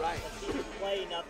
right. He can play enough.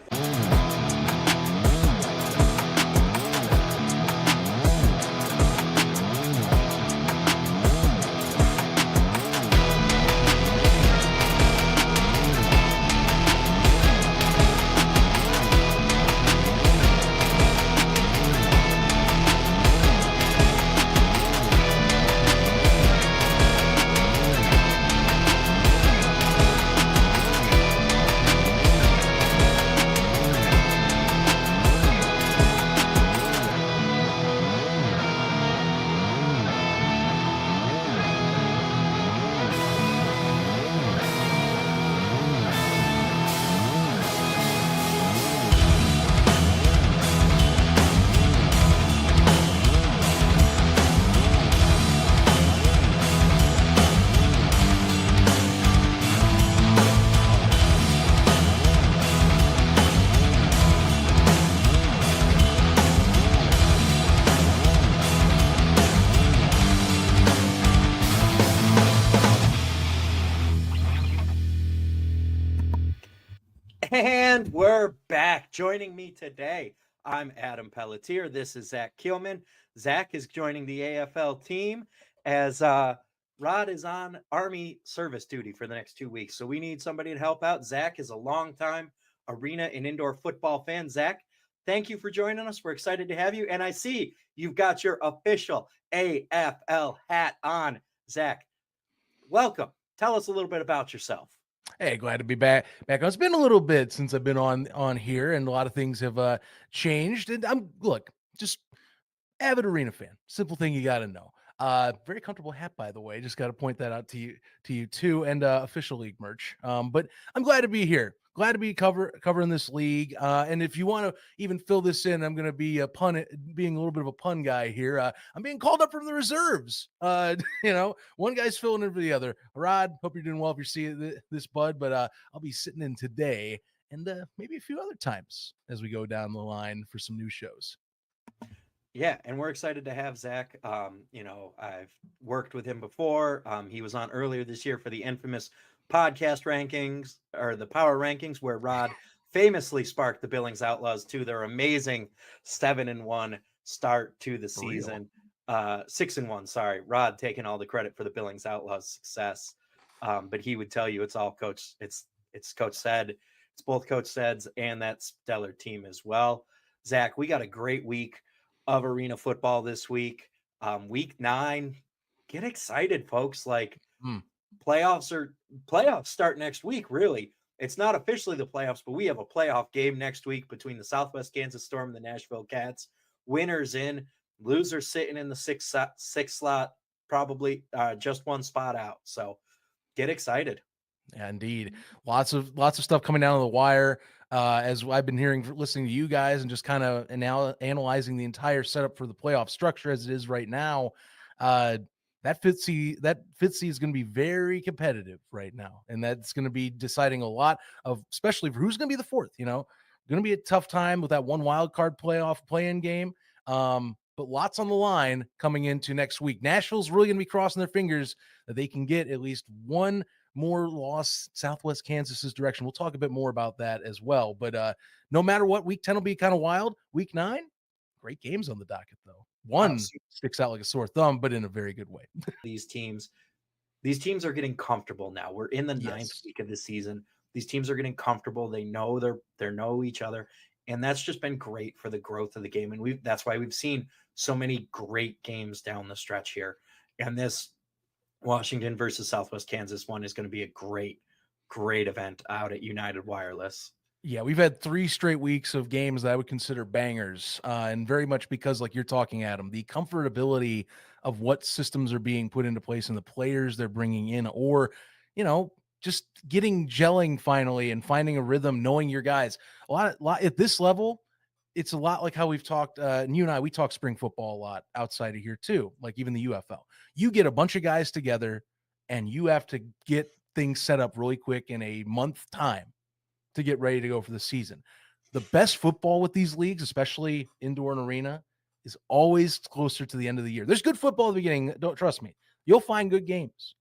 And we're back. Joining me today, I'm Adam Pelletier. This is Zach Keelman. Zach is joining the AFL team as Rod is on Army service duty for the next 2 weeks. So we need somebody to help out. Zach is a longtime arena and indoor football fan. Zach, thank you for joining us. We're excited to have you. And I see you've got your official AFL hat on. Zach, welcome. Tell us a little bit about yourself. Hey, glad to be back. It's been a little bit since I've been on here, and a lot of things have changed. And I'm just avid arena fan. Simple thing you got to know. Very comfortable hat, by the way. Just got to point that out to you too, and official league merch. But I'm glad to be here. Glad to be covering this league. And if you want to even fill this in, I'm going to be being a little bit of a pun guy here. I'm being called up from the reserves. One guy's filling in for the other. Rod, hope you're doing well if you're seeing this, bud. But I'll be sitting in today and maybe a few other times as we go down the line for some new shows. Yeah, and we're excited to have Zach. I've worked with him before. He was on earlier this year for the infamous podcast rankings, or the power rankings, where Rod famously sparked the Billings Outlaws to their amazing 7-1 start to the season. 6-1, sorry. Rod taking all the credit for the Billings Outlaws success. But he would tell you it's all Coach Said. It's both Coach Said's and that stellar team as well. Zach, we got a great week of arena football this week. Week 9. Get excited, folks. Playoffs start next week, really. It's not officially the playoffs, but we have a playoff game next week between the Southwest Kansas Storm and the Nashville Cats. Winners in, losers sitting in the sixth slot, probably just one spot out. So get excited. Yeah, indeed. Lots of stuff coming down the wire. As I've been listening to you guys and just kind of analyzing the entire setup for the playoff structure as it is right now. That fifth seed is going to be very competitive right now. And that's going to be deciding a lot of, especially for who's going to be the fourth, going to be a tough time with that one wild card playoff play-in game. But lots on the line coming into next week. Nashville's really going to be crossing their fingers that they can get at least one more loss Southwest Kansas's direction. We'll talk a bit more about that as well. But no matter what, week 10 will be kind of wild. Week 9, great games on the docket, though. One sticks out like a sore thumb, but in a very good way. These teams are getting comfortable now. We're in the 9th week of the season. These teams are getting comfortable. They know they know each other, and that's just been great for the growth of the game. And that's why we've seen so many great games down the stretch here. And this Washington versus Southwest Kansas one is going to be a great event out at United Wireless. Yeah, we've had 3 straight weeks of games that I would consider bangers, and very much because, like you're talking, Adam, the comfortability of what systems are being put into place and the players they're bringing in, or, just gelling finally and finding a rhythm, knowing your guys. A lot at this level, it's a lot like how we've talked, and you and I, we talk spring football a lot outside of here too, like even the UFL. You get a bunch of guys together and you have to get things set up really quick in a month time to get ready to go for the season. The best football with these leagues, especially indoor and arena, is always closer to the end of the year. There's good football at the beginning. Don't trust me. You'll find good games,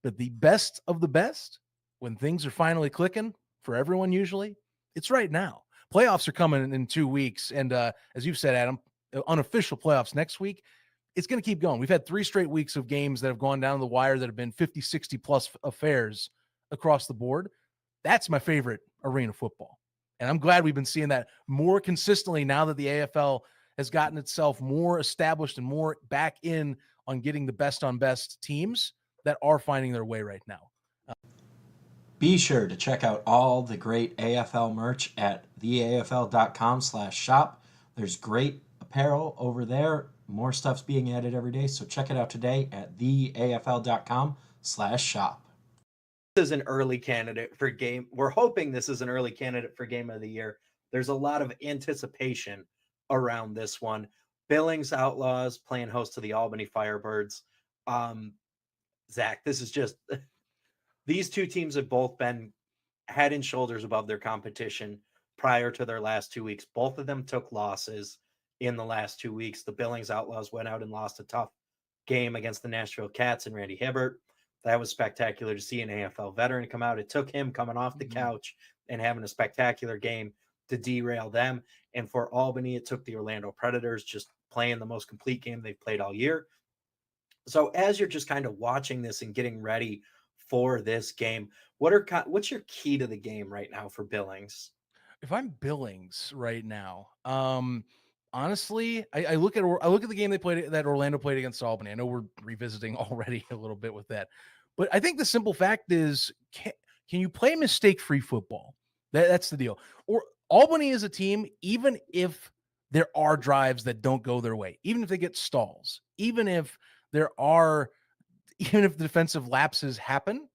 but the best of the best, when things are finally clicking, for everyone usually, it's right now. Playoffs are coming in 2 weeks, and as you've said, Adam, unofficial playoffs next week. It's going to keep going. We've had 3 straight weeks of games that have gone down the wire that have been 50, 60 plus affairs across the board. That's my favorite arena football. And I'm glad we've been seeing that more consistently now that the AFL has gotten itself more established and more back in on getting the best on best teams that are finding their way right now. Be sure to check out all the great AFL merch at theafl.com/shop. There's great apparel over there. More stuff's being added every day, so check it out today at theafl.com/shop. This is an early candidate for game. We're hoping this is an early candidate for game of the year. There's a lot of anticipation around this one. Billings Outlaws playing host to the Albany Firebirds. Zach, this is just these two teams have both been head and shoulders above their competition prior to their last 2 weeks. Both of them took losses in the last 2 weeks. The Billings Outlaws went out and lost a tough game against the Nashville Cats and Randy Hibbert. That was spectacular to see an AFL veteran come out. It took him coming off the couch and having a spectacular game to derail them. And for Albany, it took the Orlando Predators just playing the most complete game they've played all year. So as you're just kind of watching this and getting ready for this game, what's your key to the game right now for Billings? If I'm Billings right now, honestly, I look at the game they played that Orlando played against Albany. I know we're revisiting already a little bit with that, but I think the simple fact is, can you play mistake-free football? That's the deal. Or Albany is a team, even if there are drives that don't go their way, even if they get stalls, even if defensive lapses happen,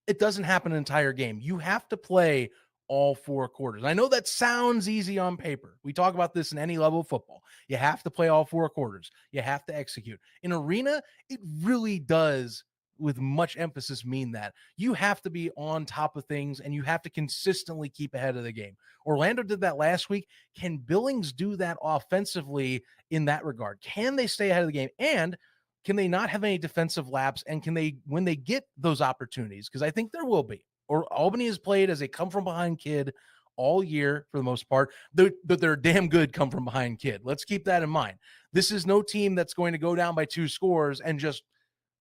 it doesn't happen an entire game. You have to play all 4 quarters. I know that sounds easy on paper. We talk about this in any level of football. You have to play all 4 quarters. You have to execute. In arena, it really does, with much emphasis, mean that you have to be on top of things and you have to consistently keep ahead of the game. Orlando did that last week. Can Billings do that offensively in that regard? Can they stay ahead of the game? And can they not have any defensive laps? And can they, when they get those opportunities, because I think there will be, or Albany has played as a come from behind kid all year for the most part, but they're a damn good come from behind kid. Let's keep that in mind. This is no team that's going to go down by 2 scores and just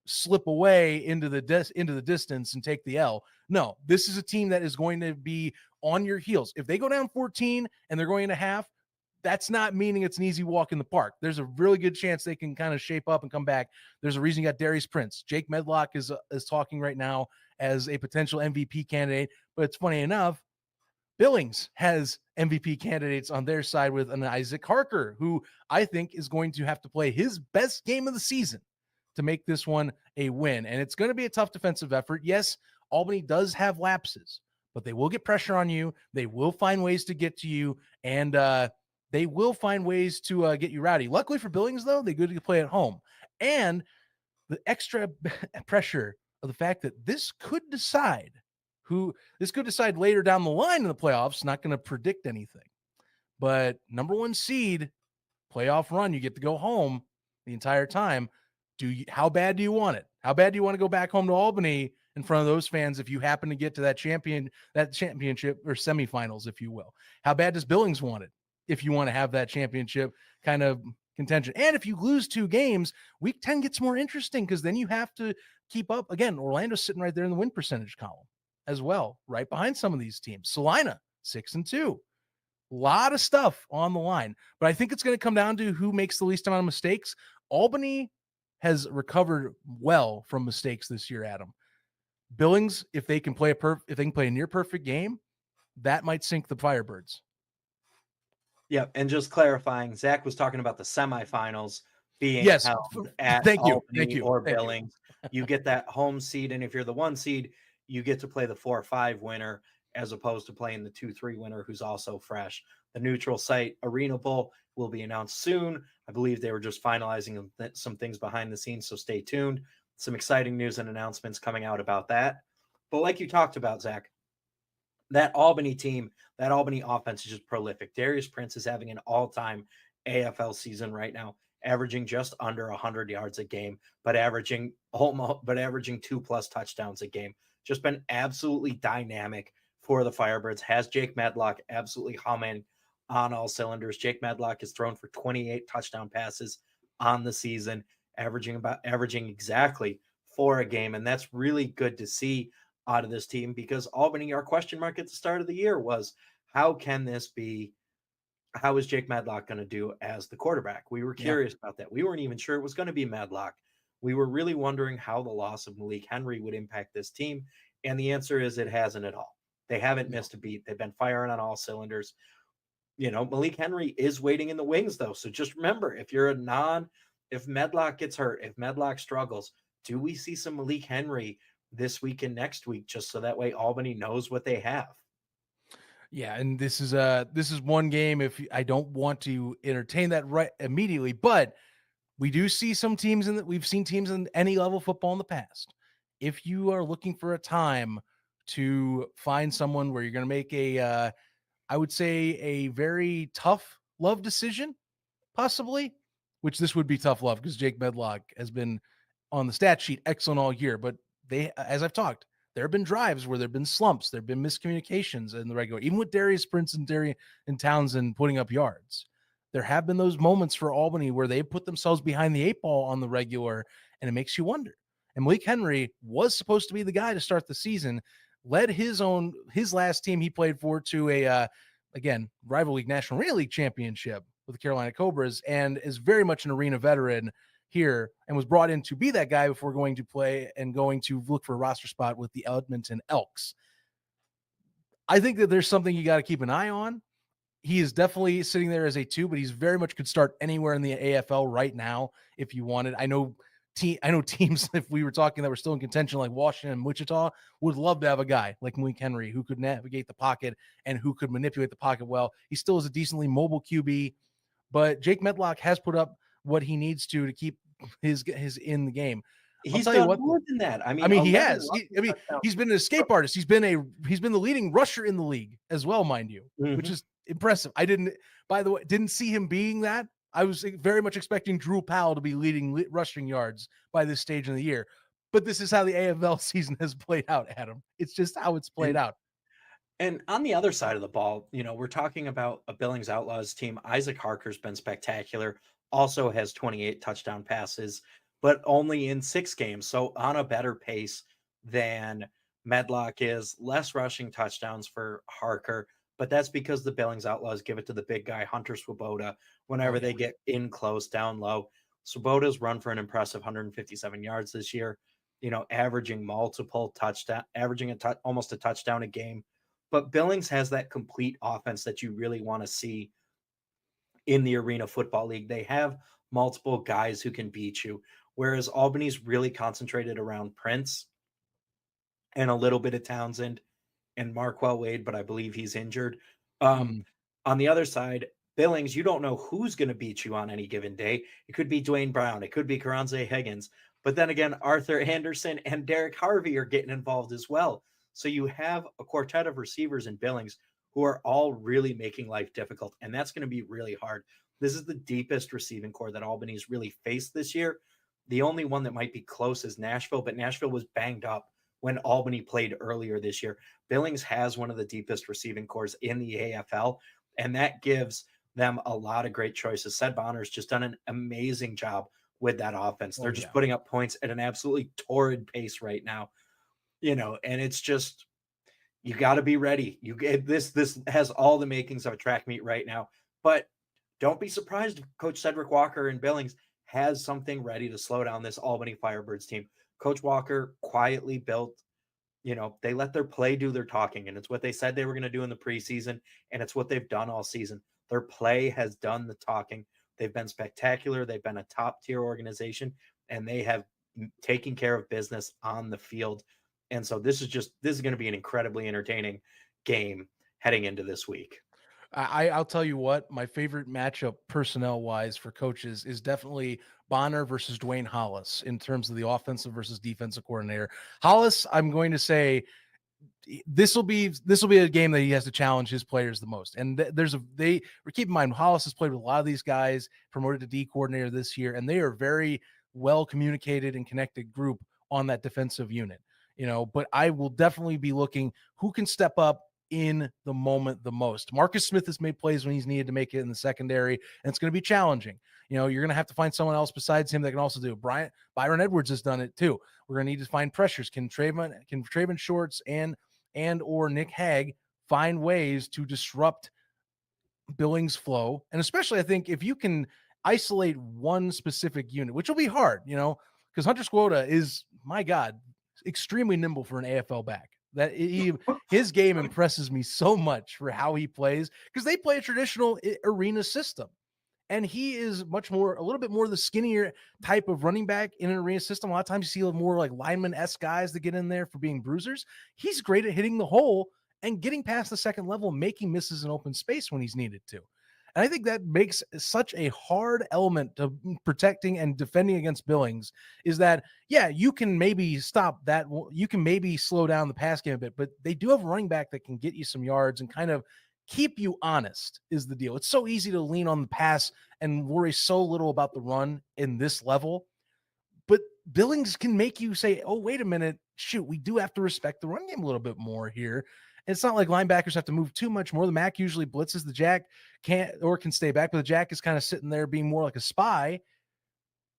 slip away into the distance and take the L. No, this is a team that is going to be on your heels. If they go down 14 and they're going to half, that's not meaning it's an easy walk in the park. There's a really good chance they can kind of shape up and come back. There's a reason you got Darius Prince. Jake Medlock is talking right now as a potential MVP candidate, but it's funny enough, Billings has MVP candidates on their side with an Isaac Harker, who I think is going to have to play his best game of the season to make this one a win. And it's going to be a tough defensive effort. Yes, Albany does have lapses, but they will get pressure on you. They will find ways to get to you, and they will find ways to get you rowdy. Luckily for Billings, though, they get to play at home. And the extra pressure of the fact that this could decide later down the line in the playoffs. Not going to predict anything, but number 1 seed playoff run, you get to go home the entire time. How bad do you want it? How bad do you want to go back home to Albany in front of those fans if you happen to get to that championship or semifinals, if you will? How bad does Billings want it if you want to have that championship kind of contention? And if you lose 2 games, week 10 gets more interesting, because then you have to keep up. Again, Orlando's sitting right there in the win percentage column as well, right behind some of these teams. Salina, 6-2. A lot of stuff on the line, but I think it's going to come down to who makes the least amount of mistakes. Albany has recovered well from mistakes this year, Adam. Billings, if they can play a near perfect game, that might sink the Firebirds. Yeah, and just clarifying, Zach was talking about the semifinals being yes, held at thank you, Albany or Billings. You get that home seed, and if you're the 1 seed, you get to play the 4-5 winner as opposed to playing the 2-3 winner who's also fresh. The neutral site Arena Bowl will be announced soon. I believe they were just finalizing some things behind the scenes, so stay tuned. Some exciting news and announcements coming out about that. But like you talked about, Zach, that Albany team, that Albany offense is just prolific. Darius Prince is having an all-time AFL season right now, averaging just under 100 yards a game, but averaging 2+ touchdowns a game. Just been absolutely dynamic for the Firebirds has Jake Medlock absolutely humming on all cylinders. Jake Medlock has thrown for 28 touchdown passes on the season, averaging exactly 4 a game, and that's really good to see out of this team, because Albany, our question mark at the start of the year was, how can this be? How is Jake Medlock going to do as the quarterback? We were Yeah. curious about that. We weren't even sure it was going to be Medlock. We were really wondering how the loss of Malik Henry would impact this team. And the answer is it hasn't at all. They haven't No. missed a beat. They've been firing on all cylinders. Malik Henry is waiting in the wings, though. So just remember, if Medlock gets hurt, if Medlock struggles, do we see some Malik Henry this week and next week, just so that way Albany knows what they have? Yeah, and this is one game. If I don't want to entertain that right immediately, but we do see some teams we've seen teams in any level of football in the past. If you are looking for a time to find someone where you're going to make I would say a very tough love decision, possibly, which this would be tough love because Jake Medlock has been on the stat sheet excellent all year. But as I've talked, there have been drives where there have been slumps, there have been miscommunications in the regular, even with Darius Prince and Townsend putting up yards. There have been those moments for Albany where they put themselves behind the 8 ball on the regular, and it makes you wonder. And Malik Henry was supposed to be the guy to start the season, led his last team he played for to a again rival league National Arena League championship with the Carolina Cobras, and is very much an arena veteran here, and was brought in to be that guy before going to play and going to look for a roster spot with the Edmonton Elks. I think that there's something you got to keep an eye on. He is definitely sitting there as a 2, but he's very much could start anywhere in the AFL right now if you wanted. I know teams, if we were talking that were still in contention, like Washington and Wichita, would love to have a guy like Malik Henry who could navigate the pocket and who could manipulate the pocket well. He still is a decently mobile QB, but Jake Medlock has put up what he needs to keep his in the game. He's tell you done what, more than that. I mean, he 11 has. rushing touchdowns. He's been an escape artist. He's been the leading rusher in the league as well, mind you, which is impressive. By the way, didn't see him being that. I was very much expecting Drew Powell to be leading rushing yards by this stage in the year, but this is how the AFL season has played out, Adam. It's just how it's played out. And on the other side of the ball, we're talking about a Billings Outlaws team. Isaac Harker's been spectacular, also has 28 touchdown passes, but only in 6 games. So on a better pace than Medlock is, less rushing touchdowns for Harker, but that's because the Billings Outlaws give it to the big guy, Hunter Swoboda, whenever they get in close, down low. Swoboda's run for an impressive 157 yards this year, averaging almost a touchdown a game. But Billings has that complete offense that you really want to see in the Arena Football League. They have multiple guys who can beat you, whereas Albany's really concentrated around Prince and a little bit of Townsend and Marquell Wade, but I believe he's injured. On the other side, Billings, you don't know who's going to beat you on any given day. It could be Dwayne Brown. It could be Karanze Higgins. But then again, Arthur Anderson and Derek Harvey are getting involved as well. So you have a quartet of receivers in Billings who are all really making life difficult, and that's going to be really hard. This is the deepest receiving core that Albany's really faced this year. The only one that might be close is Nashville, but Nashville was banged up when Albany played earlier this year. Billings has one of the deepest receiving cores in the AFL, and that gives them a lot of great choices. Sed Bonner's just done an amazing job with that offense. They're just putting up points at an absolutely torrid pace right now. And it's just, you got to be ready. This has all the makings of a track meet right now, but don't be surprised if Coach Cedric Walker in Billings has something ready to slow down this Albany Firebirds team. Coach Walker quietly built, they let their play do their talking, and it's what they said they were going to do in the preseason, and it's what they've done all season. Their play has done the talking. They've been spectacular. They've been a top-tier organization, and they have taken care of business on the field. And so this is going to be an incredibly entertaining game heading into this week. I'll tell you what, my favorite matchup personnel-wise for coaches is definitely Bonner versus Dwayne Hollis in terms of the offensive versus defensive coordinator. Hollis, I'm going to say this will be a game that he has to challenge his players the most. And keep in mind, Hollis has played with a lot of these guys, promoted to D coordinator this year, and they are very well communicated and connected group on that defensive unit. But I will definitely be looking who can step up in the moment the most. Marcus Smith has made plays when he's needed to make it in the secondary, and it's going to be challenging. You're going to have to find someone else besides him that can also do it. Byron Edwards has done it too. We're going to need to find pressures. Can Trayvon Shorts and or Nick Hagg find ways to disrupt Billings flow? And especially, I think if you can isolate one specific unit, which will be hard, because Hunter Squota is, my God, extremely nimble for an AFL back. That his game impresses me so much for how he plays, because they play a traditional arena system. And he is a little bit more the skinnier type of running back in an arena system. A lot of times you see more like lineman-esque guys that get in there for being bruisers. He's great at hitting the hole and getting past the second level, making misses in open space when he's needed to. And I think that makes such a hard element to protecting and defending against Billings, is that, yeah, you can maybe stop that. You can maybe slow down the pass game a bit, but they do have a running back that can get you some yards and kind of keep you honest is the deal. It's so easy to lean on the pass and worry so little about the run in this level. But Billings can make you say, oh, wait a minute, shoot, we do have to respect the run game a little bit more here. And it's not like linebackers have to move too much more. The Mac usually blitzes, the Jack can stay back, but the Jack is kind of sitting there being more like a spy.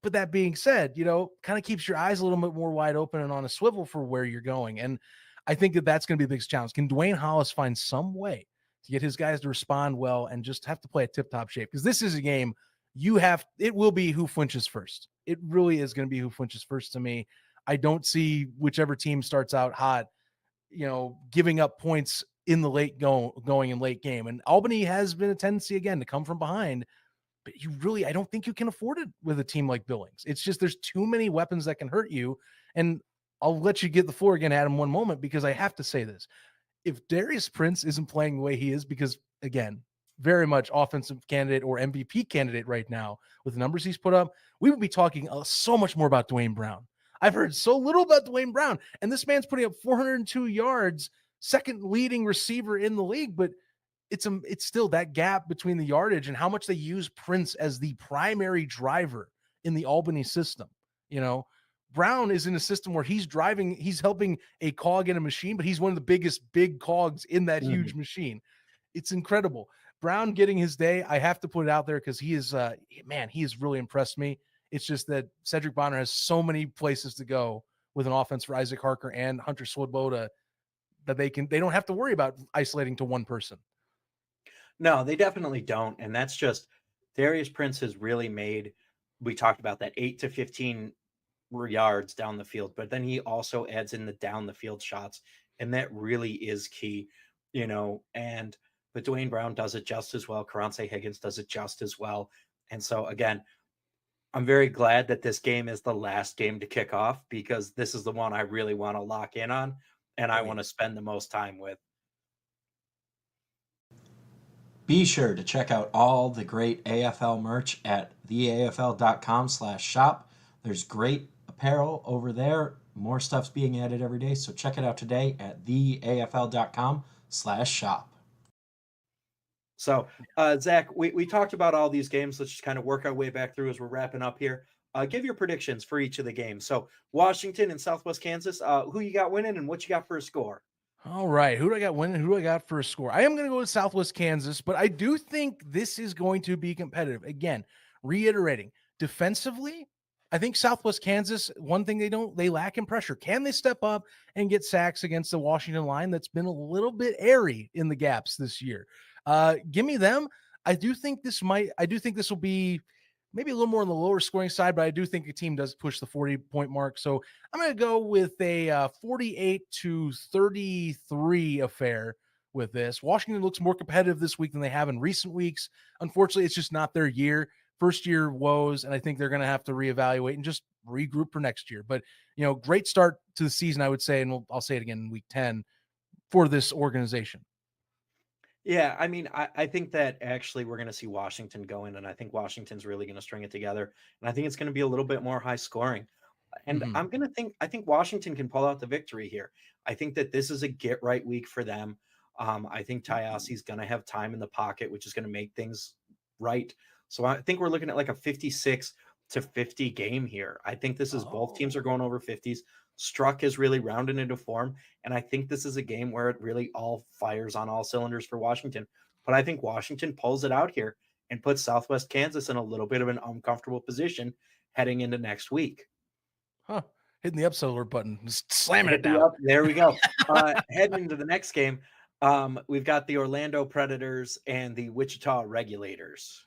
But that being said, kind of keeps your eyes a little bit more wide open and on a swivel for where you're going. And I think that that's going to be the biggest challenge. Can Dwayne Hollis find some way to get his guys to respond well and just have to play a tip-top shape? Because this is a game it will be who flinches first. It really is going to be who flinches first to me. I don't see whichever team starts out hot, giving up points in the going in late game. And Albany has been a tendency again to come from behind, but I don't think you can afford it with a team like Billings. It's just, there's too many weapons that can hurt you. And I'll let you get the floor again, Adam, one moment, because I have to say this. If Darius Prince isn't playing the way he is, because again, very much offensive candidate or MVP candidate right now with the numbers he's put up, we would be talking so much more about Dwayne Brown. I've heard so little about Dwayne Brown, and this man's putting up 402 yards, second leading receiver in the league, but it's still that gap between the yardage and how much they use Prince as the primary driver in the Albany system. Brown is in a system where he's helping a cog in a machine, but he's one of the big cogs in that huge machine. It's incredible. Brown getting his day, I have to put it out there because he has really impressed me. It's just that Cedric Bonner has so many places to go with an offense for Isaac Harker and Hunter Swoboda that they don't have to worry about isolating to one person. No, they definitely don't. And that's just, Darius Prince has really made, we talked about that 8 to 15 yards down the field, but then he also adds in the down the field shots. And that really is key, but Dwayne Brown does it just as well. Karance Higgins does it just as well. And so again, I'm very glad that this game is the last game to kick off, because this is the one I really want to lock in on and I want to spend the most time with. Be sure to check out all the great AFL merch at theafl.com/shop. There's great apparel over there. More stuff's being added every day, so check it out today at theafl.com/shop. So, Zach, we talked about all these games. Let's just kind of work our way back through as we're wrapping up here. Give your predictions for each of the games. So, Washington and Southwest Kansas, who you got winning and what you got for a score? All right. Who do I got winning? Who do I got for a score? I am going to go with Southwest Kansas, but I do think this is going to be competitive. Again, reiterating, defensively, I think Southwest Kansas, one thing they lack in pressure. Can they step up and get sacks against the Washington line that's been a little bit airy in the gaps this year? Give me them. I do think this will be maybe a little more on the lower scoring side, but I do think a team does push the 40-point mark. So I'm going to go with a 48-33 affair with this. Washington looks more competitive this week than they have in recent weeks. Unfortunately, it's just not their year. First year woes, and I think they're going to have to reevaluate and just regroup for next year. But, great start to the season, I would say, and I'll say it again in week 10 for this organization. Yeah, I mean, I think that actually we're going to see Washington go in, and I think Washington's really going to string it together. And I think it's going to be a little bit more high scoring. And I think Washington can pull out the victory here. I think that this is a get right week for them. I think Tyasi's going to have time in the pocket, which is going to make things right. So I think we're looking at like a 56-50 game here. I think this is both teams are going over 50s. Struck is really rounded into form. And I think this is a game where it really all fires on all cylinders for Washington. But I think Washington pulls it out here and puts Southwest Kansas in a little bit of an uncomfortable position heading into next week. Huh. Hitting the upset alert button, just slamming Hit it the down. up. There we go. Heading into the next game, we've got the Orlando Predators and the Wichita Regulators.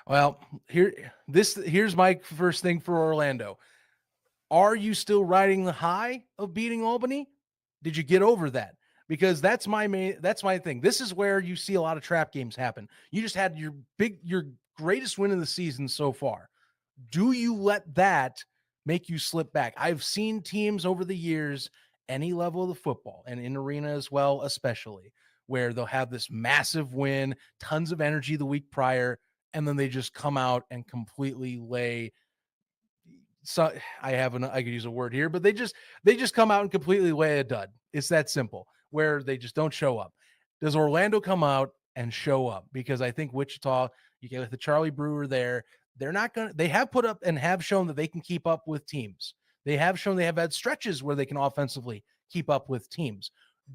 Well, here's my first thing for Orlando. Are you still riding the high of beating Albany? Did you get over that? Because that's my thing. This is where you see a lot of trap games happen. You just had your greatest win of the season so far. Do you let that make you slip back? I've seen teams over the years, any level of the football and in arena as well, especially, where they'll have this massive win, tons of energy the week prior, and then they just come out and completely lay. So I could use a word here, but they just come out and completely lay a dud. It's that simple, where they just don't show up. Does Orlando come out and show up? Because I think Wichita, you get with the Charlie Brewer there, they have put up and have shown that they can keep up with teams. They have shown they have had stretches where they can offensively keep up with teams.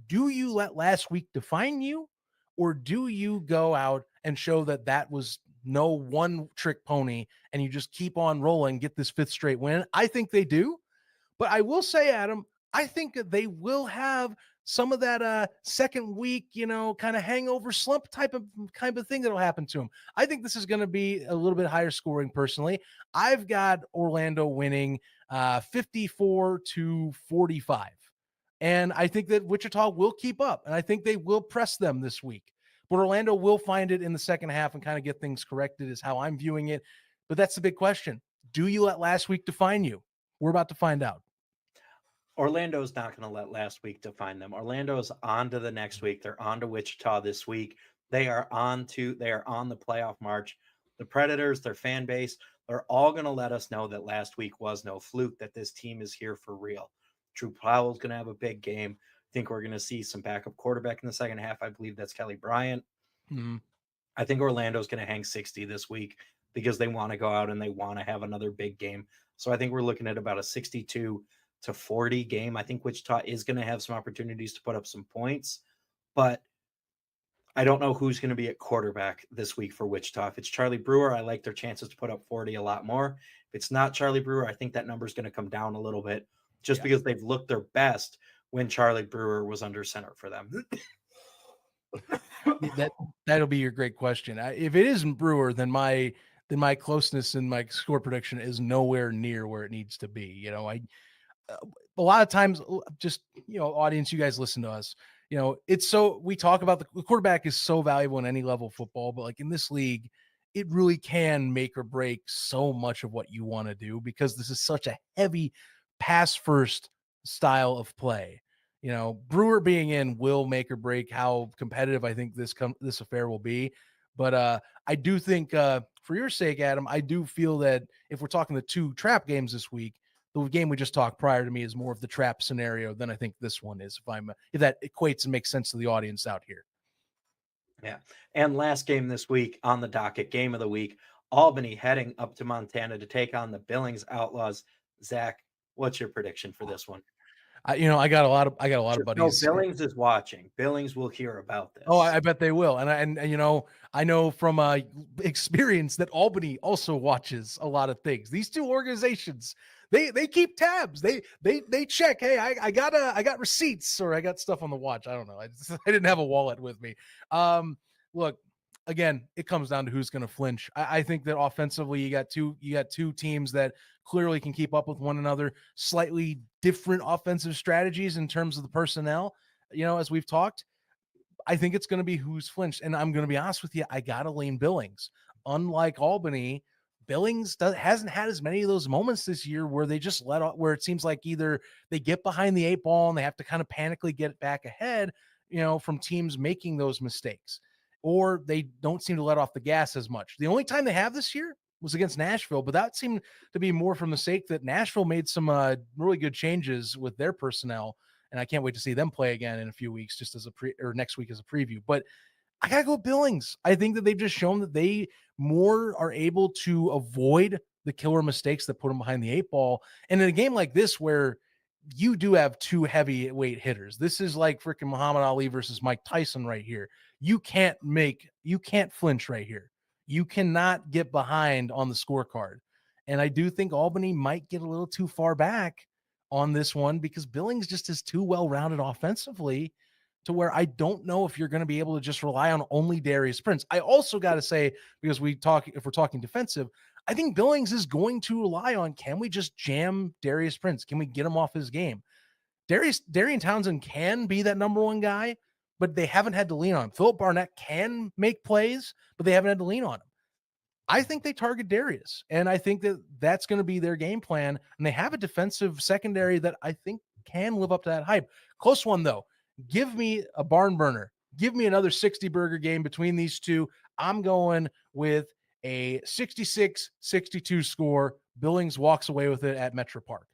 Do you let last week define you, or do you go out and show that was no one trick pony and you just keep on rolling, get this 5th straight win? I think they do. But I will say, Adam, I think that they will have some of that second week, kind of hangover slump type of thing that'll happen to them. I think this is going to be a little bit higher scoring personally. I've got Orlando winning 54-45. And I think that Wichita will keep up, and I think they will press them this week. But Orlando will find it in the second half and kind of get things corrected is how I'm viewing it. But that's the big question. Do you let last week define you? We're about to find out. Orlando's not going to let last week define them. Orlando's on to the next week. They're on to Wichita this week. They are on the playoff march. The Predators, their fan base, they're all going to let us know that last week was no fluke, that this team is here for real. Drew Powell's going to have a big game. I think we're going to see some backup quarterback in the second half. I believe that's Kelly Bryant. Mm-hmm. I think Orlando's going to hang 60 this week because they want to go out and they want to have another big game. So I think we're looking at about a 62-40 game. I think Wichita is going to have some opportunities to put up some points, but I don't know who's going to be at quarterback this week for Wichita. If it's Charlie Brewer, I like their chances to put up 40 a lot more. If it's not Charlie Brewer, I think that number is going to come down a little bit just because they've looked their best when Charlie Brewer was under center for them. That'll be your great question. If it isn't Brewer, then my closeness and my score prediction is nowhere near where it needs to be. A lot of times, just audience, you guys listen to us. It's so we talk about the quarterback is so valuable in any level of football, but like in this league, it really can make or break so much of what you want to do because this is such a heavy pass first style of play. Brewer being in will make or break how competitive I think this affair will be. But I do think, for your sake, Adam, I do feel that if we're talking the 2 trap games this week, the game we just talked prior to me is more of the trap scenario than I think this one is. If that equates and makes sense to the audience out here. Yeah. And last game this week on the docket, game of the week, Albany heading up to Montana to take on the Billings Outlaws. Zach, what's your prediction for this one? I got a lot of buddies. No, Billings is watching. Billings will hear about this. Oh, I bet they will. And I know from experience that Albany also watches a lot of things. These 2 organizations, they keep tabs. They check. Hey, I got receipts or I got stuff on the watch. I don't know. I didn't have a wallet with me. Look, again, it comes down to who's going to flinch. I think that offensively, you got two teams that clearly can keep up with one another. Slightly different offensive strategies in terms of the personnel. As we've talked, I think it's going to be who's flinched. And I'm going to be honest with you, I got to lean Billings. Unlike Albany, Billings hasn't had as many of those moments this year where they just where it seems like either they get behind the 8 ball and they have to kind of panically get back ahead, from teams making those mistakes, or they don't seem to let off the gas as much. The only time they have this year was against Nashville, but that seemed to be more from the sake that Nashville made some really good changes with their personnel. And I can't wait to see them play again in a few weeks, just as or next week as a preview. But I got to go Billings. I think that they've just shown that they more are able to avoid the killer mistakes that put them behind the 8 ball. And in a game like this, where you do have two heavyweight hitters. This is like freaking Muhammad Ali versus Mike Tyson right here. You can't flinch right here. You cannot get behind on the scorecard. And I do think Albany might get a little too far back on this one because Billings just is too well-rounded offensively to where I don't know if you're going to be able to just rely on only Darius Prince. I also got to say, because if we're talking defensive, I think Billings is going to rely on, can we just jam Darius Prince? Can we get him off his game? Darian Townsend can be that number one guy, but they haven't had to lean on him. Philip Barnett can make plays, but they haven't had to lean on him. I think they target Darius, and I think that that's going to be their game plan, and they have a defensive secondary that I think can live up to that hype. Close one, though. Give me a barn burner. Give me another 60-burger game between these two. I'm going with a 66-62 score. Billings walks away with it at Metra-Park.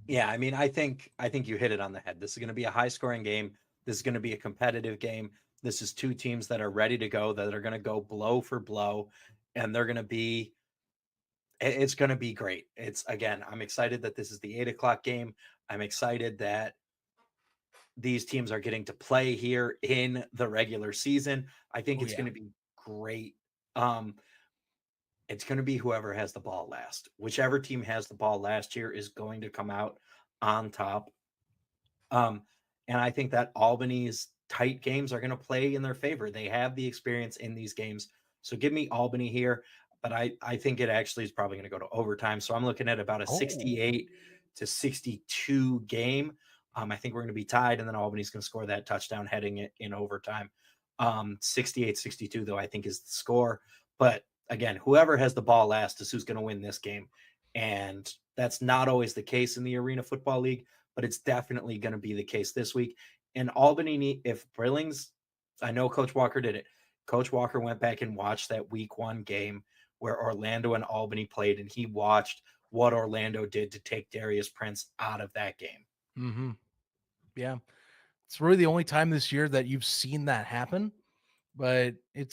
Yeah, I mean, I think you hit it on the head. This is going to be a high-scoring game. This is going to be a competitive game. This is two teams that are ready to go, that are going to go blow for blow, and they're going to be – it's going to be great. Again, I'm excited that this is the 8 o'clock game. I'm excited that these teams are getting to play here in the regular season. I think it's going to be great. It's going to be whoever has the ball last. Whichever team has the ball last year is going to come out on top. And I think that Albany's tight games are going to play in their favor. They have the experience in these games. So give me Albany here. But I think it actually is probably going to go to overtime. So I'm looking at about a 68-62 game. I think we're going to be tied, and then Albany's going to score that touchdown heading it in overtime. 68-62, though, I think is the score. But again, whoever has the ball last is who's going to win this game. And that's not always the case in the Arena Football League, but it's definitely going to be the case this week. And Albany, if Billings, I know Coach Walker did it. Coach Walker went back and watched that week 1 game where Orlando and Albany played, and he watched what Orlando did to take Darius Prince out of that game. Mm-hmm. Yeah. It's really the only time this year that you've seen that happen, but it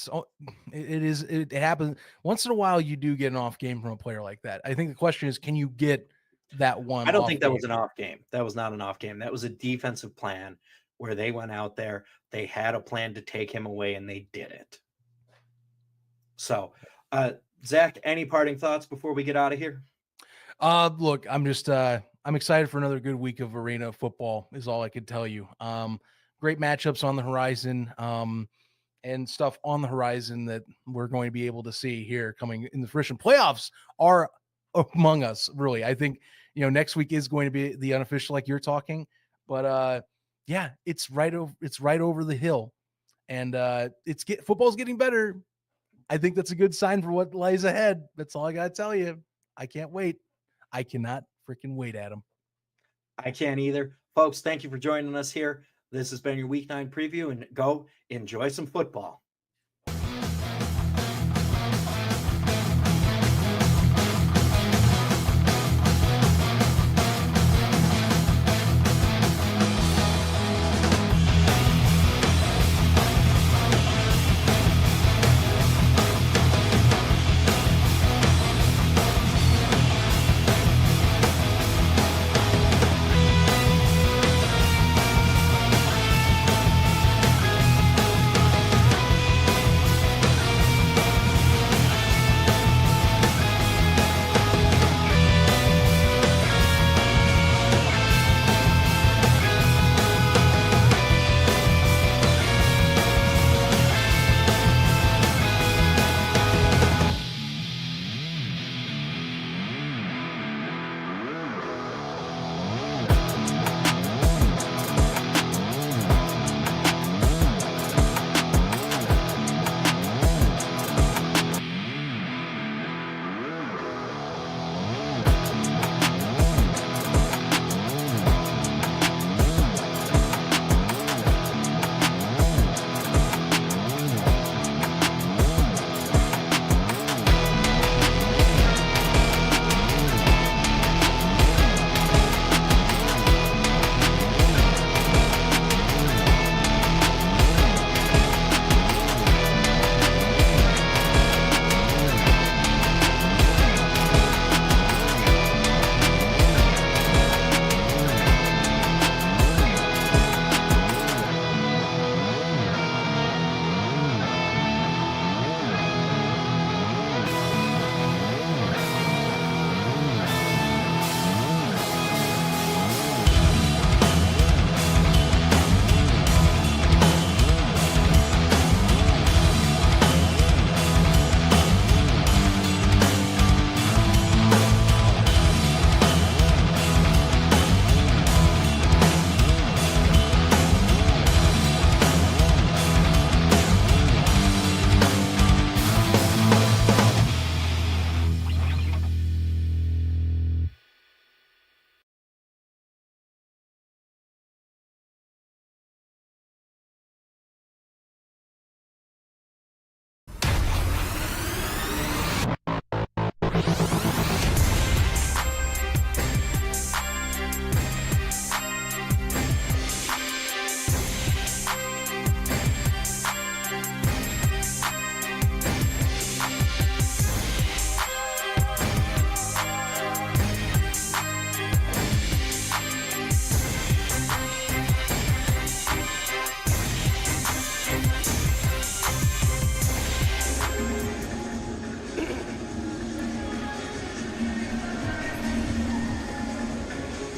happens once in a while. You do get an off game from a player like that. I think the question is, can you get that one? I don't think that was an off game. That was not an off game. That was a defensive plan where they went out there, they had a plan to take him away, and they did it. So, Zach, any parting thoughts before we get out of here? Look, I'm just I'm excited for another good week of arena football is all I could tell you. Great matchups on the horizon, and stuff on the horizon that we're going to be able to see here coming in the fruition. Playoffs are among us, really. I think, next week is going to be the unofficial, like you're talking, but yeah, it's right over the hill, and football's getting better. I think that's a good sign for what lies ahead. That's all I got to tell you. I can't wait. I cannot freaking wait, Adam. I can't either. Folks, thank you for joining us here. This has been your Week 9 preview, and go enjoy some football.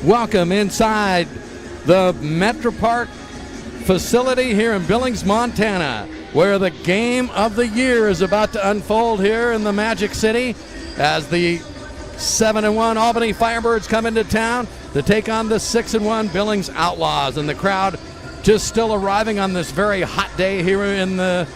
Welcome inside the Metra-Park facility here in Billings, Montana, where the game of the year is about to unfold here in the Magic City as the 7-1 Albany Firebirds come into town to take on the 6-1 Billings Outlaws. And the crowd just still arriving on this very hot day here in the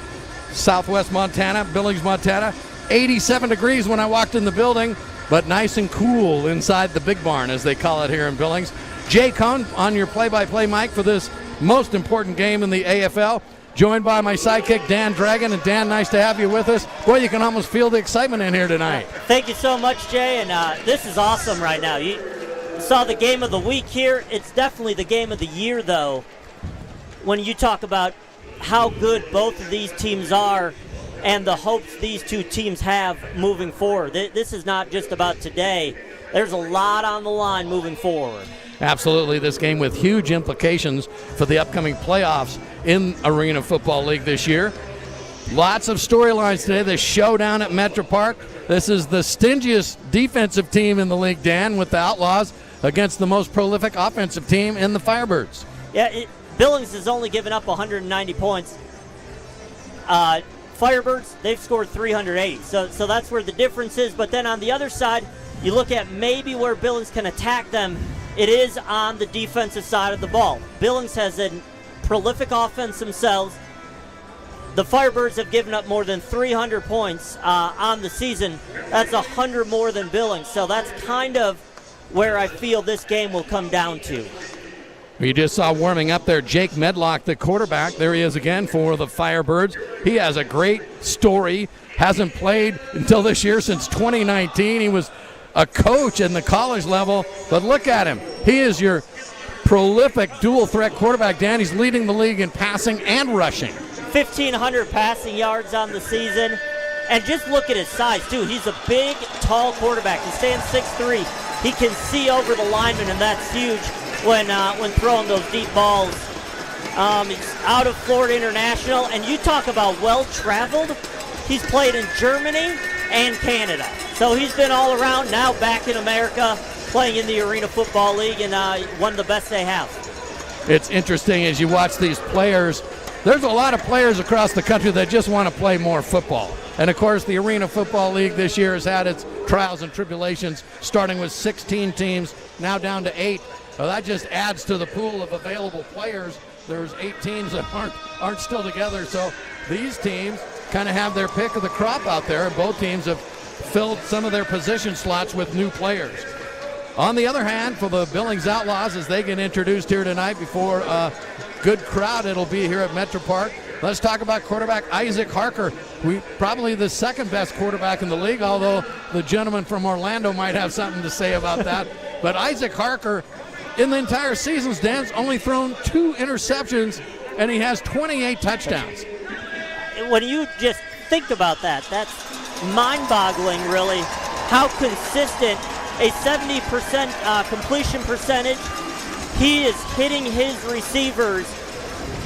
southwest Montana, Billings, Montana. 87 degrees when I walked in the building, but nice and cool inside the big barn, as they call it here in Billings. Jay Cohn on your play-by-play mic for this most important game in the AFL, joined by my sidekick, Dan Dragon. And Dan, nice to have you with us. Boy, you can almost feel the excitement in here tonight. Thank you so much, Jay, and this is awesome right now. You saw the game of the week here. It's definitely the game of the year, though, when you talk about how good both of these teams are and the hopes these two teams have moving forward. This is not just about today. There's a lot on the line moving forward. Absolutely, this game with huge implications for the upcoming playoffs in Arena Football League this year. Lots of storylines today. The showdown at Metra-Park. This is the stingiest defensive team in the league, Dan, with the Outlaws against the most prolific offensive team in the Firebirds. Yeah, Billings has only given up 190 points. Firebirds, they've scored 308. So that's where the difference is. But then on the other side, you look at maybe where Billings can attack them. It is on the defensive side of the ball. Billings has a prolific offense themselves. The Firebirds have given up more than 300 points on the season. That's 100 more than Billings. So that's kind of where I feel this game will come down to. You just saw warming up there Jake Medlock, the quarterback. There he is again for the Firebirds. He has a great story. Hasn't played until this year, since 2019. He was a coach in the college level, but look at him. He is your prolific dual threat quarterback, Dan. He's leading the league in passing and rushing. 1,500 passing yards on the season. And just look at his size, too. He's a big, tall quarterback. He stands 6'3". He can see over the lineman, and that's huge when throwing those deep balls. He's out of Florida International, and you talk about well-traveled. He's played in Germany and Canada. So he's been all around, now back in America, playing in the Arena Football League, and one of the best they have. It's interesting as you watch these players. There's a lot of players across the country that just want to play more football. And, of course, the Arena Football League this year has had its trials and tribulations, starting with 16 teams, now down to 8. Well, that just adds to the pool of available players. There's 8 teams that aren't still together. So these teams kind of have their pick of the crop out there, and both teams have filled some of their position slots with new players. On the other hand, for the Billings Outlaws, as they get introduced here tonight before a good crowd it'll be here at Metra-Park, let's talk about quarterback Isaac Harker. Probably the second best quarterback in the league, although the gentleman from Orlando might have something to say about that. But Isaac Harker, in the entire season, Dan's only thrown 2 interceptions, and he has 28 touchdowns. When you just think about that, that's mind-boggling, really, how consistent a 70% completion percentage. He is hitting his receivers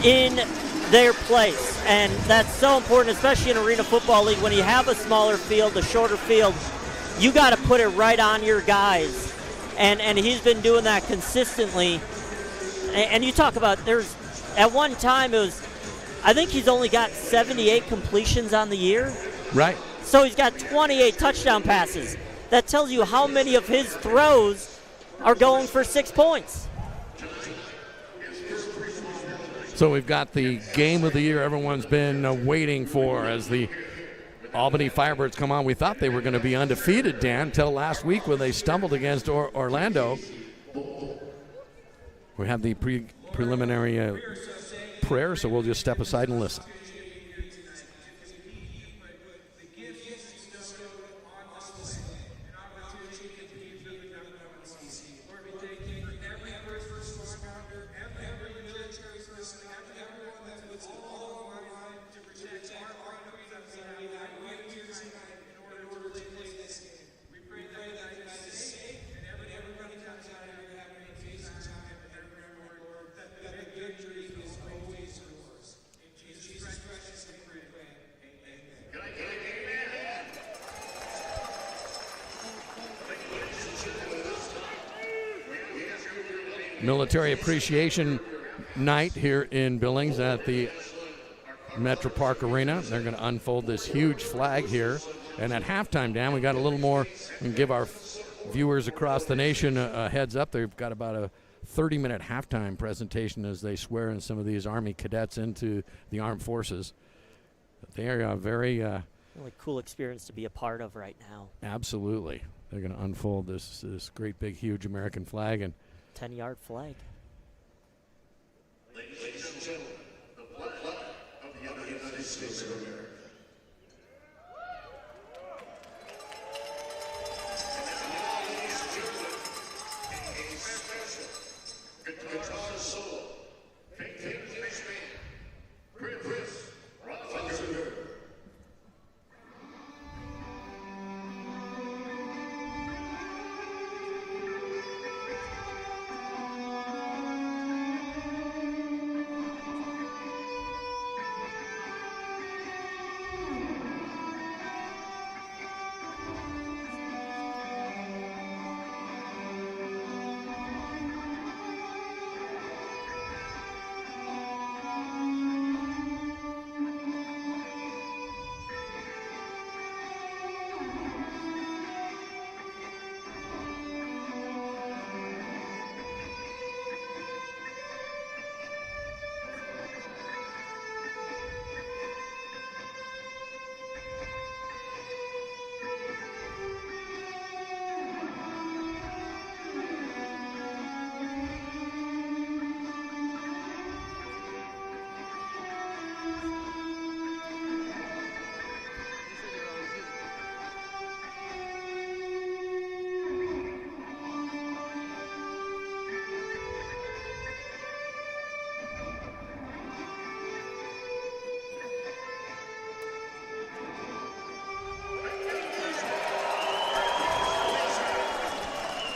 in their place, and that's so important, especially in Arena Football League. When you have a smaller field, a shorter field, you got to put it right on your guys, and he's been doing that consistently. And you talk about, at one time I think he's only got 78 completions on the year. Right. So he's got 28 touchdown passes. That tells you how many of his throws are going for 6 points. So we've got the game of the year everyone's been waiting for as the Albany Firebirds come on. We thought they were going to be undefeated, Dan, until last week when they stumbled against Orlando. We have the preliminary prayer, so we'll just step aside and listen. Military Appreciation Night here in Billings at the Metra-Park Arena. They're going to unfold this huge flag here. And at halftime, Dan, we got a little more and give our viewers across the nation a heads up. They've got about a 30-minute halftime presentation as they swear in some of these Army cadets into the armed forces. They are very really cool experience to be a part of right now. Absolutely. They're going to unfold this great big huge American flag and 10-yard flag. Ladies and gentlemen, the flag of the United States of America. Guitar solo, Chris Rossinger.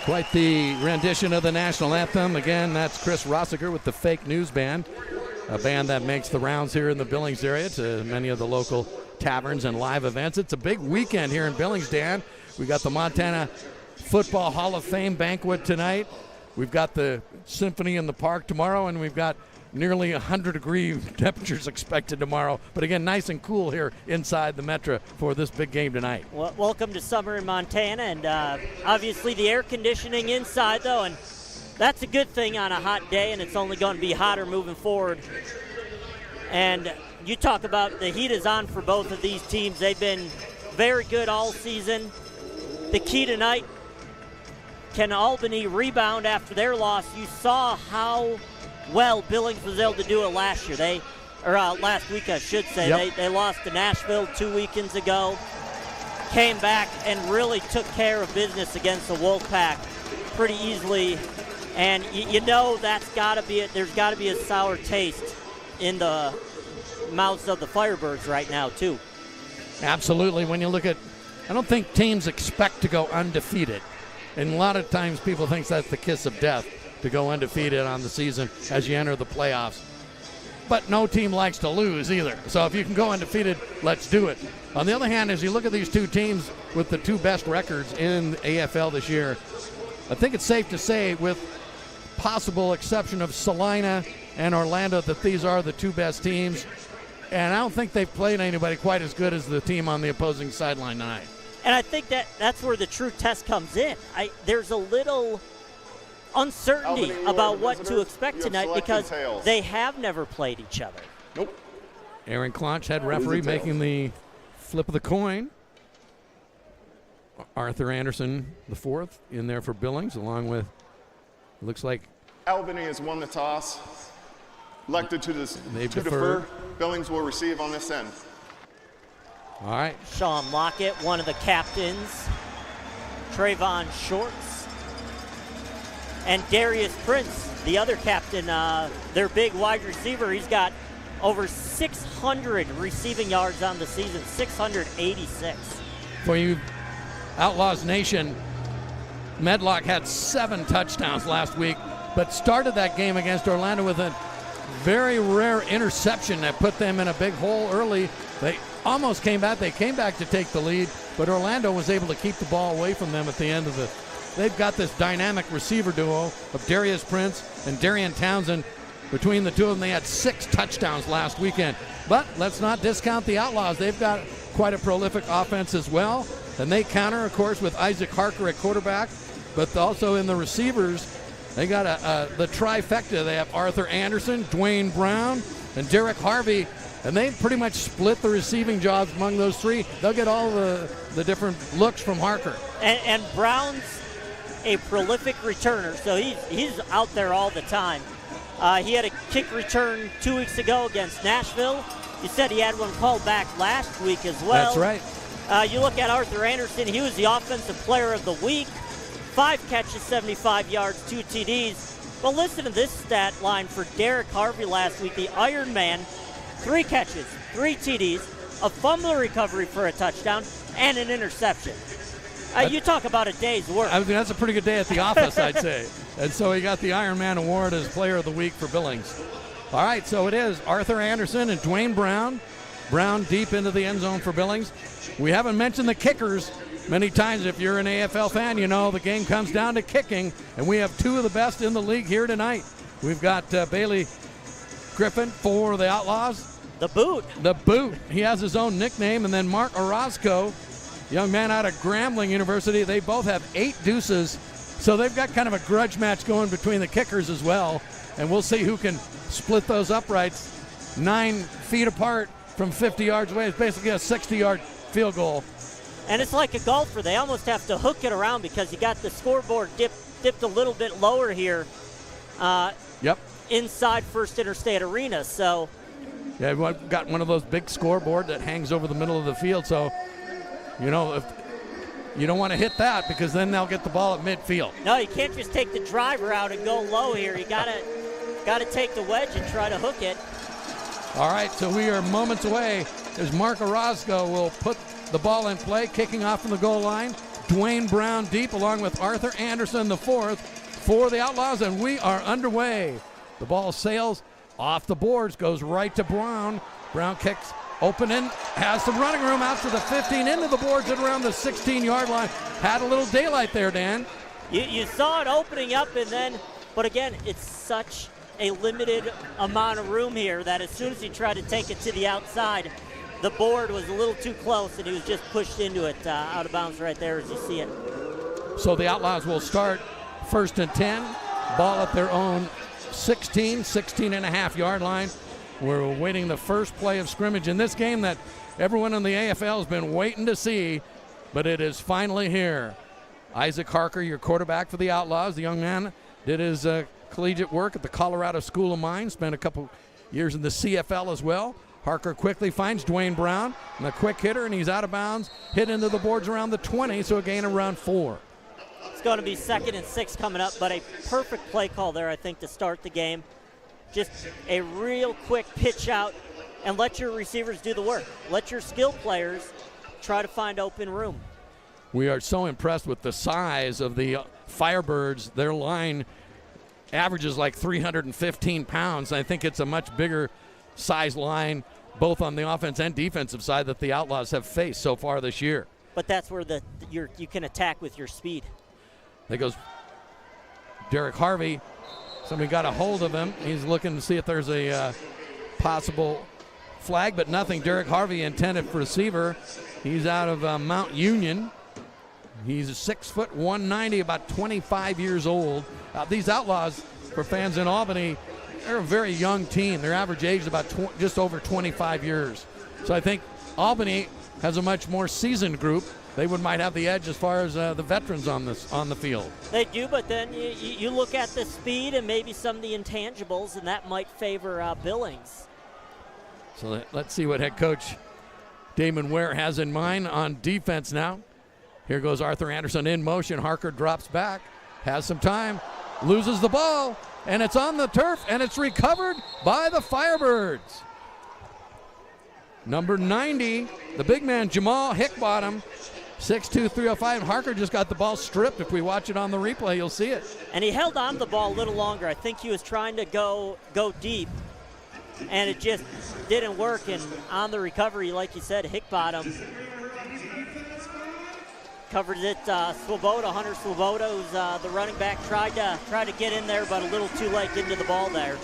quite the rendition of the national anthem. Again, that's Chris Rossinger with the Fake News Band, a band that makes the rounds here in the Billings area to many of the local taverns and live events. It's a big weekend here in Billings, Dan. We got the Montana Football Hall of Fame banquet tonight. We've got the Symphony in the Park tomorrow, and we've got nearly 100-degree temperatures expected tomorrow. But again, nice and cool here inside the Metra for this big game tonight. Well, welcome to summer in Montana, and obviously the air conditioning inside, though, and that's a good thing on a hot day, and it's only going to be hotter moving forward. And you talk about the heat is on for both of these teams. They've been very good all season. The key tonight, can Albany rebound after their loss? You saw how well Billings was able to do it last year. Last week, I should say. Yep. They lost to Nashville 2 weekends ago. Came back and really took care of business against the Wolfpack pretty easily. And you know there's got to be a sour taste in the mouths of the Firebirds right now too. Absolutely. When you look at, I don't think teams expect to go undefeated. And a lot of times people think that's the kiss of death, to go undefeated on the season as you enter the playoffs. But no team likes to lose either. So if you can go undefeated, let's do it. On the other hand, as you look at these two teams with the two best records in the AFL this year, I think it's safe to say, with possible exception of Salina and Orlando, that these are the two best teams. And I don't think they've played anybody quite as good as the team on the opposing sideline tonight. And I think that's where the true test comes in. There's a little uncertainty about what to expect tonight because they have never played each other. Nope. Aaron Clonch, head referee, making the flip of the coin. Arthur Anderson, the fourth, in there for Billings, along with, it looks like Albany has won the toss. Elected to They've defer. deferred. Billings will receive on this end. all right. Sean Lockett, one of the captains. Trayvon Shorts. And Darius Prince, the other captain, their big wide receiver. He's got over 600 receiving yards on the season, 686. For you, Outlaws Nation, Medlock had 7 touchdowns last week, but started that game against Orlando with a very rare interception that put them in a big hole early. They almost came back. They came back to take the lead, but Orlando was able to keep the ball away from them at the end of the they've got this dynamic receiver duo of Darius Prince and Darian Townsend. Between the two of them, they had 6 touchdowns last weekend. But let's not discount the Outlaws. They've got quite a prolific offense as well. And they counter, of course, with Isaac Harker at quarterback, but also in the receivers, they got the trifecta. They have Arthur Anderson, Dwayne Brown, and Derek Harvey, and they pretty much split the receiving jobs among those 3. They'll get all the different looks from Harker. And Brown's a prolific returner, so he's out there all the time. He had a kick return 2 weeks ago against Nashville. You said he had one called back last week as well. That's right. You look at Arthur Anderson, he was the offensive player of the week. 5 catches, 75 yards, 2 TDs. Well, listen to this stat line for Derek Harvey last week, the Iron Man. 3 catches, 3 TDs, a fumble recovery for a touchdown, and an interception. You talk about a day's work. I mean, that's a pretty good day at the office, I'd say. And so he got the Iron Man Award as Player of the Week for Billings. All right, so it is Arthur Anderson and Dwayne Brown. Brown deep into the end zone for Billings. We haven't mentioned the kickers. Many times, if you're an AFL fan, you know the game comes down to kicking, and we have 2 of the best in the league here tonight. We've got Bailey Griffin for the Outlaws. The Boot. The Boot. He has his own nickname. And then Mark Orozco, young man out of Grambling University. They both have 8 deuces. So they've got kind of a grudge match going between the kickers as well. And we'll see who can split those uprights 9 feet apart from 50 yards away. It's basically a 60-yard field goal. And it's like a golfer. They almost have to hook it around because you got the scoreboard dipped a little bit lower here. Yep. Inside First Interstate Arena. So yeah, we've got one of those big scoreboard that hangs over the middle of the field. So, you know, if you don't want to hit that because then they'll get the ball at midfield. No, you can't just take the driver out and go low here. You gotta take the wedge and try to hook it. All right, so we are moments away as Mark Orozco will put the ball in play, kicking off from the goal line. Dwayne Brown deep along with Arthur Anderson, the 4th for the Outlaws, and we are underway. The ball sails off the boards, goes right to Brown. Brown kicks open and has some running room out to the 15, into the boards and around the 16-yard line. Had a little daylight there, Dan. You saw it opening up and then, but again, it's such a limited amount of room here that as soon as he tried to take it to the outside, the board was a little too close and he was just pushed into it, out of bounds right there as you see it. So the Outlaws will start 1st and 10, ball at their own 16.5 yard line. We're awaiting the first play of scrimmage in this game that everyone in the AFL has been waiting to see, but it is finally here. Isaac Harker, your quarterback for the Outlaws. The young man did his collegiate work at the Colorado School of Mines, spent a couple years in the CFL as well. Harker quickly finds Dwayne Brown, and a quick hitter, and he's out of bounds, hit into the boards around the 20, so a gain of around 4. It's going to be 2nd and 6 coming up, but a perfect play call there, I think, to start the game. Just a real quick pitch out and let your receivers do the work. Let your skill players try to find open room. We are so impressed with the size of the Firebirds. Their line averages like 315 pounds. I think it's a much bigger size line, both on the offense and defensive side, that the Outlaws have faced so far this year. But that's where you can attack with your speed. There goes Derek Harvey. Somebody got a hold of him. He's looking to see if there's a possible flag, but nothing. Derek Harvey intended for receiver. He's out of Mount Union. He's 6 foot 190, about 25 years old. These Outlaws, for fans in Albany, they're a very young team. Their average age is about just over 25 years. So I think Albany has a much more seasoned group. They might have the edge as far as the veterans on the field. They do, but then you look at the speed and maybe some of the intangibles, and that might favor Billings. So let's see what head coach Damon Ware has in mind on defense now. Here goes Arthur Anderson in motion. Harker drops back, has some time, loses the ball, and it's on the turf, and it's recovered by the Firebirds. Number 90, the big man, Jamal Hickbottom, 6'2", 305. Harker just got the ball stripped. If we watch it on the replay, you'll see it. And he held on to the ball a little longer. I think he was trying to go deep, and it just didn't work. And on the recovery, like you said, Hickbottom Covers it, Swoboda, Hunter Swoboda, who's the running back, tried to get in there, but a little too late into the ball there.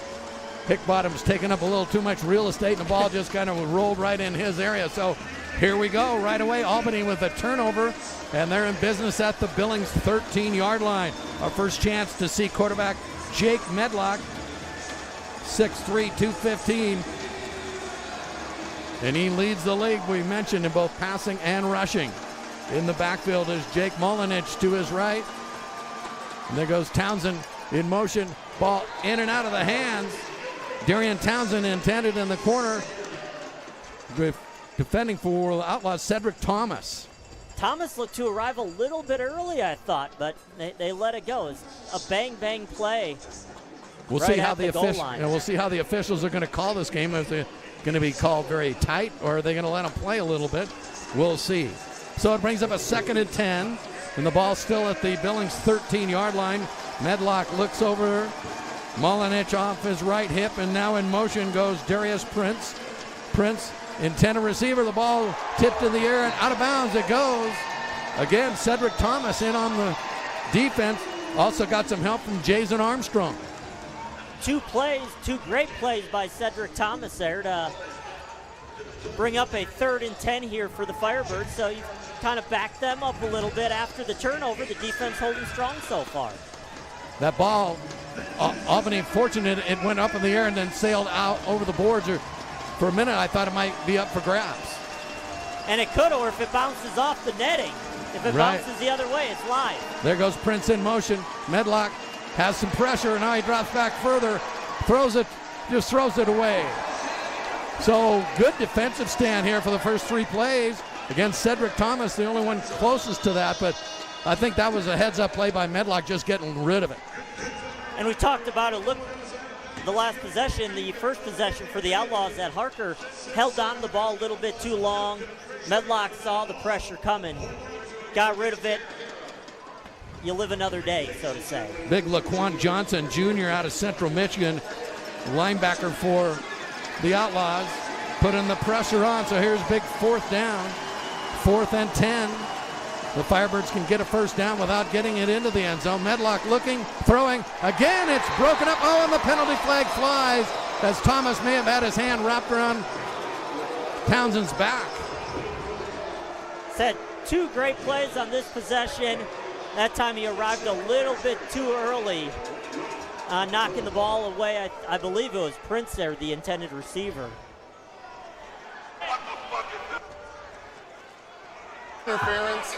Hickbottom's taking up a little too much real estate, and the ball just kind of rolled right in his area. So here we go, right away, Albany with a turnover, and they're in business at the Billings 13-yard line. Our first chance to see quarterback Jake Medlock, 6'3", 215. And he leads the league, we mentioned, in both passing and rushing. In the backfield is Jake Molinich to his right. And there goes Townsend in motion. Ball in and out of the hands. Darian Townsend intended in the corner. Defending for the Outlaws, Cedric Thomas. Thomas looked to arrive a little bit early, I thought, but they let it go. It's a bang-bang play. We'll right see how at the goal line. we'll see how the officials are going to call this game. If they're going to be called very tight, or are they going to let them play a little bit? We'll see. So it brings up a 2nd and 10, and the ball's still at the Billings 13-yard line. Medlock looks over. Molinich off his right hip, and now in motion goes Darius Prince. Prince, intended receiver. The ball tipped in the air and out of bounds it goes. Again, Cedric Thomas in on the defense. Also got some help from Jason Armstrong. Two great plays by Cedric Thomas there to bring up a 3rd and 10 here for the Firebirds. So you kind of back them up a little bit after the turnover. The defense holding strong so far. That ball, Albany fortunate it went up in the air and then sailed out over the boards. Or for a minute I thought it might be up for grabs. And it could, or if it bounces off the netting. If it bounces the other way, it's live. There goes Prince in motion. Medlock has some pressure, and now he drops back further. Throws it away. So good defensive stand here for the first 3 plays against Cedric Thomas, the only one closest to that, but I think that was a heads-up play by Medlock, just getting rid of it. And we talked about it. Look, the last possession, the first possession for the Outlaws, that Harker held on the ball a little bit too long. Medlock saw the pressure coming, got rid of it. You live another day, so to say. Big Laquan Johnson Jr. out of Central Michigan, linebacker for the Outlaws, putting the pressure on. So here's big 4th down, 4th and 10. The Firebirds can get a first down without getting it into the end zone. Medlock looking, throwing. Again, it's broken up. Oh, and the penalty flag flies as Thomas may have had his hand wrapped around Townsend's back. Said 2 great plays on this possession. That time he arrived a little bit too early, knocking the ball away. I believe it was Prince there, the intended receiver. Interference.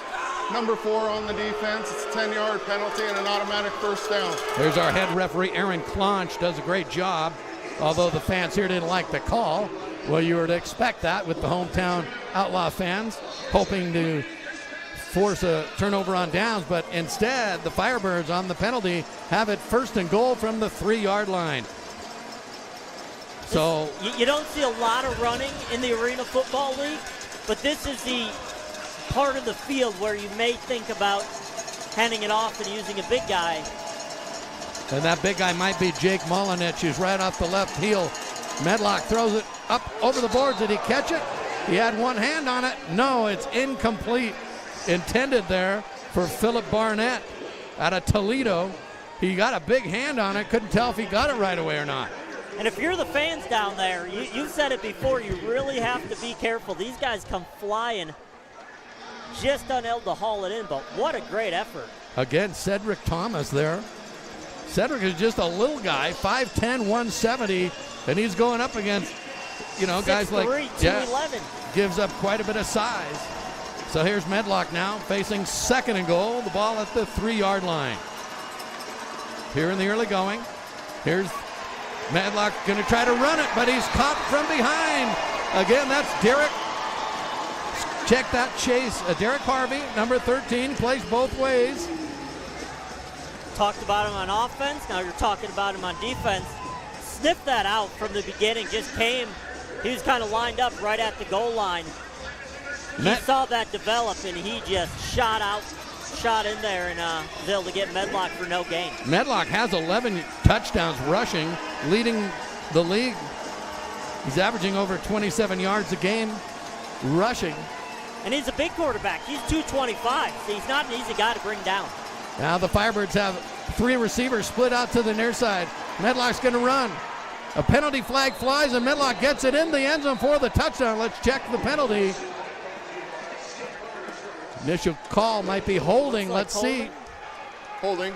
Number 4 on the defense. It's a 10-yard penalty and an automatic first down. There's our head referee, Aaron Klonch, does a great job. Although the fans here didn't like the call. Well, you were to expect that with the hometown Outlaw fans, hoping to force a turnover on downs, but instead the Firebirds on the penalty have it 1st and goal from the 3-yard line. So you don't see a lot of running in the Arena Football League, but this is the part of the field where you may think about handing it off and using a big guy. And that big guy might be Jake Molinich, who's right off the left heel. Medlock throws it up over the boards. Did he catch it? He had one hand on it. No, it's incomplete. Intended there for Philip Barnett out of Toledo. He got a big hand on it. Couldn't tell if he got it right away or not. And if you're the fans down there, you've said it before, you really have to be careful. These guys come flying, just unable to haul it in, but what a great effort. Again, Cedric Thomas there. Cedric is just a little guy, 5'10", 170, and he's going up against, guys like 211. Gives up quite a bit of size. So here's Medlock now facing 2nd and goal. The ball at the 3-yard line. Here in the early going. Here's Medlock going to try to run it, but he's caught from behind. Again, that's Derek. Check that chase. Derek Harvey, number 13, plays both ways. Talked about him on offense. Now you're talking about him on defense. Sniffed that out from the beginning. Just came. He was kind of lined up right at the goal line. He saw that develop, and he just shot in there, and was able to get Medlock for no gain. Medlock has 11 touchdowns rushing, leading the league. He's averaging over 27 yards a game rushing. And he's a big quarterback. He's 225, so he's not an easy guy to bring down. Now the Firebirds have 3 receivers split out to the near side. Medlock's going to run. A penalty flag flies, and Medlock gets it in the end zone for the touchdown. Let's check the penalty. Initial call might be holding. Let's see. Holding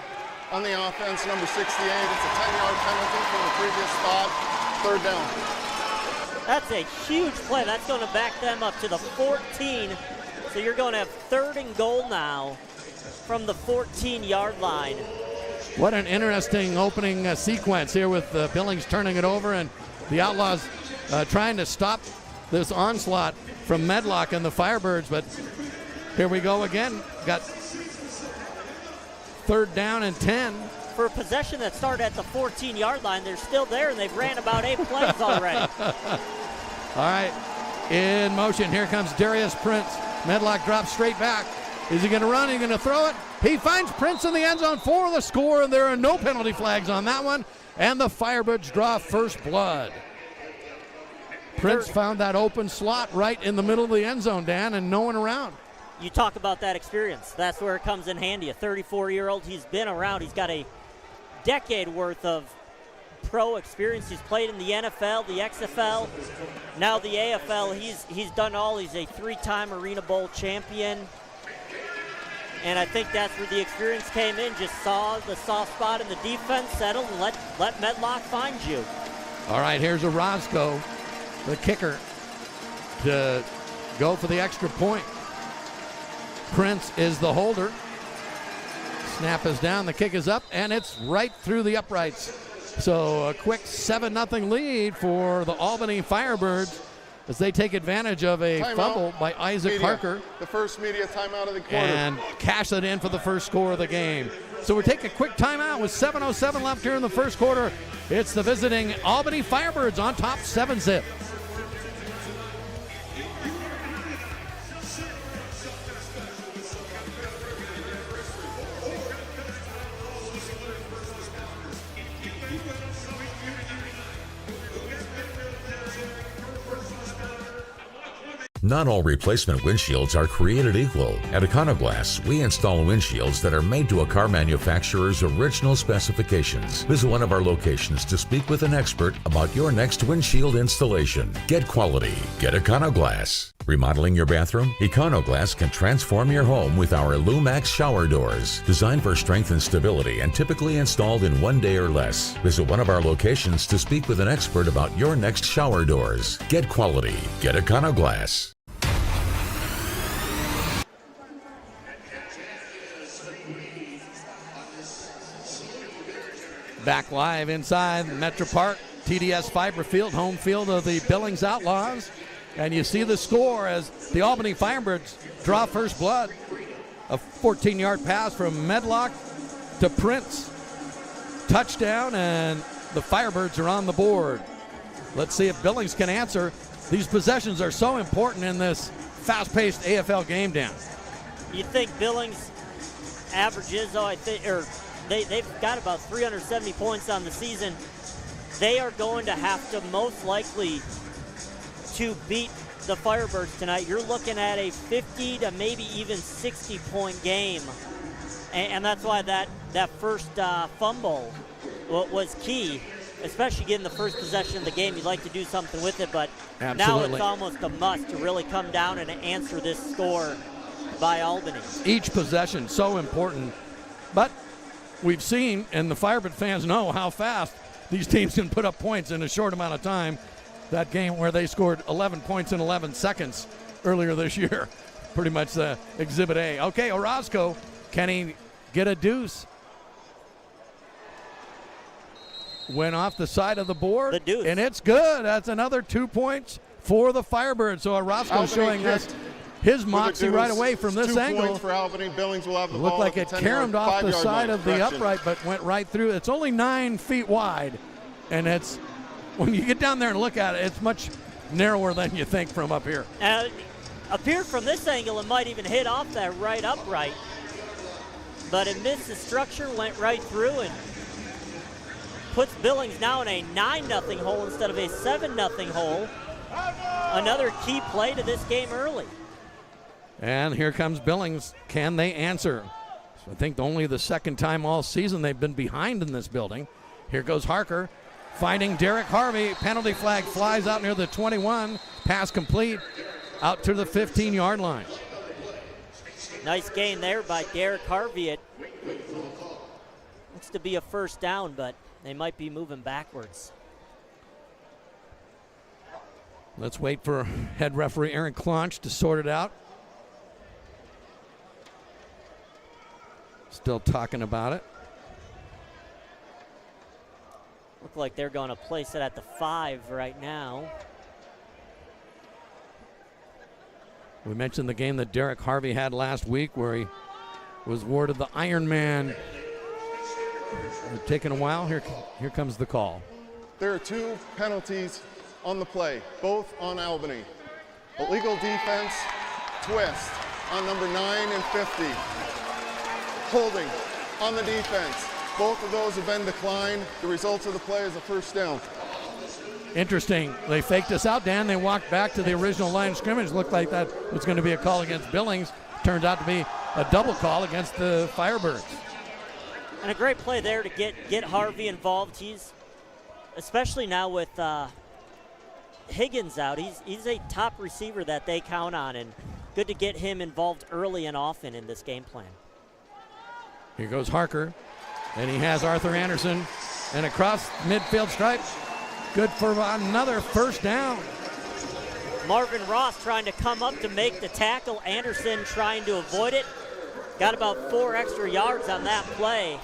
on the offense, number 68. It's a 10-yard penalty from the previous spot. 3rd down. That's a huge play. That's going to back them up to the 14. So you're going to have 3rd and goal now from the 14-yard line. What an interesting opening sequence here with Billings turning it over and the Outlaws trying to stop this onslaught from Medlock and the Firebirds. But here we go again. Got 3rd down and 10. For a possession that started at the 14-yard line, they're still there, and they've ran about 8 plays already. All right, in motion. Here comes Darius Prince. Medlock drops straight back. Is he going to run? Is he going to throw it? He finds Prince in the end zone for the score, and there are no penalty flags on that one. And the Firebirds draw first blood. Prince found that open slot right in the middle of the end zone, Dan, and no one around. You talk about that experience. That's where it comes in handy. A 34-year-old, he's been around. He's got a decade worth of pro experience. He's played in the NFL, the XFL, now the AFL. He's done all. He's a 3-time Arena Bowl champion. And I think that's where the experience came in. Just saw the soft spot in the defense, settled, and let Medlock find you. All right, here's Orozco, the kicker, to go for the extra point. Prince is the holder. Snap is down, the kick is up, and it's right through the uprights. So a quick 7-0 lead for the Albany Firebirds as they take advantage of a fumble by Isaac Parker. The first media timeout of the quarter. And cash it in for the first score of the game. So we're taking a quick timeout with 7:07 left here in the first quarter. It's the visiting Albany Firebirds on top 7-zip. Not all replacement windshields are created equal. At Econoglass, we install windshields that are made to a car manufacturer's original specifications. Visit one of our locations to speak with an expert about your next windshield installation. Get quality. Get Econoglass. Remodeling your bathroom? Econoglass can transform your home with our Lumax shower doors. Designed for strength and stability and typically installed in 1 day or less. Visit one of our locations to speak with an expert about your next shower doors. Get quality. Get Econoglass. Back live inside Metra-Park, TDS Fiber Field, home field of the Billings Outlaws. And you see the score as the Albany Firebirds draw first blood. A 14-yard pass from Medlock to Prince. Touchdown, and the Firebirds are on the board. Let's see if Billings can answer. These possessions are so important in this fast-paced AFL game, Dan. You think Billings averages, though, they've got about 370 points on the season. They are going to have to most likely to beat the Firebirds tonight. You're looking at a 50 to maybe even 60-point game. And that's why that first fumble was key, especially getting the first possession of the game. You'd like to do something with it, but now it's almost a must to really come down and answer this score by Albany. Each possession so important, but we've seen, and the Firebird fans know how fast these teams can put up points in a short amount of time. That game where they scored 11 points in 11 seconds earlier this year. Pretty much the Exhibit A. Okay, Orozco, can he get a deuce? Went off the side of the board. The deuce. And it's good. That's another 2 points for the Firebirds. So Orozco showing us his moxie right away from this 2 angle. points for Albany. Billings will have the Looked ball like at it the 10-yard, caromed off the 5-yard side line. of the Correction. upright, but went right through. It's only 9 feet wide, and it's, when you get down there and look at it, it's much narrower than you think from up here. Up here from this angle, it might even hit off that right upright, but it missed the structure, went right through, and puts Billings now in a 9-0 hole instead of a 7-0 hole. Another key play to this game early. And here comes Billings. Can they answer? So I think only the second time all season they've been behind in this building. Here goes Harker, finding Derek Harvey. Penalty flag flies out near the 21. Pass complete out to the 15-yard line. Nice gain there by Derek Harvey. It looks to be a first down, but they might be moving backwards. Let's wait for head referee Aaron Clonch to sort it out. Still talking about it. Look like they're going to place it at the 5 right now. We mentioned the game that Derek Harvey had last week where he was awarded the Iron Man. It's taken a while. Here comes the call. There are 2 penalties on the play, both on Albany. Illegal defense, twist on number 9 and 50. Holding on the defense. Both of those have been declined. The results of the play is a first down. Interesting. They faked us out, Dan. They walked back to the original line of scrimmage. Looked like that was going to be a call against Billings. Turned out to be a double call against the Firebirds. And a great play there to get Harvey involved. He's, especially now with Higgins out, he's a top receiver that they count on, and good to get him involved early and often in this game plan. Here goes Harker, and he has Arthur Anderson, and across midfield stripe. Good for another first down. Marvin Ross trying to come up to make the tackle. Anderson trying to avoid it. Got about 4 extra yards on that play.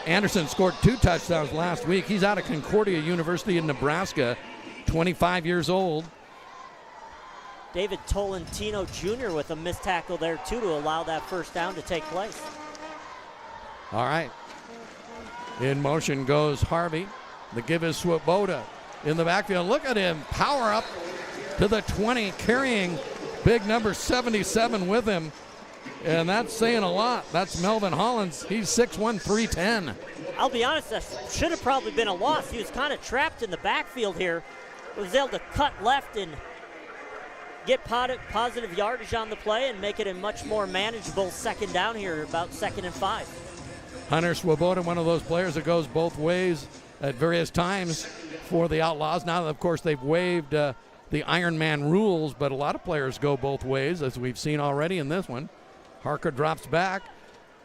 Anderson scored 2 touchdowns last week. He's out of Concordia University in Nebraska, 25 years old. David Tolentino Jr. with a missed tackle there too to allow that first down to take place. All right. In motion goes Harvey. The give is Swoboda in the backfield. Look at him, power up to the 20, carrying big number 77 with him. And that's saying a lot. That's Melvin Hollins. He's 6'1", 310. I'll be honest, that should have probably been a loss. He was kind of trapped in the backfield here. Was able to cut left and get positive yardage on the play and make it a much more manageable second down here, about 2nd and 5. Hunter Swoboda, one of those players that goes both ways at various times for the Outlaws. Now, of course, they've waived the Iron Man rules, but a lot of players go both ways, as we've seen already in this one. Harker drops back,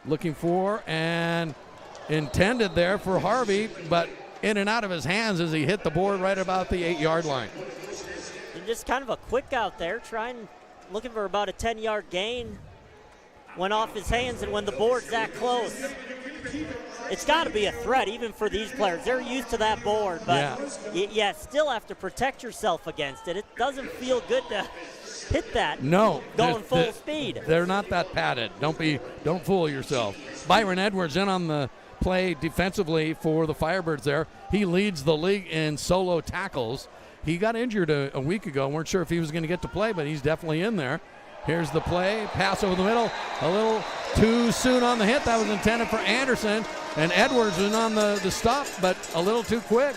looking for and intended there for Harvey, but in and out of his hands as he hit the board right about the 8-yard line. And just kind of a quick out there, looking for about a 10-yard gain. Went off his hands, and when the board's that close, it's got to be a threat even for these players. They're used to that board, but yeah, still have to protect yourself against it. It doesn't feel good to hit that. No, going full speed. They're not that padded. Don't fool yourself. Byron Edwards in on the play defensively for the Firebirds there. He leads the league in solo tackles. He got injured a week ago. Weren't sure if he was going to get to play, but he's definitely in there. Here's the play, pass over the middle, a little too soon on the hit. That was intended for Anderson, and Edwards was on the stop, but a little too quick.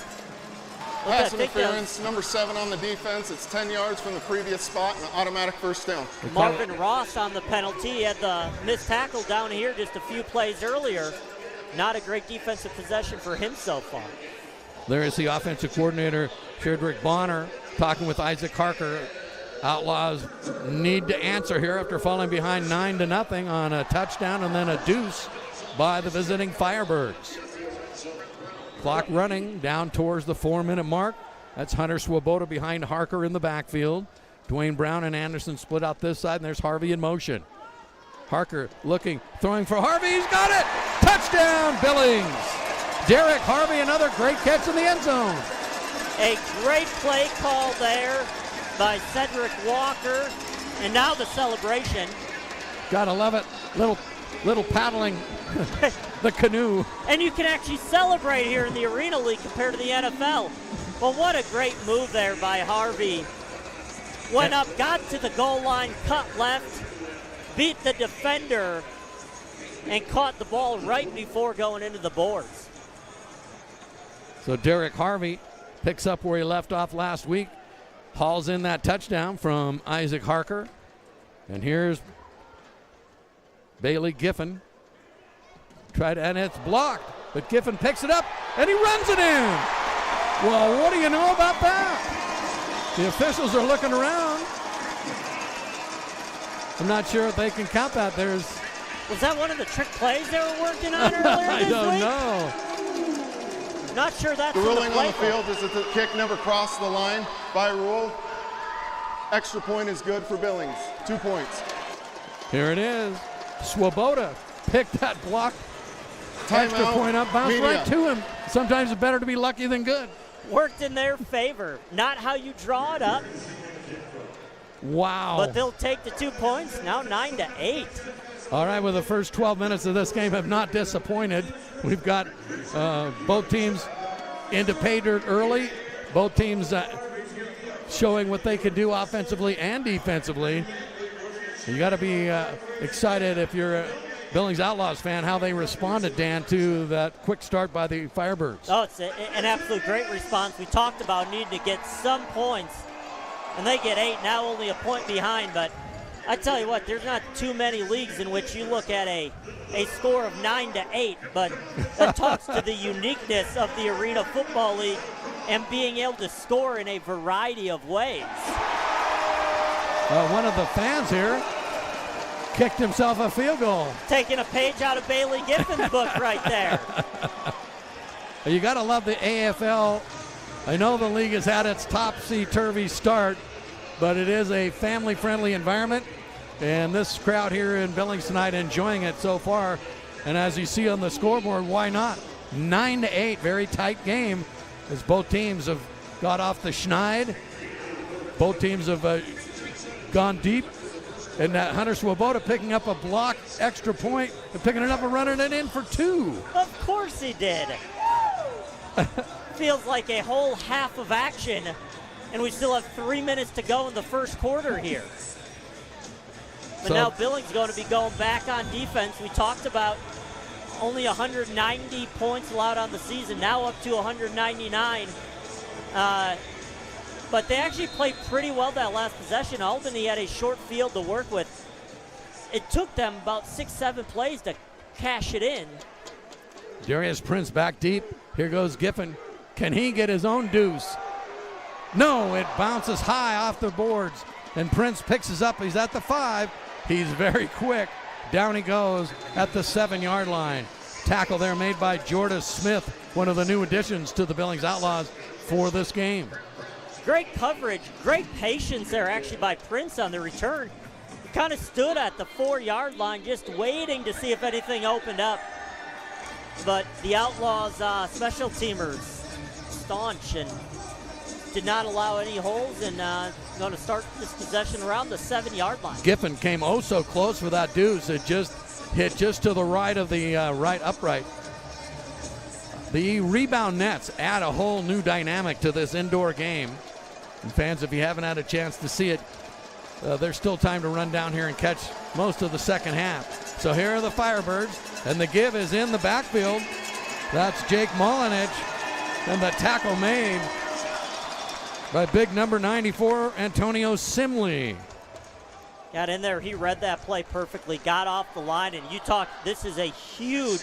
Pass interference, number 7 on the defense. It's 10 yards from the previous spot and an automatic first down. Marvin Ross on the penalty. He had the missed tackle down here just a few plays earlier. Not a great defensive possession for him so far. There is the offensive coordinator, Sherdrick Bonner, talking with Isaac Harker. Outlaws need to answer here after falling behind 9-0 on a touchdown and then a deuce by the visiting Firebirds. Clock running down towards the 4-minute mark. That's Hunter Swoboda behind Harker in the backfield. Dwayne Brown and Anderson split out this side, and there's Harvey in motion. Harker looking, throwing for Harvey. He's got it! Touchdown, Billings! Derek Harvey, another great catch in the end zone. A great play call there by Cedric Walker, and now the celebration. Gotta love it. Little paddling the canoe. And you can actually celebrate here in the Arena League compared to the NFL. Well, what a great move there by Harvey. Went up, got to the goal line, cut left, beat the defender, and caught the ball right before going into the boards. So Derek Harvey picks up where he left off last week. hauls in that touchdown from Isaac Harker. And here's Bailey Giffen. And it's blocked, but Giffen picks it up, and he runs it in. Well, what do you know about that? The officials are looking around. I'm not sure if they can count that. Was that one of the trick plays they were working on earlier I this don't week? know. Not sure that's The in ruling on the playbook. field is that the kick never crossed the line by rule. Extra point is good for Billings. 2 points. Here it is. Swoboda picked that block. Extra Timeout, point up, bounced media. right to him. Sometimes it's better to be lucky than good. Worked in their favor. Not how you draw it up, Wow. but they'll take the 2 points. Now 9-8. All right, well, the first 12 minutes of this game have not disappointed. We've got both teams into pay dirt early. Both teams showing what they can do offensively and defensively. You got to be excited if you're a Billings Outlaws fan, how they responded, Dan, to that quick start by the Firebirds. Oh, it's an absolute great response. We talked about needing to get some points, and they get 8, now only a point behind. But I tell you what, there's not too many leagues in which you look at a score of 9-8, but that talks to the uniqueness of the Arena Football League and being able to score in a variety of ways. One of the fans here kicked himself a field goal. Taking a page out of Bailey Giffen's book right there. You got to love the AFL. I know the league has had its topsy-turvy start, but it is a family-friendly environment, and this crowd here in Billings tonight enjoying it so far. And as you see on the scoreboard, why not? 9-8, very tight game, as both teams have got off the schneid. Both teams have gone deep. And Hunter Swoboda picking up a block, extra point, and picking it up and running it in for 2. Of course he did. Feels like a whole half of action, and we still have 3 minutes to go in the first quarter here. But So- now Billings going to be going back on defense. We talked about only 190 points allowed on the season, now up to 199. But they actually played pretty well that last possession. Albany had a short field to work with. It took them about 6-7 plays to cash it in. Darius Prince back deep. Here goes Giffen. Can he get his own deuce? No, it bounces high off the boards. And Prince picks us up. He's at the 5. He's very quick. Down he goes at the 7-yard line. Tackle there made by Jordan Smith, one of the new additions to the Billings Outlaws for this game. Great coverage, great patience there actually by Prince on the return. He kind of stood at the 4-yard line just waiting to see if anything opened up. But the Outlaws special teamers, staunch and did not allow any holes, and going to start this possession around the 7-yard line. Giffen came oh so close for that deuce. It just hit just to the right of the right upright. The rebound nets add a whole new dynamic to this indoor game. And fans, if you haven't had a chance to see it, there's still time to run down here and catch most of the second half. So here are the Firebirds, and the give is in the backfield. That's Jake Molinich, and the tackle made by big number 94, Antonio Simley. Got in there, he read that play perfectly, got off the line, and you talk, this is a huge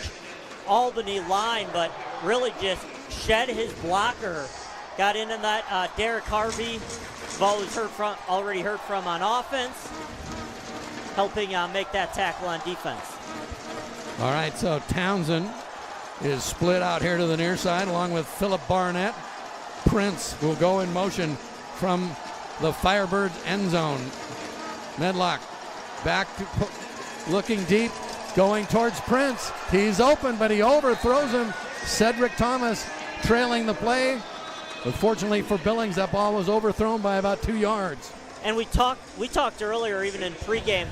Albany line, but really just shed his blocker. Got in that Derek Harvey, we've already heard from on offense, helping make that tackle on defense. All right, so Townsend is split out here to the near side along with Philip Barnett. Prince will go in motion from the Firebirds end zone. Medlock back to looking deep, going towards Prince. He's open, but he overthrows him. Cedric Thomas trailing the play. But fortunately for Billings, that ball was overthrown by about 2 yards. And we talked earlier, even in pregame,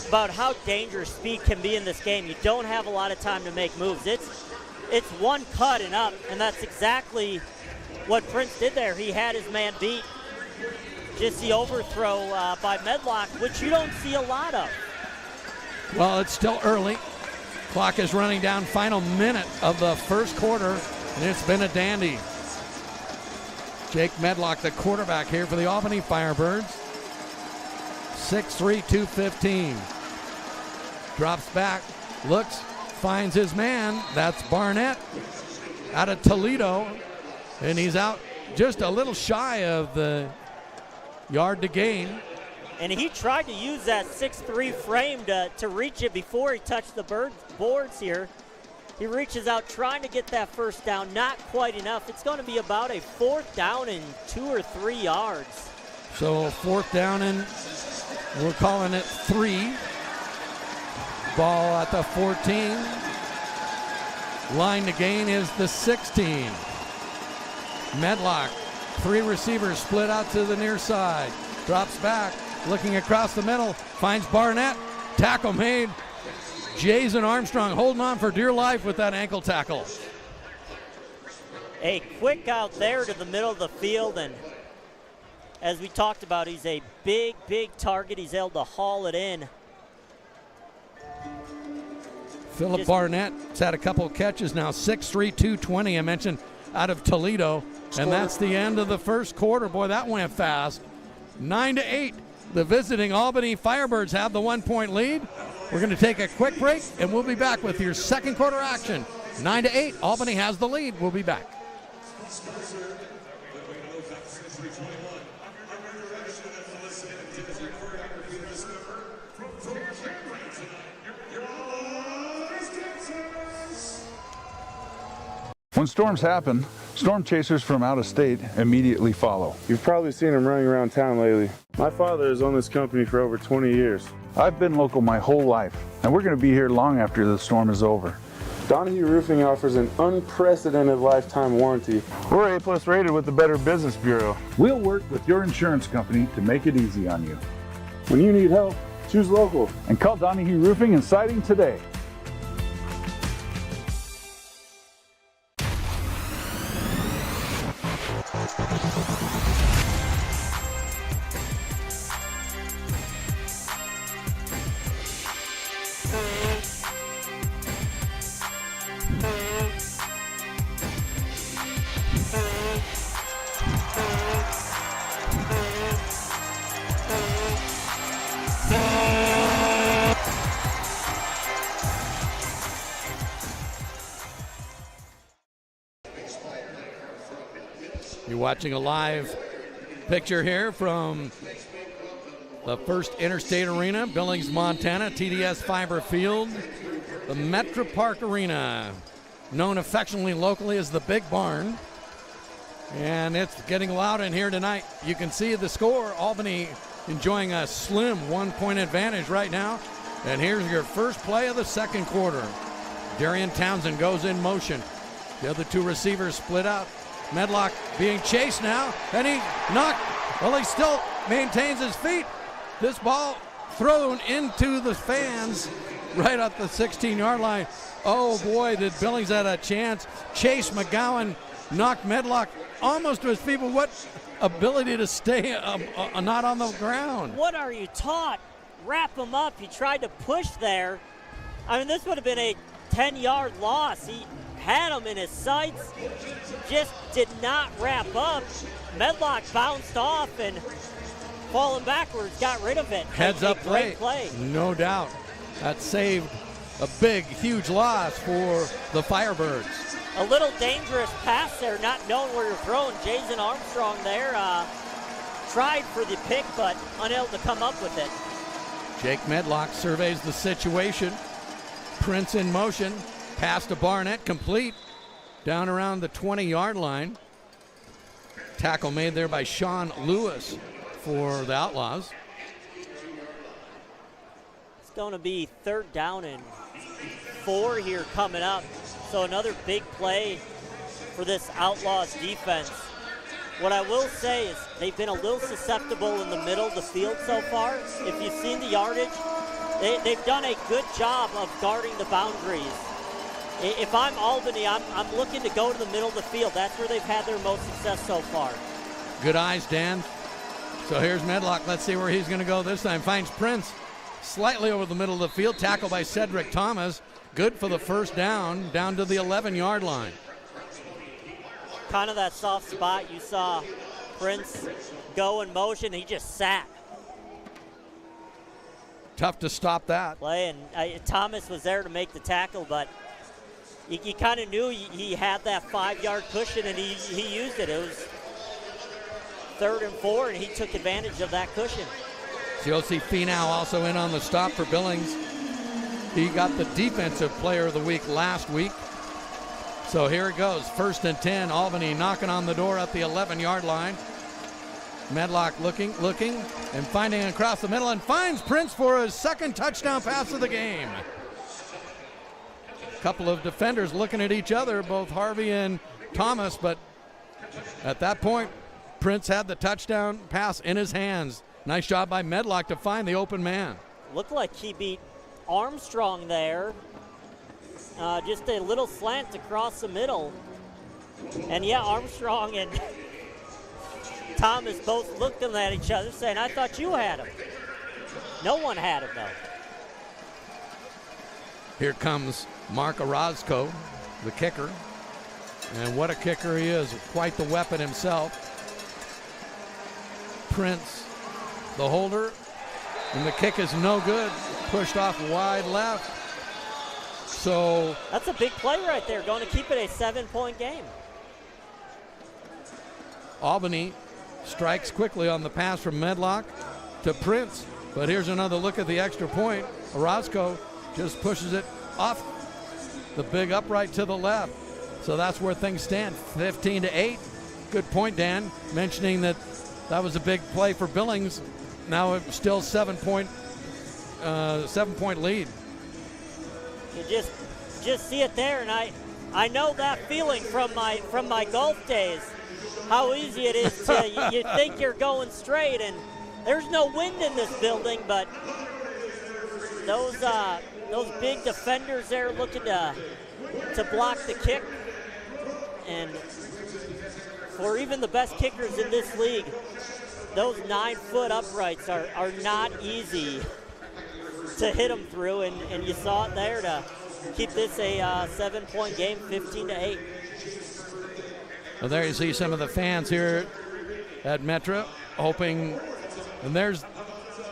about how dangerous speed can be in this game. You don't have a lot of time to make moves. It's one cut and up, and that's exactly what Prince did there. He had his man beat. Just the overthrow by Medlock, which you don't see a lot of. Well, it's still early. Clock is running down, final minute of the first quarter, and it's been a dandy. Jake Medlock, the quarterback here for the Albany Firebirds. 6'3", 215. Drops back, looks, finds his man. That's Barnett out of Toledo. And he's out just a little shy of the yard to gain. And he tried to use that 6'3" frame to reach it before he touched the boards here. He reaches out trying to get that first down, not quite enough. It's going to be about a 4th down and 2 or 3 yards. So 4th down and we're calling it 3. Ball at the 14. Line to gain is the 16. Medlock, 3 receivers split out to the near side. Drops back, looking across the middle, finds Barnett. Tackle made. Jason Armstrong holding on for dear life with that ankle tackle. A quick out there to the middle of the field, and as we talked about, he's a big, big target. He's able to haul it in. Philip Barnett's had a couple of catches now, 6'3", 220, I mentioned, out of Toledo. And that's the end of the first quarter. Boy, that went fast. 9-8. The visiting Albany Firebirds have the 1-point lead. We're going to take a quick break, and we'll be back with your second quarter action. 9-8. Albany has the lead. We'll be back. When storms happen, storm chasers from out of state immediately follow. You've probably seen them running around town lately. My father has owned this company for over 20 years. I've been local my whole life, and we're going to be here long after the storm is over. Donahue Roofing offers an unprecedented lifetime warranty. We're A+ rated with the Better Business Bureau. We'll work with your insurance company to make it easy on you. When you need help, choose local. And call Donahue Roofing and Siding today. You're watching a live picture here from the First Interstate Arena, Billings, Montana, TDS Fiber Field, the Metra-Park Arena, known affectionately locally as the Big Barn. And it's getting loud in here tonight. You can see the score. Albany enjoying a slim 1-point advantage right now. And here's your first play of the second quarter. Darian Townsend goes in motion. The other 2 receivers split out. Medlock being chased now, and he still maintains his feet. This ball thrown into the fans right at the 16-yard line. Oh boy, did Billings had a chance. Chase McGowan knocked Medlock almost to his feet, but what ability to stay not on the ground. What are you taught? Wrap him up. He tried to push there. I mean, this would have been a 10-yard loss. He had him in his sights, just did not wrap up. Medlock bounced off and falling backwards, got rid of it. Heads up play. No doubt. That saved a big, huge loss for the Firebirds. A little dangerous pass there, not knowing where you're throwing. Jason Armstrong there tried for the pick, but unable to come up with it. Jake Medlock surveys the situation. Prince in motion. Pass to Barnett, complete. Down around the 20-yard line. Tackle made there by Sean Lewis for the Outlaws. It's going to be 3rd down and 4 here coming up. So another big play for this Outlaws defense. What I will say is they've been a little susceptible in the middle of the field so far. If you've seen the yardage, they've done a good job of guarding the boundaries. If I'm Albany, I'm looking to go to the middle of the field. That's where they've had their most success so far. Good eyes, Dan. So here's Medlock. Let's see where he's going to go this time. Finds Prince slightly over the middle of the field. Tackle by Cedric Thomas. Good for the first down to the 11-yard line. kind of that soft spot. You saw Prince go in motion. He just sat. Tough to stop that. Play, and Thomas was there to make the tackle, but you kind of knew he had that 5-yard cushion, and he used it. It was 3rd and 4, and he took advantage of that cushion. So you'll see Finau also in on the stop for Billings. He got the defensive player of the week last week. So here it goes, 1st and 10. Albany knocking on the door at the 11-yard line. Medlock looking, and finding across the middle, and finds Prince for his 2nd touchdown pass of the game. Couple of defenders looking at each other, both Harvey and Thomas, but at that point, Prince had the touchdown pass in his hands. Nice job by Medlock to find the open man. Looked like he beat Armstrong there. Just a little slant across the middle. And yeah, Armstrong and Thomas both looking at each other saying, I thought you had him. No one had him, though. Here comes Mark Orozco, the kicker. And what a kicker he is. Quite the weapon himself. Prince, the holder. And the kick is no good. Pushed off wide left. So that's a big play right there. Going to keep it a 7-point game. Albany strikes quickly on the pass from Medlock to Prince. But here's another look at the extra point. Orozco just pushes it off the big upright to the left. So that's where things stand, 15-8. Good point, Dan, mentioning that was a big play for Billings. Now it's still 7-point lead. You just see it there, and I know that feeling from my golf days. How easy it is to you think you're going straight, and there's no wind in this building, but those big defenders there looking to block the kick, and for even the best kickers in this league, those 9-foot uprights are not easy to hit them through, and you saw it there to keep this a 7-point game, 15-8. Well, there you see some of the fans here at Metra hoping, and there's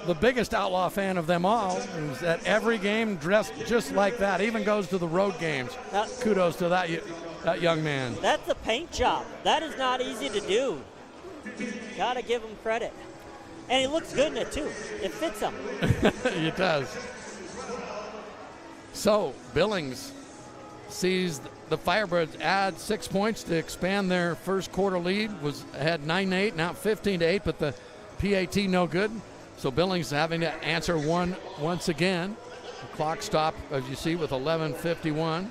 the biggest Outlaw fan of them all, who's at every game dressed just like that, even goes to the road games. Kudos to that young man. That's a paint job. That is not easy to do. Got to give him credit. And he looks good in it, too. It fits him. It does. So, Billings sees the Firebirds add 6 points to expand their first quarter lead. Had 9-8, now 15-8, but the PAT no good. So Billings having to answer one once again. The clock stopped, as you see, with 11:51.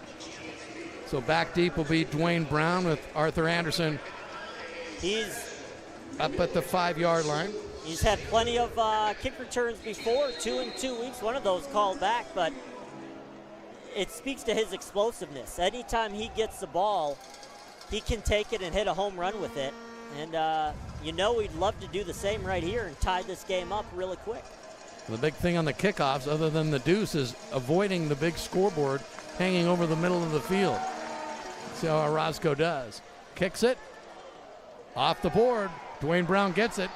So back deep will be Dwayne Brown with Arthur Anderson. He's up at the 5-yard line. He's had plenty of kick returns before, 2 in 2 weeks. One of those called back, but it speaks to his explosiveness. Anytime he gets the ball, he can take it and hit a home run with it. And he'd love to do the same right here and tie this game up really quick. The big thing on the kickoffs, other than the deuce, is avoiding the big scoreboard hanging over the middle of the field. See how Orozco does. Kicks it. Off the board. Dwayne Brown gets it.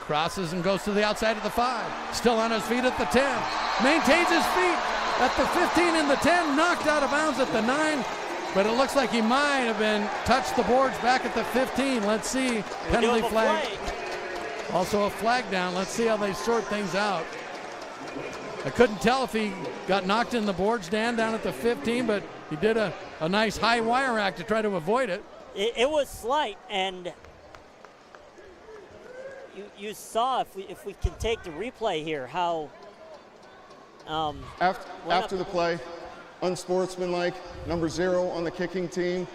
Crosses and goes to the outside of the 5. Still on his feet at the 10. Maintains his feet at the 15 and the 10. Knocked out of bounds at the 9. But it looks like he might have been touched the boards back at the 15. Let's see. Penalty flag. Also a flag down. Let's see how they sort things out. I couldn't tell if he got knocked in the boards, Dan, down at the 15, but he did a nice high wire act to try to avoid it. It was slight, and you saw, if we can take the replay here, how after the play, unsportsmanlike, number 0 on the kicking team.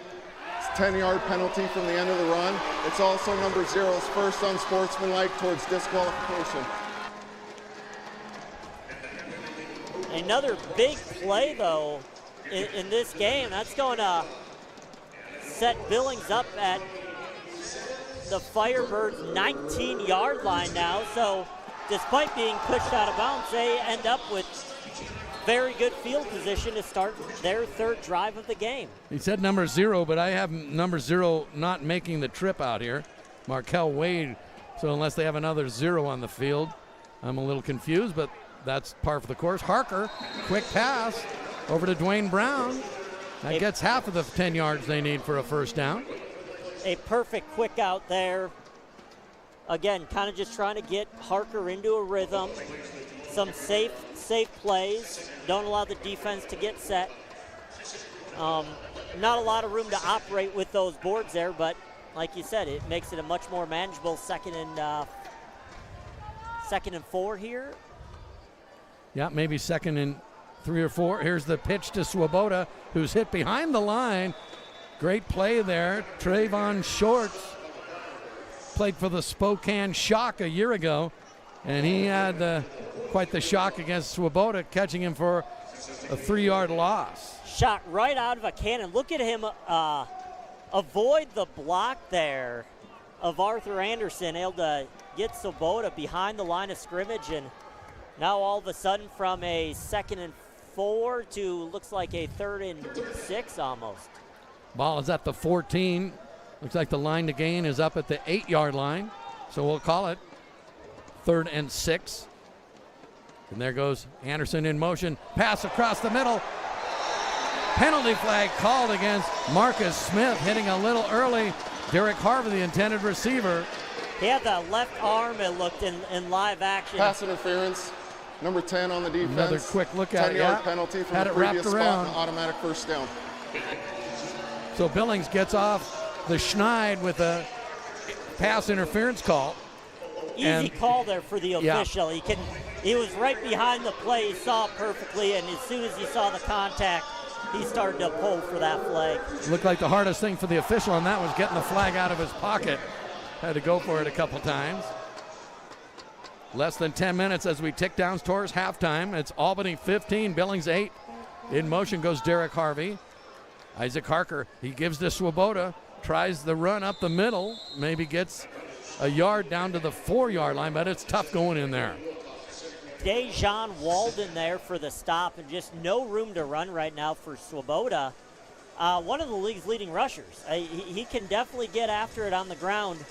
It's a 10-yard penalty from the end of the run. It's also number 0's first unsportsmanlike towards disqualification. Another big play, though, in this game. That's going to set Billings up at the Firebirds' 19-yard line now. So despite being pushed out of bounds, they end up with very good field position to start their third drive of the game. He said number 0, but I have number 0 not making the trip out here. Markel Wade. So unless they have another 0 on the field, I'm a little confused, but that's par for the course. Harker, quick pass over to Dwayne Brown. That gets half of the 10 yards they need for a first down. A perfect quick out there. Again, kind of just trying to get Harker into a rhythm. Some safe plays. Don't allow the defense to get set. Not a lot of room to operate with those boards there, but like you said, it makes it a much more manageable second and 4 here. Yeah, maybe second and 3 or 4. Here's the pitch to Swoboda, who's hit behind the line. Great play there. Trayvon Shorts played for the Spokane Shock a year ago, and he had quite the shock against Swoboda, catching him for a 3-yard loss. Shot right out of a cannon. Look at him avoid the block there of Arthur Anderson, able to get Swoboda behind the line of scrimmage, and now all of a sudden from a 2nd and 4 to looks like a 3rd and 6 almost. Ball is at the 14. Looks like the line to gain is up at the 8-yard line, so we'll call it 3rd and 6. And there goes Anderson in motion. Pass across the middle. Penalty flag called against Marcus Smith, hitting a little early. Derek Harvey, the intended receiver. He had that left arm, it looked, in live action. Pass interference. Number 10 on the defense. Another quick look at it. 10-yard penalty from Had the it wrapped previous spot, around. and automatic first down. So Billings gets off the schneid with a pass interference call. Easy call there for the official. Yeah. He was right behind the play. He saw it perfectly, and as soon as he saw the contact, he started to pull for that flag. Looked like the hardest thing for the official on that was getting the flag out of his pocket. Had to go for it a couple times. Less than 10 minutes as we tick down towards halftime. It's Albany 15, Billings 8. In motion goes Derek Harvey. Isaac Harker, he gives to Swoboda, tries the run up the middle, maybe gets a yard down to the 4-yard line, but it's tough going in there. Dejan Walden there for the stop, and just no room to run right now for Swoboda. One of the league's leading rushers. He can definitely get after it on the ground.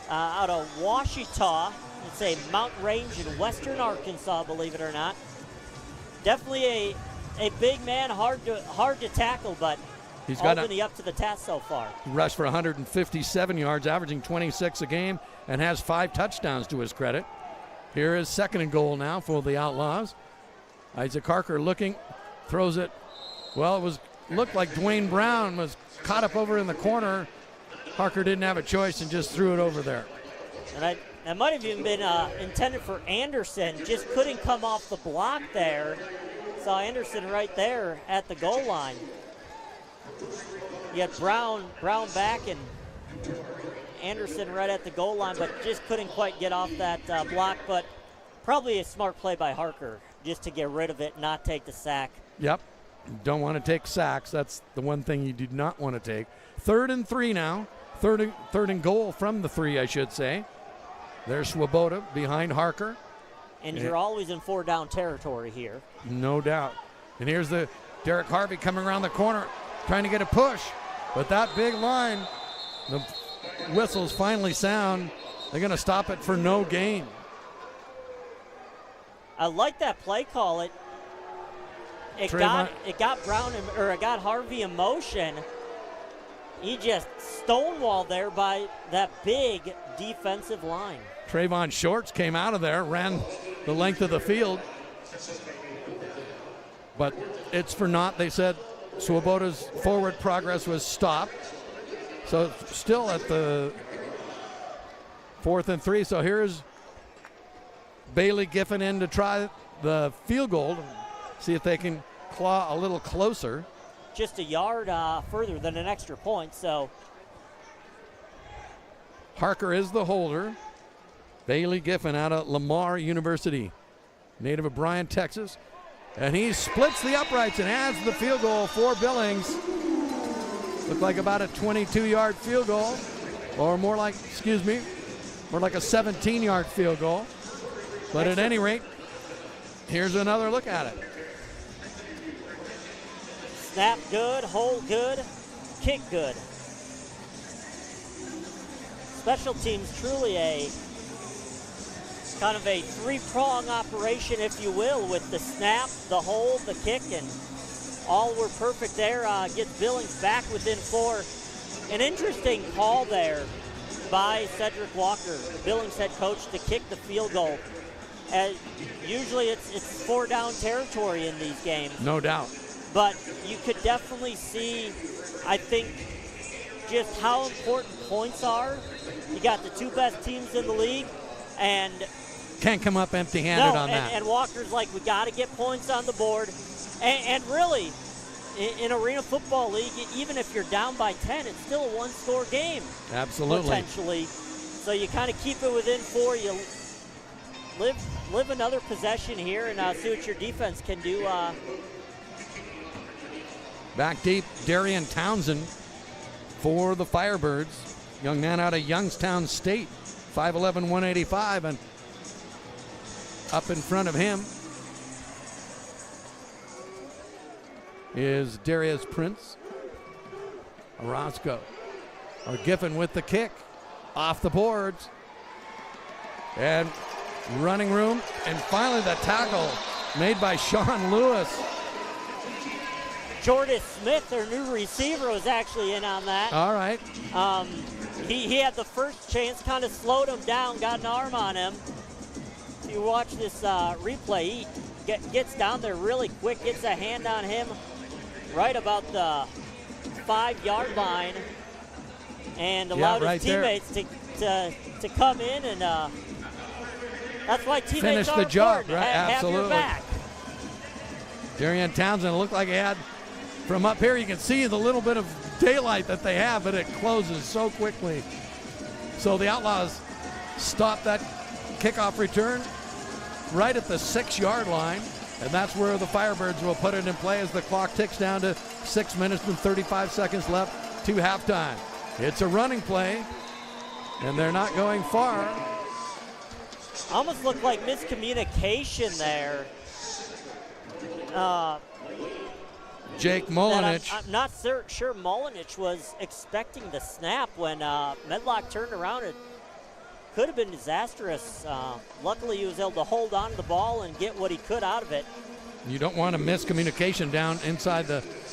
Out of Washita, it's a mountain range in western Arkansas, believe it or not. Definitely a big man, hard to tackle, but He's got Albany up to the task so far. Rushed for 157 yards, averaging 26 a game, and has 5 touchdowns to his credit. Here is 2nd and goal now for the Outlaws. Isaac Harker looking, throws it. Well, looked like Dwayne Brown was caught up over in the corner. Harker didn't have a choice and just threw it over there. And that might have even been intended for Anderson, just couldn't come off the block there. Saw Anderson right there at the goal line. You had Brown back and Anderson right at the goal line, but just couldn't quite get off that block. But probably a smart play by Harker just to get rid of it, not take the sack. Yep. Don't want to take sacks. That's the one thing you do not want to take. 3rd and 3 now. Third and goal from the 3, I should say. There's Swoboda behind Harker. And you're always in 4-down territory here. No doubt. And here's the Derek Harvey coming around the corner, trying to get a push. But that big line, the whistles finally sound. They're going to stop it for no gain. I like that play call. It got Brown, or it got Harvey in motion. He just stonewalled there by that big defensive line. Trayvon Shorts came out of there, ran the length of the field. But it's for naught. They said Swoboda's forward progress was stopped. So still at the 4th and 3. So here's Bailey Giffen in to try the field goal. See if they can claw a little closer. Just a yard further than an extra point, so. Harker is the holder. Bailey Giffen out of Lamar University, native of Bryan, Texas. And he splits the uprights and adds the field goal for Billings. Looked like about a 22-yard field goal, or more like a 17-yard field goal. But at any rate, here's another look at it. Snap good, hold good, kick good. Special teams truly a kind of a three-prong operation, if you will, with the snap, the hold, the kick, and all were perfect there. Gets Billings back within 4. An interesting call there by Cedric Walker, Billings head coach, to kick the field goal. Usually it's 4 down territory in these games. No doubt. But you could definitely see, I think, just how important points are. You got the 2 best teams in the league, and can't come up empty-handed on that. And Walker's like, we got to get points on the board. And really, in Arena Football League, even if you're down by 10, it's still a 1-score game. Absolutely. Potentially. So you kind of keep it within 4. You live another possession here and see what your defense can do. Back deep, Darian Townsend for the Firebirds. Young man out of Youngstown State, 5'11", 185, and up in front of him is Darius Prince. Orozco, or Giffen with the kick, off the boards, and running room, and finally the tackle made by Sean Lewis. Jordan Smith, their new receiver, was actually in on that. All right. He had the first chance, kind of slowed him down, got an arm on him. If you watch this replay, he gets down there really quick, gets a hand on him right about the 5-yard line, and allowed his teammates to come in, and that's why teammates finish are the job, important. right? Have your Absolutely. back. Darian Townsend looked like he had, from up here you can see the little bit of daylight that they have, but it closes so quickly. So the Outlaws stop that kickoff return right at the 6-yard line, and that's where the Firebirds will put it in play as the clock ticks down to 6 minutes and 35 seconds left to halftime. It's a running play, and they're not going far. Almost looked like miscommunication there. Jake Molinich. I'm not sure Molinich was expecting the snap when Medlock turned around. It could have been disastrous. Luckily, he was able to hold on to the ball and get what he could out of it. You don't want a miscommunication down inside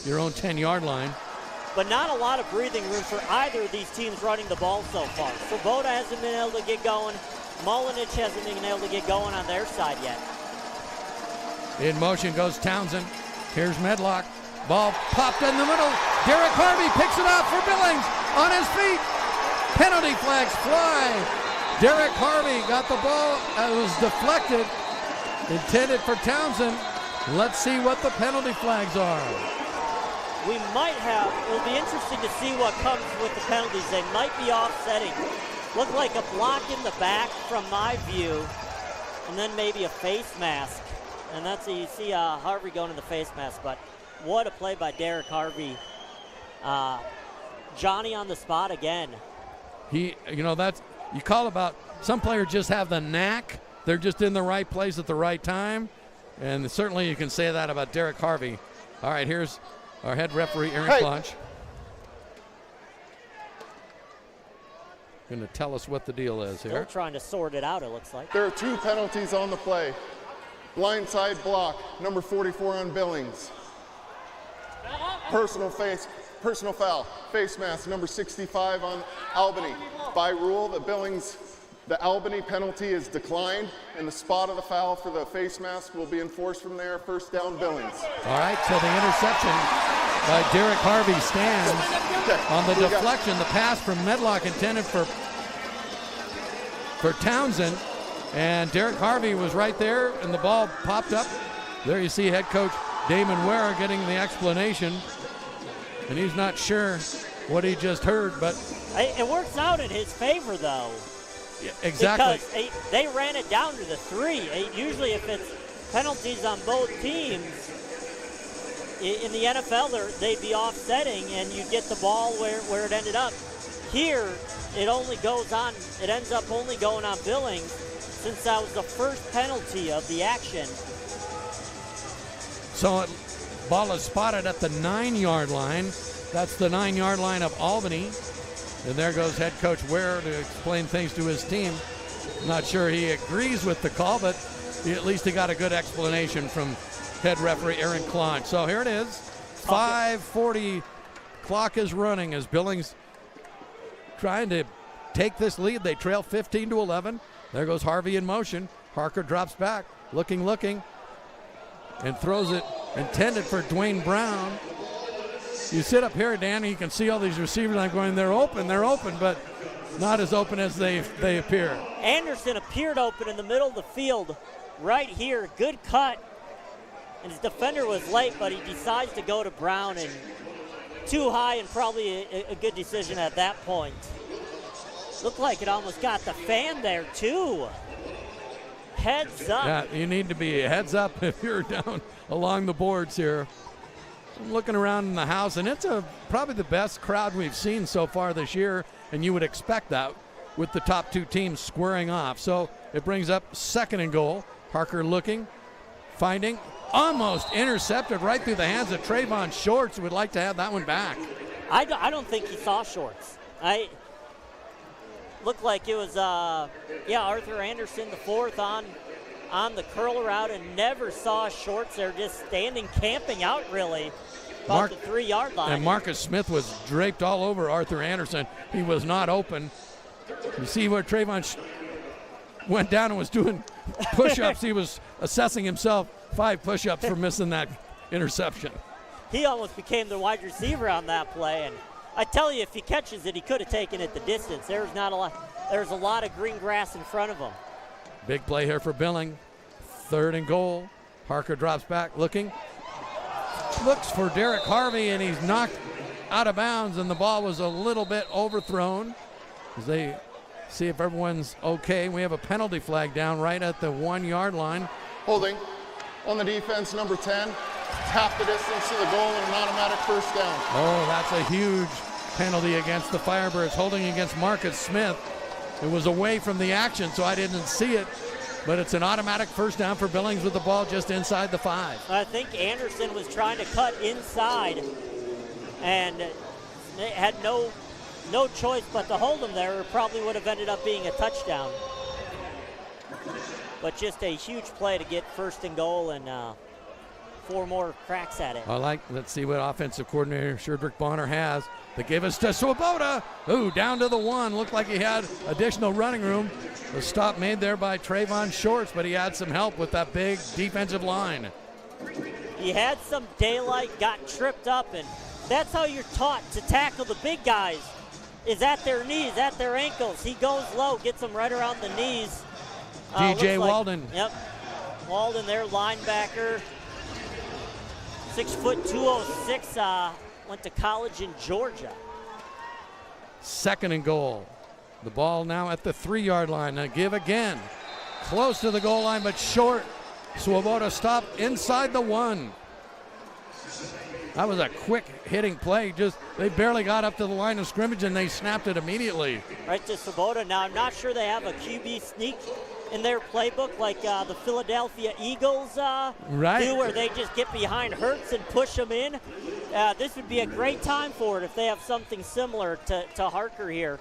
your own 10-yard line. But not a lot of breathing room for either of these teams running the ball so far. Svoboda hasn't been able to get going. Molinich hasn't been able to get going on their side yet. In motion goes Townsend. Here's Medlock. Ball popped in the middle. Derek Harvey picks it up for Billings on his feet. Penalty flags fly. Derek Harvey got the ball. It was deflected. Intended for Townsend. Let's see what the penalty flags are. We might have, it'll be interesting to see what comes with the penalties. They might be offsetting. Looked like a block in the back from my view, and then maybe a face mask. And that's, you see Harvey going in the face mask, but what a play by Derek Harvey. Johnny on the spot again. That's, you call about, some players just have the knack. They're just in the right place at the right time. And certainly you can say that about Derek Harvey. All right, here's our head referee, Aaron Klunch. Going to tell us what the deal is here. Still trying to sort it out, it looks like. There are 2 penalties on the play. Blindside block, number 44 on Billings. Personal foul, face mask, number 65 on Albany. By rule, the Albany penalty is declined, and the spot of the foul for the face mask will be enforced from there. First down, Billings. All right, so the interception by Derek Harvey stands on the deflection. The pass from Medlock intended for Townsend, and Derek Harvey was right there, and the ball popped up. There you see head coach Damon Ware getting the explanation, and he's not sure what he just heard, but it works out in his favor, though. Yeah, exactly. Because they ran it down to the 3. Usually if it's penalties on both teams, in the NFL, they'd be offsetting, and you get the ball where it ended up. Here, it ends up only going on Billings, since that was the first penalty of the action. So Ball is spotted at the 9-yard line. That's the 9-yard line of Albany. And there goes head coach Ware to explain things to his team. Not sure he agrees with the call, but at least he got a good explanation from head referee Aaron Klein. So here it is. 5:40 clock is running as Billings trying to take this lead. They trail 15-11. There goes Harvey in motion. Harker drops back, looking, and throws it intended for Dwayne Brown. You sit up here, Dan, and you can see all these receivers. I'm going, they're open, but not as open as they appear. Anderson appeared open in the middle of the field right here. Good cut. And his defender was late, but he decides to go to Brown, and too high, and probably a good decision at that point. Looked like it almost got the fan there, too. Heads up. Yeah, you need to be heads up if you're down along the boards here. I'm looking around in the house, and it's probably the best crowd we've seen so far this year, and you would expect that with the top two teams squaring off. So it brings up 2nd and goal. Harker looking, finding, almost intercepted right through the hands of Trayvon Shorts. Would like to have that one back. I don't think he saw Shorts. Looked like it was, Arthur Anderson, the 4th on the curl route, and never saw Shorts there, just standing, camping out really about the 3-yard line. And Marcus Smith was draped all over Arthur Anderson. He was not open. You see where Trayvon went down and was doing push-ups. He was assessing himself 5 push-ups for missing that interception. He almost became the wide receiver on that play, and I tell you, if he catches it, he could have taken it the distance. There's a lot of green grass in front of him. Big play here for Billings. 3rd and goal. Harker drops back, looking. Looks for Derek Harvey, and he's knocked out of bounds, and the ball was a little bit overthrown. As they see if everyone's okay. We have a penalty flag down right at the 1-yard line. Holding on the defense, number 10. Half the distance to the goal and an automatic first down. Oh, that's a huge penalty against the Firebirds. Holding against Marcus Smith. It was away from the action, so I didn't see it. But it's an automatic first down for Billings with the ball just inside the 5. I think Anderson was trying to cut inside and had no choice but to hold him there. It probably would have ended up being a touchdown. But just a huge play to get 1st and goal and 4 more cracks at it. Let's see what offensive coordinator Sherdrick Bonner has. They gave us to Swoboda. Ooh, down to the 1. Looked like he had additional running room. The stop made there by Trayvon Shorts, but he had some help with that big defensive line. He had some daylight, got tripped up, and that's how you're taught to tackle the big guys, is at their knees, at their ankles. He goes low, gets them right around the knees. DJ Walden. Yep, Walden there, linebacker. 6 foot 206, went to college in Georgia. 2nd and goal. The ball now at the 3-yard line. Now give again. Close to the goal line, but short. Swoboda stopped inside the 1. That was a quick hitting play. They barely got up to the line of scrimmage and they snapped it immediately. Right to Swoboda. Now I'm not sure they have a QB sneak in their playbook like the Philadelphia Eagles do, where they just get behind Hurts and push him in. This would be a great time for it if they have something similar to Harker here.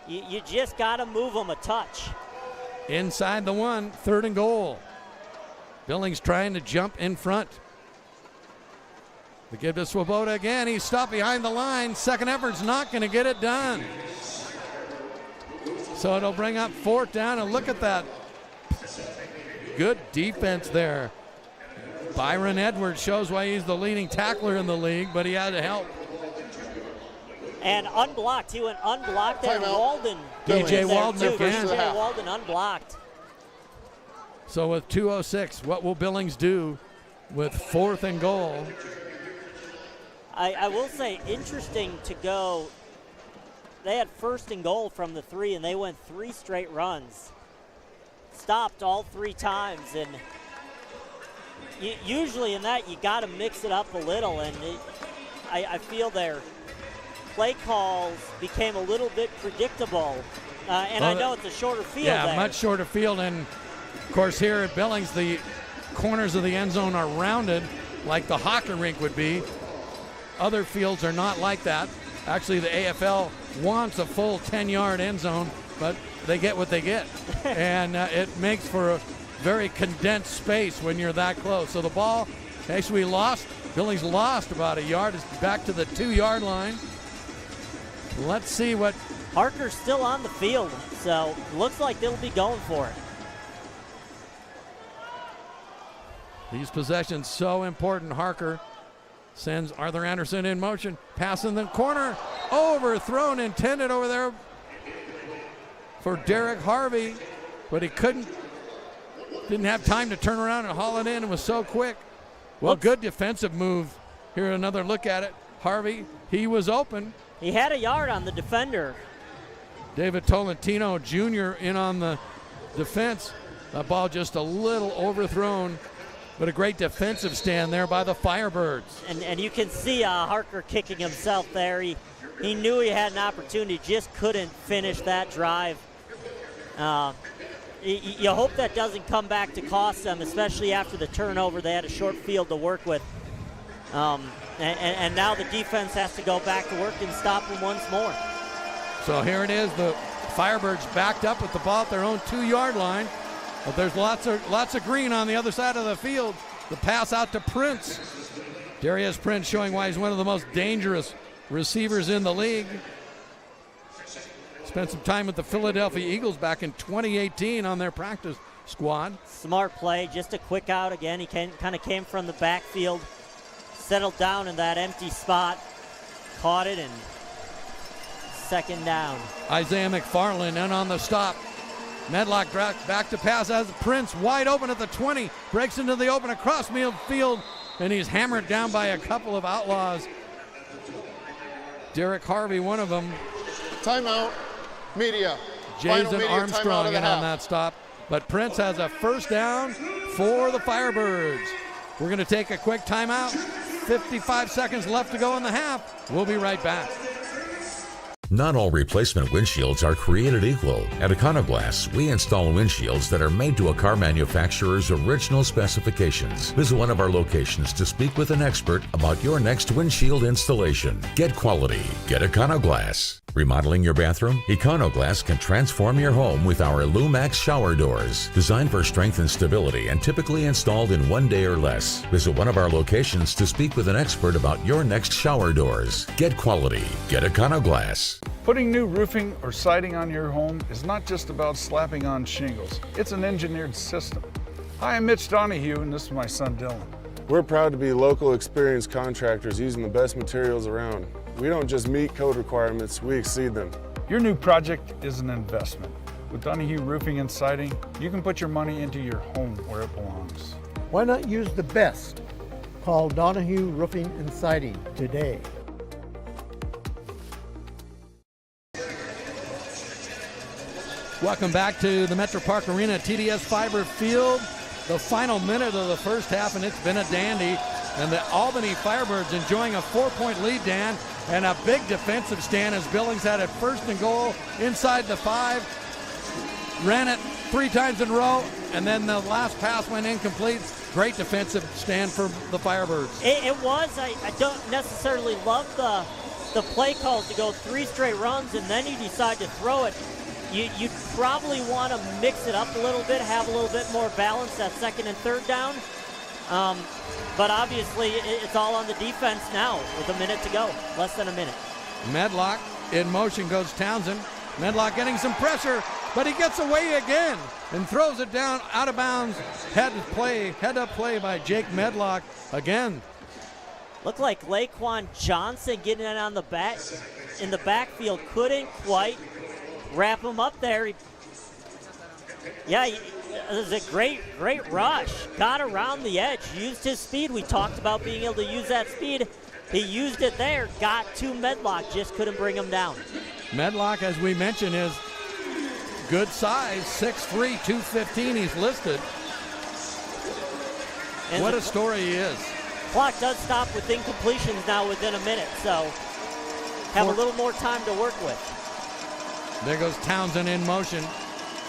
You just got to move them a touch. Inside the 1, 3rd and goal. Billings trying to jump in front. They give to Swoboda again. He's stopped behind the line. Second effort's not going to get it done. So it'll bring up 4th down, and look at that. Good defense there. Byron Edwards shows why he's the leading tackler in the league, but he had to help. And unblocked. He went unblocked, and Walden. DJ Walden again. DJ Walden unblocked. So with 2:06, what will Billings do with 4th and goal? I will say, interesting to go. They had 1st and goal from the 3, and they went 3 straight runs. Stopped all 3 times, and usually in that you got to mix it up a little, and I feel their play calls became a little bit predictable. And I know it's a shorter field there. Much shorter field, and of course here at Billings the corners of the end zone are rounded, like the hockey rink would be. Other fields are not like that. Actually, the AFL wants a full 10-yard end zone, but they get what they get. And it makes for a very condensed space when you're that close. So the ball, actually Billings lost about a yard. It's back to the 2-yard line. Let's see what... Harker's still on the field, so looks like they'll be going for it. These possessions so important. Harker sends Arthur Anderson in motion. Pass in the corner. Overthrown, intended over there for Derek Harvey, but he didn't have time to turn around and haul it in. It was so quick. Well, good defensive move. Here, another look at it. Harvey, he was open. He had a yard on the defender. David Tolentino Jr. in on the defense. That ball just a little overthrown, but a great defensive stand there by the Firebirds. And you can see Harker kicking himself there. He knew he had an opportunity, just couldn't finish that drive. You hope that doesn't come back to cost them, especially after the turnover. They had a short field to work with. And now the defense has to go back to work and stop them once more. So here it is, the Firebirds backed up with the ball at their own 2-yard line. But there's lots of green on the other side of the field. The pass out to Prince. Darius Prince showing why he's one of the most dangerous receivers in the league. Spent some time with the Philadelphia Eagles back in 2018 on their practice squad. Smart play, just a quick out again. He kind of came from the backfield, settled down in that empty spot, caught it, and second down. Isaiah McFarland in on the stop. Medlock back to pass as Prince wide open at the 20, breaks into the open across midfield, and he's hammered down by a couple of Outlaws. Derek Harvey, one of them. Timeout, media. Jason media Armstrong in half. on that stop. But Prince has a first down for the Firebirds. We're going to take a quick timeout. 55 seconds left to go in the half. We'll be right back. Not all replacement windshields are created equal. At Econoglass, we install windshields that are made to a car manufacturer's original specifications. Visit one of our locations to speak with an expert about your next windshield installation. Get quality. Get Econoglass. Remodeling your bathroom? Econoglass can transform your home with our Lumax shower doors. Designed for strength and stability and typically installed in 1 day or less. Visit one of our locations to speak with an expert about your next shower doors. Get quality. Get Econoglass. Putting new roofing or siding on your home is not just about slapping on shingles. It's an engineered system. Hi, I'm Mitch Donahue, and this is my son Dylan. We're proud to be local experienced contractors using the best materials around. We don't just meet code requirements, we exceed them. Your new project is an investment. With Donahue Roofing and Siding, you can put your money into your home where it belongs. Why not use the best? Call Donahue Roofing and Siding today. Welcome back to the Metra-Park Arena, TDS Fiber Field. The final minute of the first half, and it's been a dandy. And the Albany Firebirds enjoying a 4-point lead, Dan, and a big defensive stand as Billings had it first and goal inside the 5. Ran it 3 times in a row, and then the last pass went incomplete. Great defensive stand for the Firebirds. It was. I don't necessarily love the play calls to go 3 straight runs, and then you decide to throw it. You probably want to mix it up a little bit, have a little bit more balance that second and third down. But obviously, it's all on the defense now with a minute to go, less than a minute. Medlock in motion goes Townsend. Medlock getting some pressure, but he gets away again and throws it down out of bounds. Head up play by Jake Medlock again. Looked like Laquan Johnson getting it on the back in the backfield, couldn't quite wrap him up there. It was a great rush. Got around the edge, used his speed. We talked about being able to use that speed. He used it there, got to Medlock, just couldn't bring him down. Medlock, as we mentioned, is good size, 6'3", 215 he's listed. And what a story he is. Clock does stop with incompletions now within a minute, so have a little more time to work with. There goes Townsend in motion.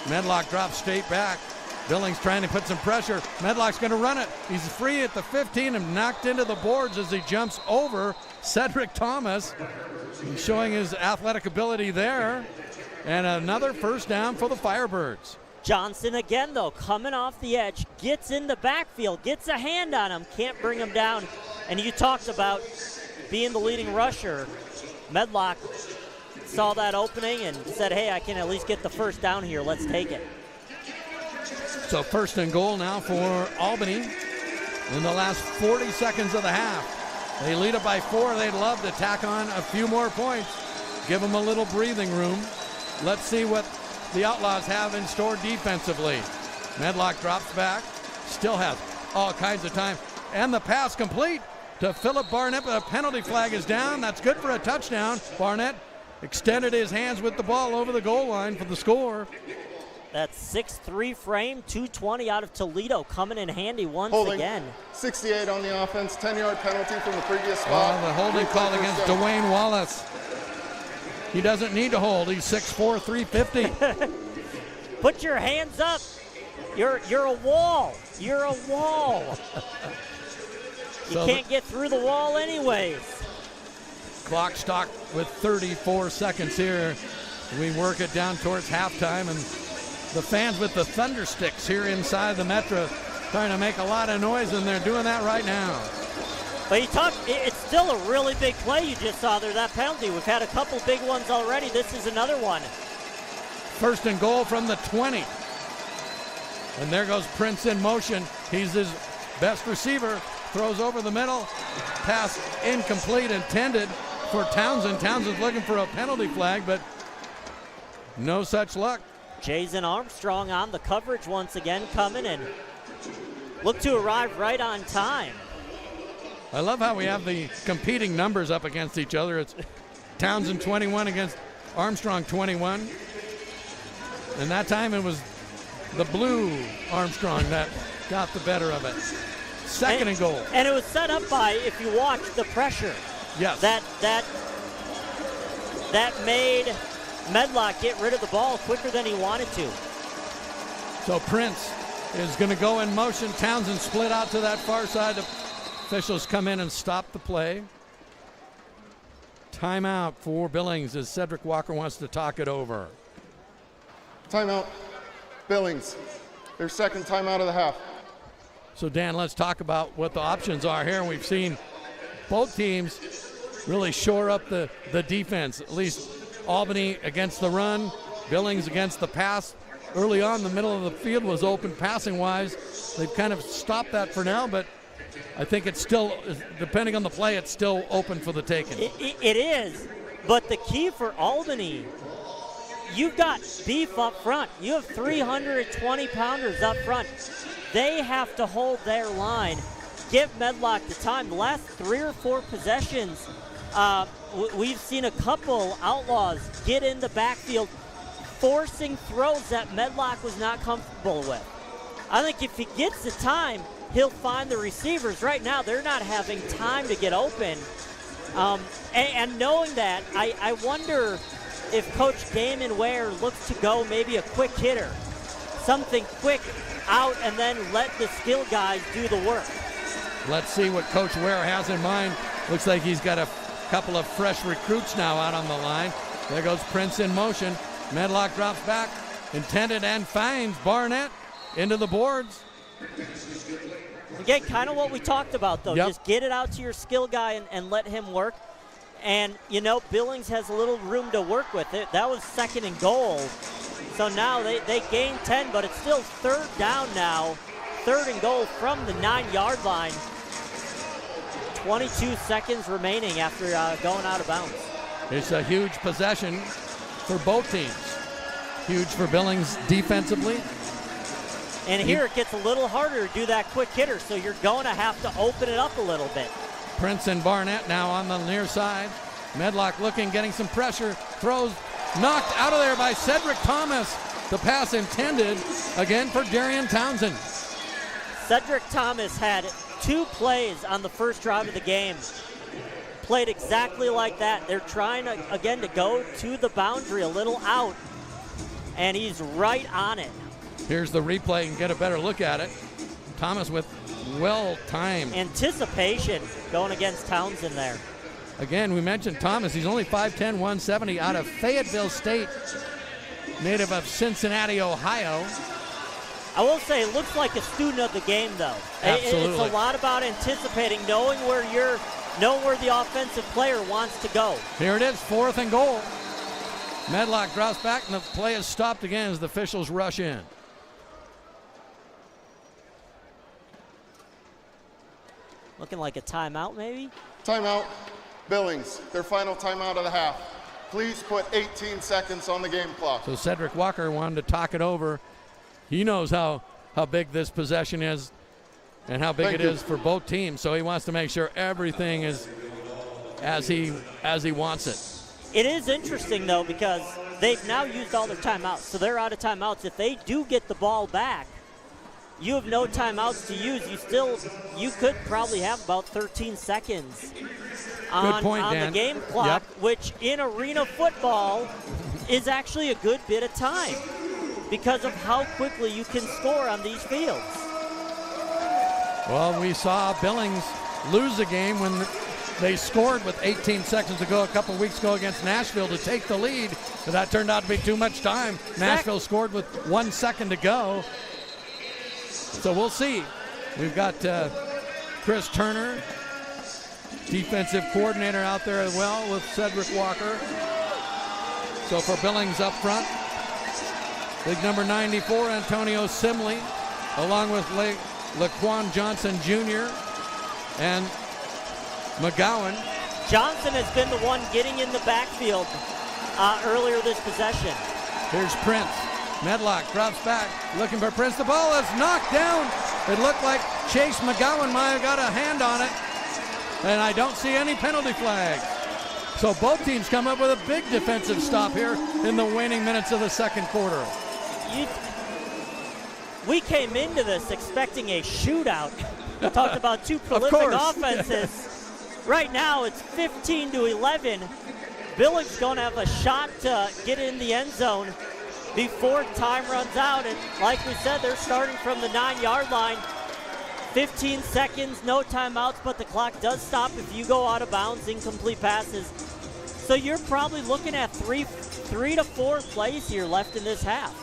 Medlock drops straight back. Billings trying to put some pressure. Medlock's going to run it. He's free at the 15 and knocked into the boards as he jumps over Cedric Thomas. He's showing his athletic ability there. And another first down for the Firebirds. Johnson again, though, coming off the edge, gets in the backfield, gets a hand on him, can't bring him down. And you talked about being the leading rusher. Medlock saw that opening and said, hey, I can at least get the first down here. Let's take it. So first and goal now for Albany in the last 40 seconds of the half. They lead it by 4. They'd love to tack on a few more points, give them a little breathing room. Let's see what the Outlaws have in store defensively. Medlock drops back, still has all kinds of time. And the pass complete to Philip Barnett, but a penalty flag is down. That's good for a touchdown. Barnett extended his hands with the ball over the goal line for the score. That 6'3" frame, 220 out of Toledo, coming in handy once again. 68 on the offense, 10-yard penalty from the previous spot. The holding call against Dwayne Wallace. He doesn't need to hold. He's 6'4", 350. Put your hands up. You're a wall. You're a wall. You can't get through the wall anyways. Clock stopped with 34 seconds here. We work it down towards halftime, and the fans with the thunder sticks here inside the Metra trying to make a lot of noise, and they're doing that right now. But it's still a really big play you just saw there, that penalty. We've had a couple big ones already. This is another one. First and goal from the 20. And there goes Prince in motion. He's his best receiver. Throws over the middle. Pass incomplete, intended for Townsend. Townsend's looking for a penalty flag, but no such luck. Jason Armstrong on the coverage once again, coming and look to arrive right on time. I love how we have the competing numbers up against each other. It's Townsend 21 against Armstrong 21. And that time it was the blue Armstrong that got the better of it. Second and goal. And it was set up by, if you watch the pressure, yes, that made Medlock get rid of the ball quicker than he wanted to. So Prince is going to go in motion. Townsend split out to that far side. Officials come in and stop the play. Timeout for Billings as Cedric Walker wants to talk it over. Timeout, Billings. Their second timeout of the half. So Dan, let's talk about what the options are here. We've seen both teams really shore up the defense, at least Albany against the run, Billings against the pass. Early on, the middle of the field was open passing-wise. They've kind of stopped that for now, but I think it's still, depending on the play, it's still open for the taking. It is, but the key for Albany, you've got beef up front. You have 320-pounders up front. They have to hold their line, give Medlock the time. The last 3 or 4 possessions, we've seen a couple Outlaws get in the backfield, forcing throws that Medlock was not comfortable with. I think if he gets the time, he'll find the receivers. Right now, they're not having time to get open. And knowing that, I wonder if Coach Damon Ware looks to go maybe a quick hitter, something quick out, and then let the skill guys do the work. Let's see what Coach Ware has in mind. Looks like he's got a couple of fresh recruits now out on the line. There goes Prince in motion. Medlock drops back, intended, and finds Barnett into the boards. Again, kind of what we talked about, though. Yep. Just get it out to your skill guy and let him work. And, you know, Billings has a little room to work with it. That was second and goal. So now they gained 10, but it's still third down now. Third and goal from the 9-yard line. 22 seconds remaining after going out of bounds. It's a huge possession for both teams. Huge for Billings defensively. And here it gets a little harder to do that quick hitter, so you're going to have to open it up a little bit. Prince and Barnett now on the near side. Medlock looking, getting some pressure. Throws knocked out of there by Cedric Thomas. The pass intended again for Darian Townsend. Cedric Thomas had 2 plays on the first drive of the game. Played exactly like that. They're trying to, again, to go to the boundary a little out, and he's right on it. Here's the replay and get a better look at it. Thomas with well-timed anticipation going against Townsend there. Again, we mentioned Thomas. He's only 5'10", 170 out of Fayetteville State, native of Cincinnati, Ohio. I will say it looks like a student of the game, though. Absolutely. It's a lot about anticipating, knowing where the offensive player wants to go. Here it is, 4th and goal. Medlock drops back, and the play is stopped again as the officials rush in. Looking like a timeout, maybe? Timeout. Billings, their final timeout of the half. Please put 18 seconds on the game clock. So Cedric Walker wanted to talk it over. He knows how big this possession is and how big it is for both teams. So he wants to make sure everything is as he wants it. It is interesting, though, because they've now used all their timeouts. So they're out of timeouts. If they do get the ball back, you have no timeouts to use. You could probably have about 13 seconds on the game clock, which in arena football is actually a good bit of time because of how quickly you can score on these fields. Well, we saw Billings lose a game when they scored with 18 seconds to go a couple weeks ago against Nashville to take the lead, but that turned out to be too much time. Nashville scored with 1 second to go. So we'll see. We've got Chris Turner, defensive coordinator, out there as well with Cedric Walker. So for Billings up front, big number 94, Antonio Simley, along with Laquan Johnson Jr. and McGowan. Johnson has been the one getting in the backfield earlier this possession. Here's Prince. Medlock drops back, looking for Prince. The ball is knocked down. It looked like Chase McGowan might have got a hand on it, and I don't see any penalty flags. So both teams come up with a big defensive stop here in the waning minutes of the second quarter. We came into this expecting a shootout. We talked about two prolific offenses. Right now it's 15-11. Billings going to have a shot to get in the end zone before time runs out. And like we said, they're starting from the 9-yard line. 15 seconds, no timeouts, but the clock does stop if you go out of bounds, incomplete passes. So you're probably looking at three to four plays here left in this half.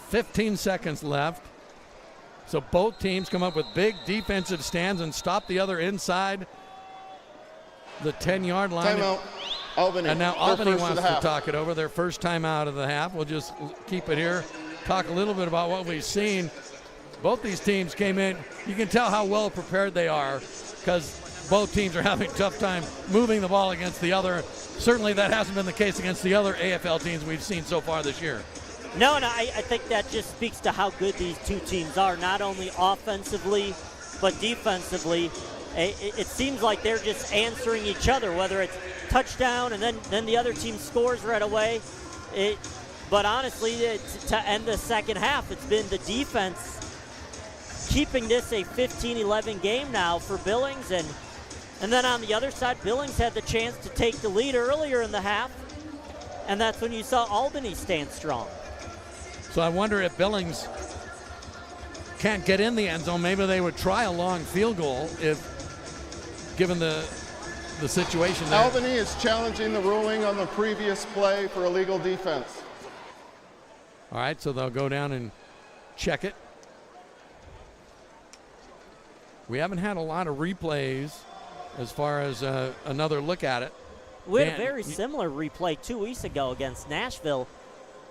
15 seconds left. So both teams come up with big defensive stands and stop the other inside the 10-yard line. Timeout. Albany. And now Albany wants to talk it over. Their first time out of the half. We'll just keep it here. Talk a little bit about what we've seen. Both these teams came in. You can tell how well prepared they are because both teams are having a tough time moving the ball against the other. Certainly that hasn't been the case against the other AFL teams we've seen so far this year. No, I think that just speaks to how good these two teams are, not only offensively, but defensively. It seems like they're just answering each other, whether it's touchdown and then the other team scores right away. But honestly, to end the second half, it's been the defense keeping this a 15-11 game now for Billings. And then on the other side, Billings had the chance to take the lead earlier in the half, and that's when you saw Albany stand strong. So I wonder if Billings can't get in the end zone. Maybe they would try a long field goal if given the situation there. Albany is challenging the ruling on the previous play for illegal defense. All right, so they'll go down and check it. We haven't had a lot of replays as far as another look at it. We had a very similar replay 2 weeks ago against Nashville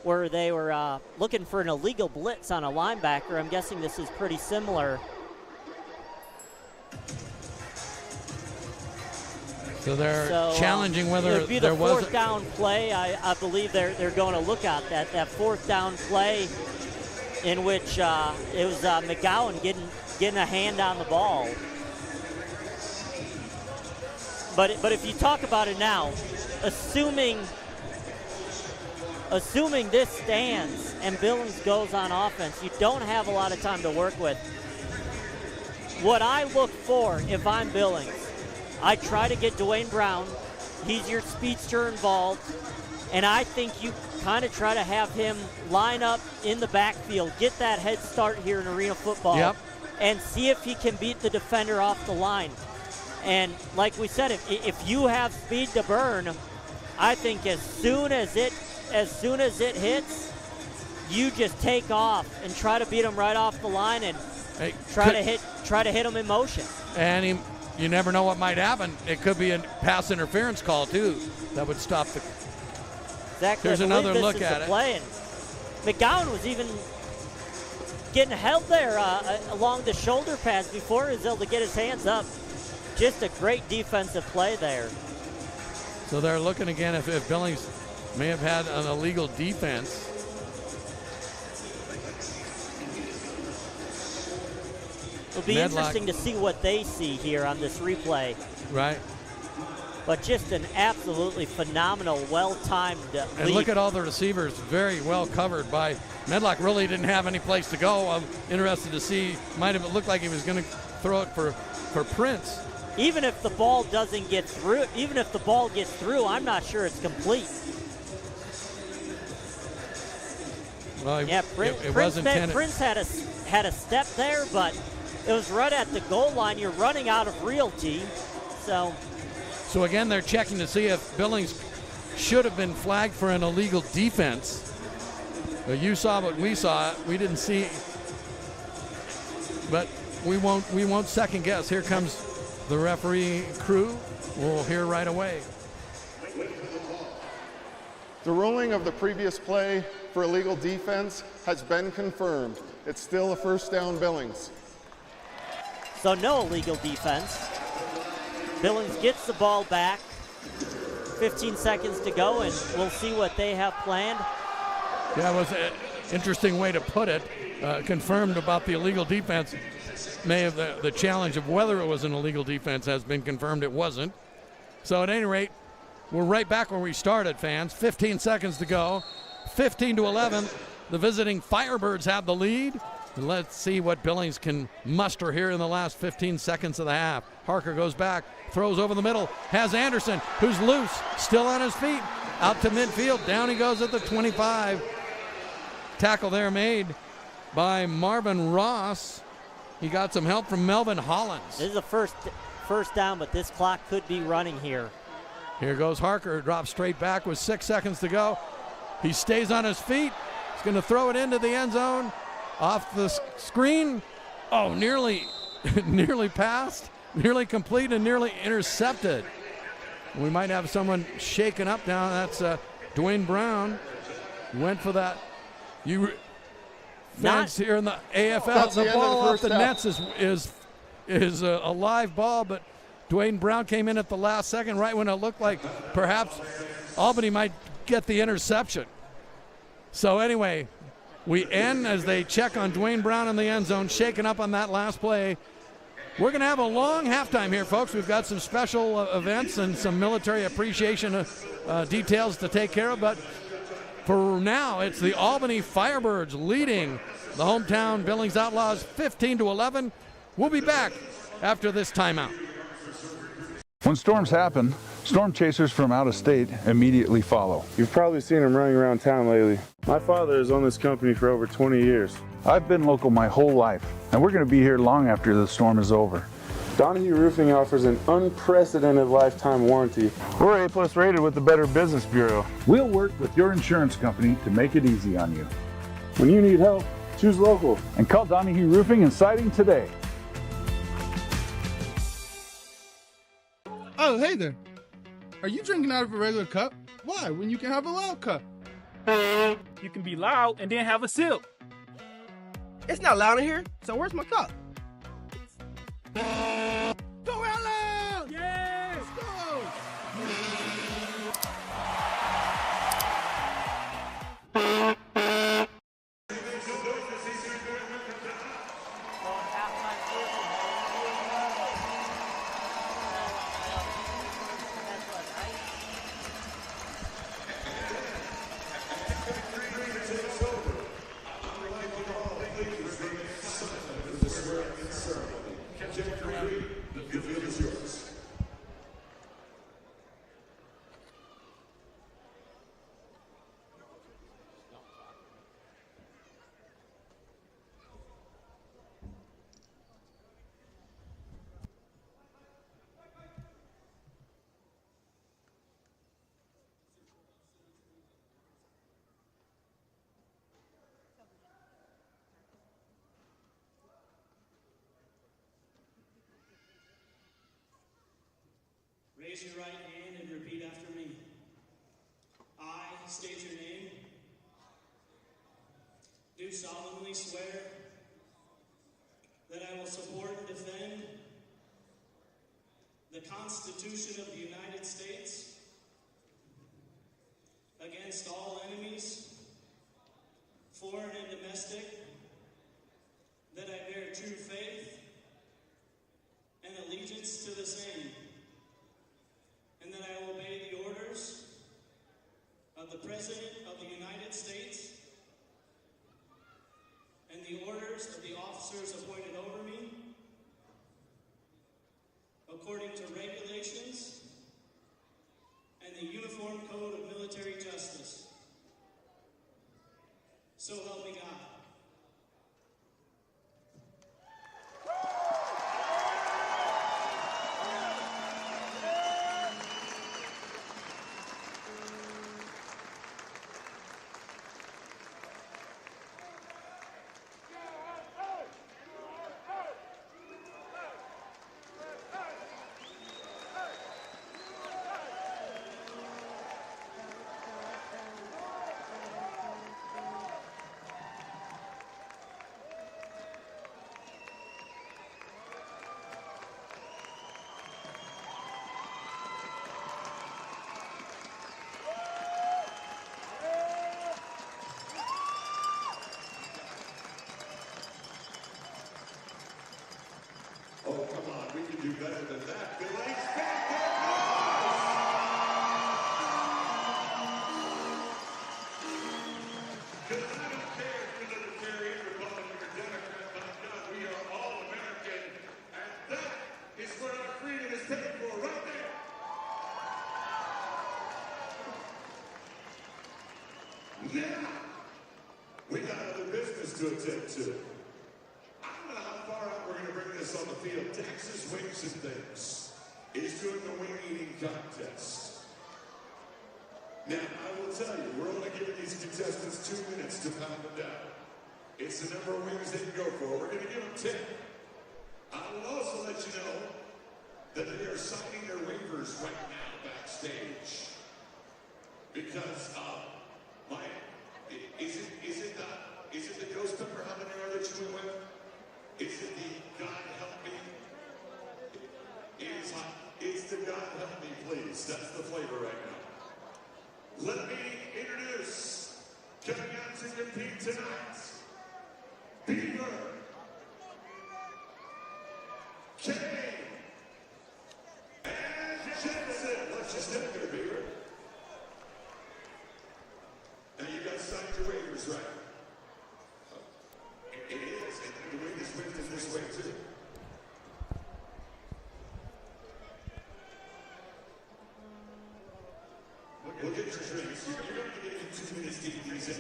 where they were looking for an illegal blitz on a linebacker. I'm guessing this is pretty similar. So they're challenging whether it would be the fourth down play. I believe they're going to look at that fourth down play in which it was McGowan getting a hand on the ball. But if you talk about it now, assuming this stands and Billings goes on offense, you don't have a lot of time to work with. What I look for if I'm Billings, I try to get Dwayne Brown. He's your speedster involved. And I think you kind of try to have him line up in the backfield, get that head start here in arena football, and see if he can beat the defender off the line. And like we said, if you have speed to burn, I think as soon as it hits, you just take off and try to beat him right off the line and try to hit him in motion. And you never know what might happen. It could be a pass interference call too that would stop the. Exactly. Here's another look at it. Play. And McGowan was even getting held there along the shoulder pads before he was able to get his hands up. Just a great defensive play there. So they're looking again if Billings may have had an illegal defense. It'll be interesting to see what they see here on this replay. Right. But just an absolutely phenomenal, well-timed lead. And look at all the receivers, very well covered by Medlock. Really didn't have any place to go. I'm interested to see. Might have looked like he was going to throw it for Prince. Even if the ball doesn't get through, even if the ball gets through, I'm not sure it's complete. Well, yeah, Prince had a step there, but it was right at the goal line. You're running out of realty, So again, they're checking to see if Billings should have been flagged for an illegal defense. You saw what we saw. We didn't see, but we won't second guess. Here comes the referee crew. We'll hear right away. The ruling of the previous play for illegal defense has been confirmed. It's still a first down, Billings. So no illegal defense. Billings gets the ball back. 15 seconds to go, and we'll see what they have planned. Yeah, it was an interesting way to put it. Confirmed about the illegal defense. May have the challenge of whether it was an illegal defense has been confirmed. It wasn't. So at any rate, we're right back where we started, fans. 15 seconds to go. 15-11. The visiting Firebirds have the lead. And let's see what Billings can muster here in the last 15 seconds of the half. Harker goes back, throws over the middle, has Anderson, who's loose, still on his feet, out to midfield. Down he goes at the 25. Tackle there made by Marvin Ross. He got some help from Melvin Hollins. This is a first down, but this clock could be running here. Here goes Harker, drops straight back with 6 seconds to go. He stays on his feet. He's going to throw it into the end zone. Off the screen. Oh, nearly passed, nearly complete, and nearly intercepted. We might have someone shaken up now. That's Dwayne Brown. Went for that. Fans here in the AFL, the ball off the nets is a live ball, but Dwayne Brown came in at the last second, right when it looked like perhaps Albany might get the interception. So anyway, we end as they check on Dwayne Brown in the end zone, shaken up on that last play. We're going to have a long halftime here, folks. We've got some special events and some military appreciation details to take care of, but for now, it's the Albany Firebirds leading the hometown Billings Outlaws 15-11. We'll be back after this timeout. When storms happen, storm chasers from out of state immediately follow. You've probably seen them running around town lately. My father has owned this company for over 20 years. I've been local my whole life, and we're going to be here long after the storm is over. Donahue Roofing offers an unprecedented lifetime warranty. We're A+ rated with the Better Business Bureau. We'll work with your insurance company to make it easy on you. When you need help, choose local. And call Donahue Roofing and Siding today. Oh, hey there. Are you drinking out of a regular cup? Why, when you can have a loud cup? You can be loud and then have a sip. It's not loud in here, so where's my cup? Go out loud! Yeah! Let's go! Raise your right hand and repeat after me. I state your name. Do solemnly swear that I will support and defend the Constitution of the United States against all enemies, foreign and domestic, that I bear true faith and allegiance to the same, and that I will obey the orders of the President of the United States and the orders of the officers appointed over me, according to regulations and the Uniform Code of Military Justice. So help me God. Oh, come on, we can do better than that. Billings, because I don't care if you're Libertarian, Republican, or Democrat, my God, we are all American, and that is where our freedom is paid for, right there. Now, we got other business to attend to. We're going to bring this on the field. Texas Wings and Things is doing the wing eating contest. Now, I will tell you, we're only giving these contestants 2 minutes to pound them down. It's the number of wings they can go for. We're going to give them 10. I will also let you know that they are signing their waivers right now backstage. Because, is it the ghost pepper habanero that you went with? Is it the God help me? It's the God help me, please. That's the flavor right now. Let me introduce, coming out to compete tonight, Beaver, Kay, and Jensen. Let's just step there, Beaver. Now you guys signed your waivers, right? It is, and the way this wins is this way too. Look at your drinks. You're going to get 2 minutes to get these in.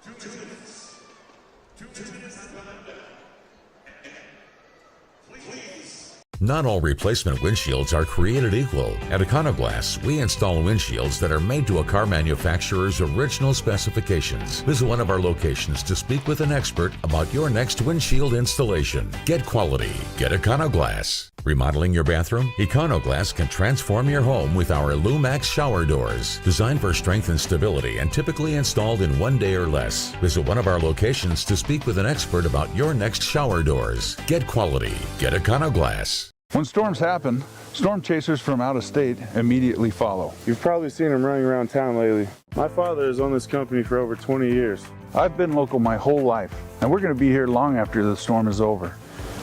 2 minutes. 2 minutes to calm down. And please. Not all replacement windshields are created equal. At Econoglass, we install windshields that are made to a car manufacturer's original specifications. Visit one of our locations to speak with an expert about your next windshield installation. Get quality. Get Econoglass. Remodeling your bathroom? Econoglass can transform your home with our Lumax shower doors. Designed for strength and stability and typically installed in 1 day or less. Visit one of our locations to speak with an expert about your next shower doors. Get quality. Get Econoglass. When storms happen, storm chasers from out of state immediately follow. You've probably seen them running around town lately. My father has owned this company for over 20 years. I've been local my whole life, and we're going to be here long after the storm is over.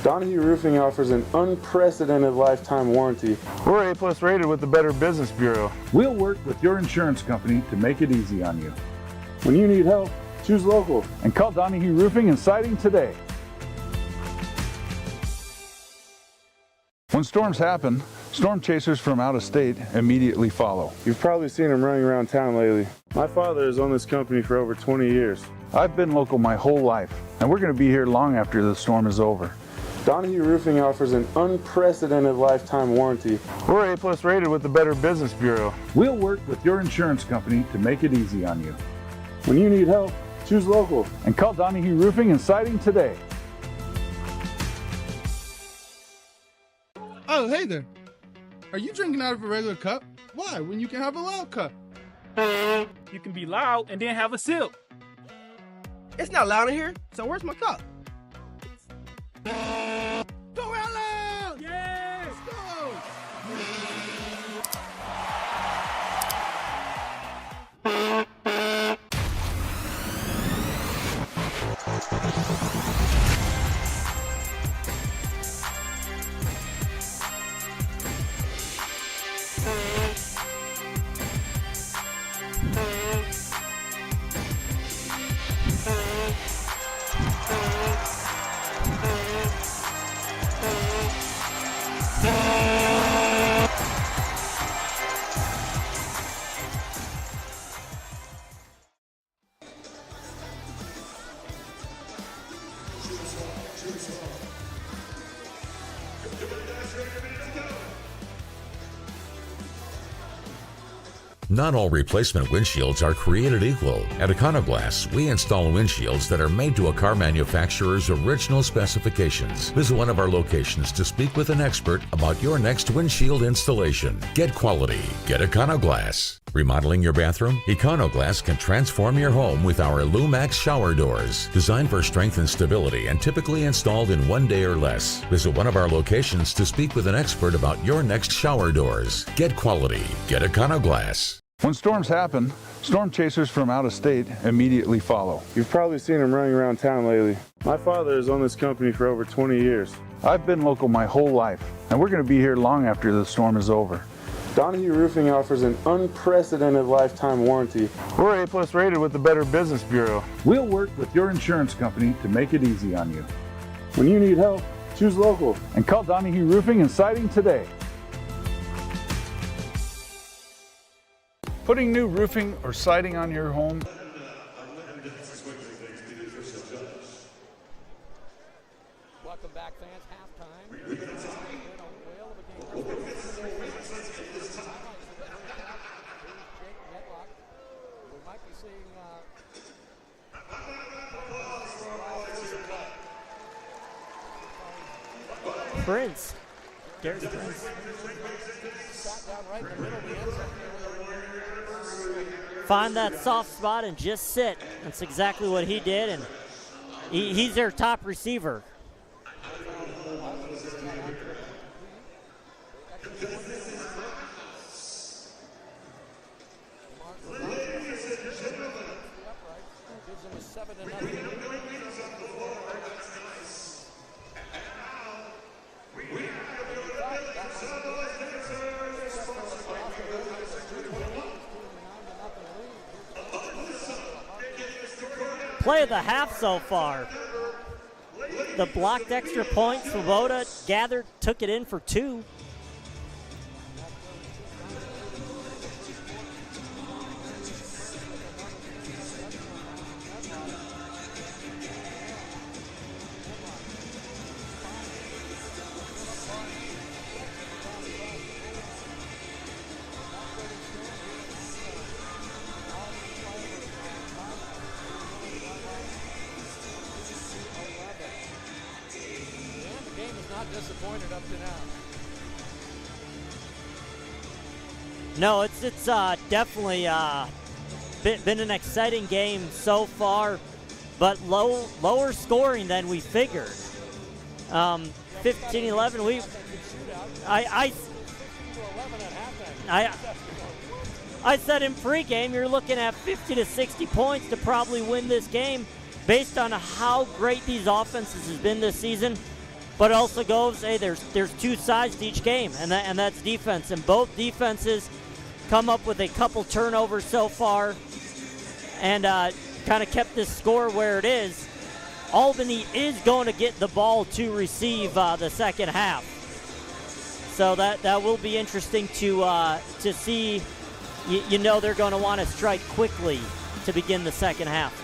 Donahue Roofing offers an unprecedented lifetime warranty. We're A+ rated with the Better Business Bureau. We'll work with your insurance company to make it easy on you. When you need help, choose local. And call Donahue Roofing and Siding today. When storms happen, storm chasers from out of state immediately follow. You've probably seen them running around town lately. My father has owned this company for over 20 years. I've been local my whole life, and we're going to be here long after the storm is over. Donahue Roofing offers an unprecedented lifetime warranty. We're A+ rated with the Better Business Bureau. We'll work with your insurance company to make it easy on you. When you need help, choose local. And call Donahue Roofing and Siding today. Oh, hey there. Are you drinking out of a regular cup? Why, when you can have a loud cup? You can be loud and then have a sip. It's not loud in here, so where's my cup? Go out loud! Yes! Let's go! Not all replacement windshields are created equal. At Econoglass, we install windshields that are made to a car manufacturer's original specifications. Visit one of our locations to speak with an expert about your next windshield installation. Get quality. Get Econoglass. Remodeling your bathroom? Econoglass can transform your home with our Lumax shower doors. Designed for strength and stability and typically installed in 1 day or less. Visit one of our locations to speak with an expert about your next shower doors. Get quality. Get Econoglass. When storms happen, storm chasers from out of state immediately follow. You've probably seen them running around town lately. My father has owned this company for over 20 years. I've been local my whole life, and we're going to be here long after the storm is over. Donahue Roofing offers an unprecedented lifetime warranty. We're A+ rated with the Better Business Bureau. We'll work with your insurance company to make it easy on you. When you need help, choose local. And call Donahue Roofing and Siding today. Putting new roofing or siding on your home. Welcome back, fans. Halftime. We might be seeing Prince. There's Prince. sat down right in the middle of the end zone. Find that soft spot and just sit. That's exactly what he did, and he's their top receiver. Gives him a 7-0. Play of the half so far. The blocked extra point, Swoboda gathered, took it in for 2. Disappointed up to now. No, it's definitely been an exciting game so far, but lower scoring than we figured. 15-11. I said in pregame you're looking at 50 to 60 points to probably win this game, based on how great these offenses has been this season. But it also goes, hey, there's 2 sides to each game, and that's defense. And both defenses come up with a couple turnovers so far and kind of kept this score where it is. Albany is going to get the ball to receive the second half. So that will be interesting to see. You know they're going to want to strike quickly to begin the second half.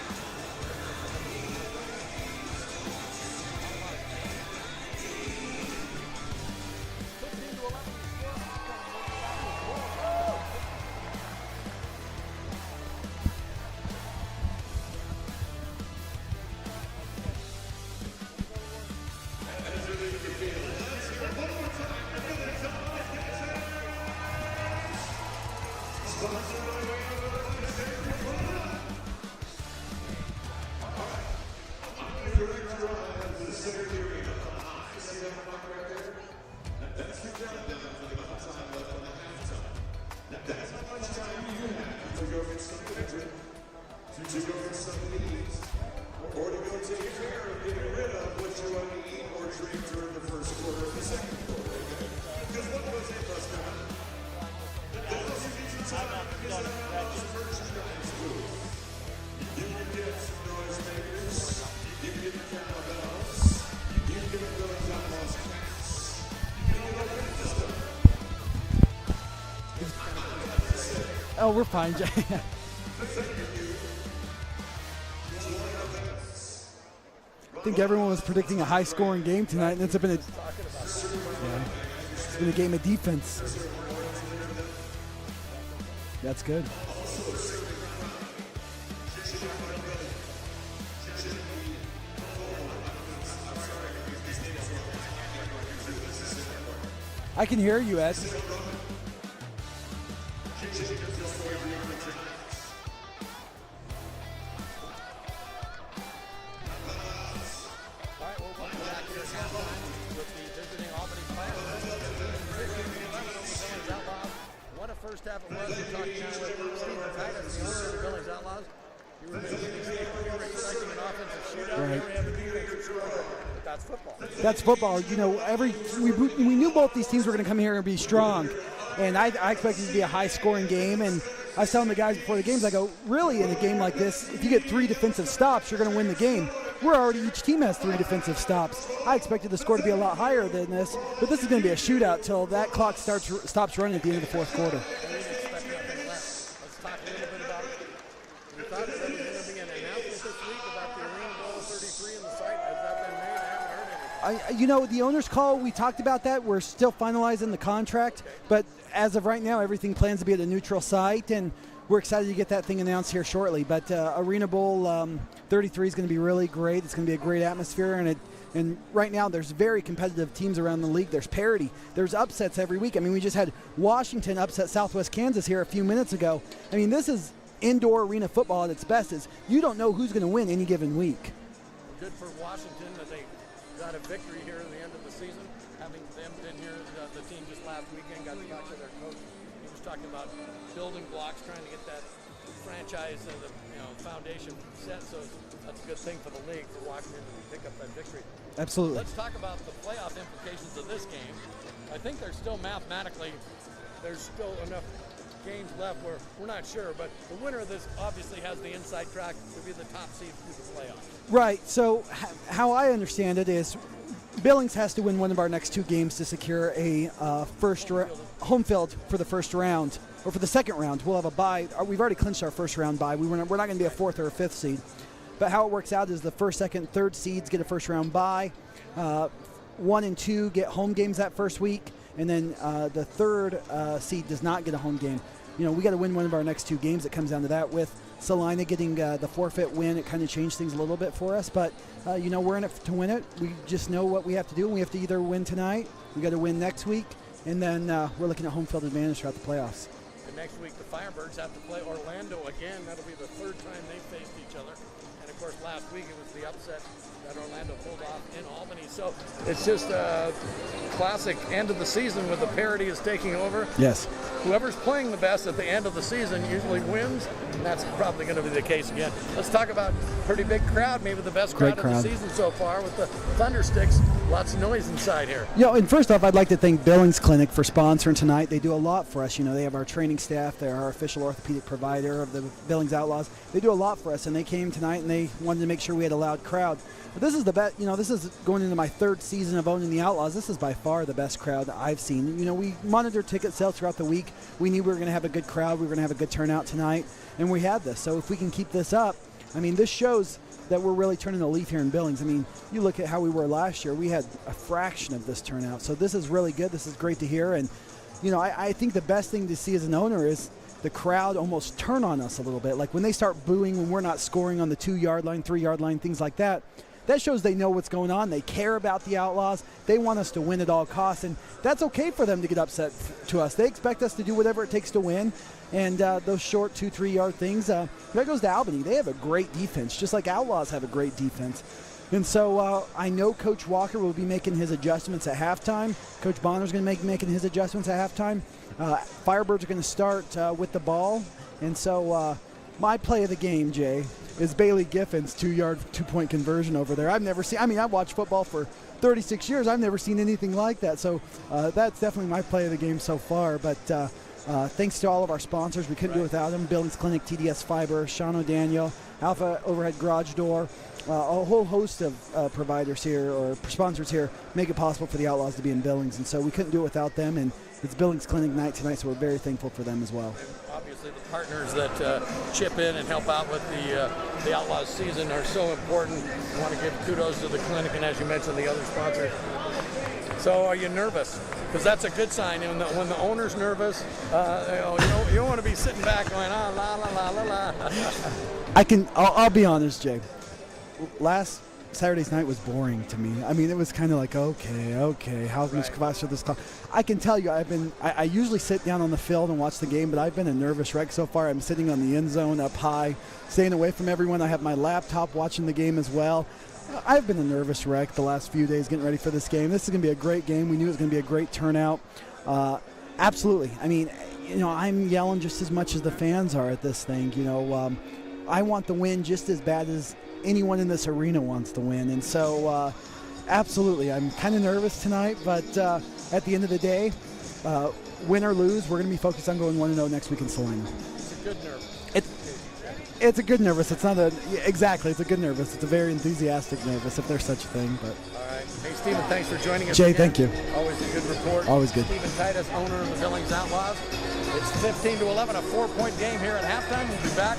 Oh, we're fine, Jay. I think everyone was predicting a high-scoring game tonight, and it's been a game of defense. That's good. I can hear you, Ed. What a first half it was. We're talking now with Stephen Titus, the owner of the Billings Outlaws. You were expecting an offensive shootout. Right. Here we have a defensive shootout. But that's football. That's football. You know, we knew both these teams were going to come here and be strong, and I expected it to be a high-scoring game. And I was telling the guys before the games, I go, really, in a game like this, if you get 3 defensive stops, you're going to win the game. Each team has 3 defensive stops. I expected the score to be a lot higher than this, but this is going to be a shootout till that clock stops running at the end of the fourth quarter. Let's talk a little bit about it. We thought there was going to be an announcement this week about the Arena Bowl 33 in the site. Has that been made? I haven't heard anything. You know, the owner's call, we talked about that. We're still finalizing the contract, but as of right now, everything plans to be at a neutral site, and we're excited to get that thing announced here shortly. But Arena Bowl 33 is going to be really great. It's going to be a great atmosphere, and right now there's very competitive teams around the league. There's parity. There's upsets every week. I mean, we just had Washington upset Southwest Kansas here a few minutes ago. I mean, this is indoor arena football at its best. Is you don't know who's going to win any given week. Good for Washington that they got a victory here at the end of the season. Having them been here, the team just last weekend got to talk to their coach. He was talking about building blocks, trying to get that franchise and the foundation set. So that's a good thing for the league for Washington to pick up that victory. Absolutely. Let's talk about the playoff implications of this game. I think there's still mathematically, there's still enough games left where we're not sure, but the winner of this obviously has the inside track to be the top seed through the playoffs. Right. So how I understand it is Billings has to win one of our next 2 games to secure a home field for the first round, or for the second round. We'll have a bye. We've already clinched our first round bye. We're not going to be a 4th or a 5th seed. But how it works out is the 1st, 2nd, 3rd seeds get a first round bye. 1 and 2 get home games that first week, and then the 3rd seed does not get a home game. You know, we got to win one of our next 2 games. It comes down to that. With Salina getting the forfeit win, it kind of changed things a little bit for us. But, you know, we're in it to win it. We just know what we have to do. We have to either win tonight, we got to win next week, and then we're looking at home field advantage throughout the playoffs. And next week, the Firebirds have to play Orlando again. That'll be the 3rd time they faced each other. And, of course, last week it was the upset that Orlando pulled off in Albany. So it's just a classic end of the season where the parity is taking over. Yes. Whoever's playing the best at the end of the season usually wins, and that's probably going to be the case again. Let's talk about pretty big crowd, maybe the best crowd of the season so far with the Thundersticks. Lots of noise inside here. And first off, I'd like to thank Billings Clinic for sponsoring tonight. They do a lot for us. You know, they have our training staff. They're our official orthopedic provider of the Billings Outlaws. They do a lot for us, and they came tonight and they wanted to make sure we had a loud crowd. But this is the best. You know, this is going into my 3rd season of owning the Outlaws. This is by far the best crowd I've seen. You know, we monitored ticket sales throughout the week. We knew we were going to have a good crowd. We were going to have a good turnout tonight, and we had this. So if we can keep this up, I mean, this shows that we're really turning the leaf here in Billings. I mean, you look at how we were last year. We had a fraction of this turnout. So this is really good. This is great to hear. And, you know, I think the best thing to see as an owner is the crowd almost turn on us a little bit. Like when they start booing when we're not scoring on the 2-yard line, 3-yard line, things like that. That shows they know what's going on. They care about the Outlaws. They want us to win at all costs, and that's okay for them to get upset to us. They expect us to do whatever it takes to win, and those short 2-3 yard things, that goes to Albany. They have a great defense, just like Outlaws have a great defense. And so I know Coach Walker will be making his adjustments at halftime. Coach Bonner's going to be making his adjustments at halftime. Firebirds are going to start with the ball, and so my play of the game, Jay, is Bailey Giffen's 2-yard 2-point conversion over there. I've never seen. I mean, I've watched football for 36 years. I've never seen anything like that. So that's definitely my play of the game so far. But thanks to all of our sponsors, we couldn't do it without them. Billings Clinic, TDS Fiber, Sean O'Daniel, Alpha Overhead Garage Door, a whole host of providers here or sponsors here make it possible for the Outlaws to be in Billings. And so we couldn't do it without them. And it's Billings Clinic night tonight, so we're very thankful for them as well. obviously the partners that chip in and help out with the Outlaws season are so important. I want to give kudos to the clinic and, as you mentioned, the other sponsors. So are you nervous? Because that's a good sign. When the owner's nervous, you don't want to be sitting back going, la la la la la. I'll be honest, Jay. Last Saturday's night was boring to me. I mean, it was kind of like, okay, how much faster this clock? I can tell you, I usually sit down on the field and watch the game, but I've been a nervous wreck so far. I'm sitting on the end zone up high, staying away from everyone. I have my laptop watching the game as well. I've been a nervous wreck the last few days getting ready for this game. This is going to be a great game. We knew it was going to be a great turnout. Absolutely. I mean, I'm yelling just as much as the fans are at this thing. I want the win just as bad as anyone in this arena wants to win. And so, absolutely, I'm kind of nervous tonight. But at the end of the day, win or lose, we're going to be focused on going 1-0 next week in Salina. It's a good nervous. It's a good nervous. It's not exactly. It's a good nervous. It's a very enthusiastic nervous, if there's such a thing. But all right. Hey, Stephen, thanks for joining us. Jay, again. thank you. Always a good report. Always good. Stephen Titus, owner of the Billings Outlaws. It's 15-11, a 4-point game here at halftime. We'll be back.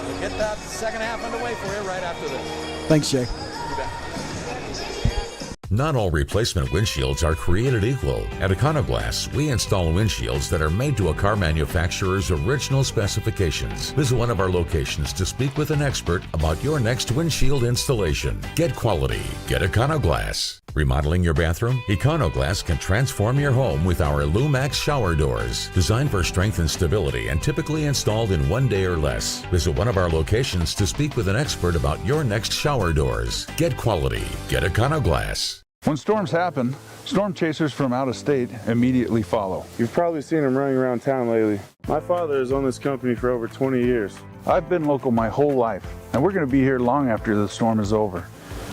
We'll get that second half underway for you right after this. Thanks, Jay. You bet. Not all replacement windshields are created equal. At Econoglass, we install windshields that are made to a car manufacturer's original specifications. Visit one of our locations to speak with an expert about your next windshield installation. Get quality. Get Econoglass. Remodeling your bathroom? Econoglass can transform your home with our Lumax shower doors. Designed for strength and stability and typically installed in 1 day or less. Visit one of our locations to speak with an expert about your next shower doors. Get quality. Get Econoglass. When storms happen, storm chasers from out of state immediately follow. You've probably seen them running around town lately. My father has owned this company for over 20 years. I've been local my whole life, and we're going to be here long after the storm is over.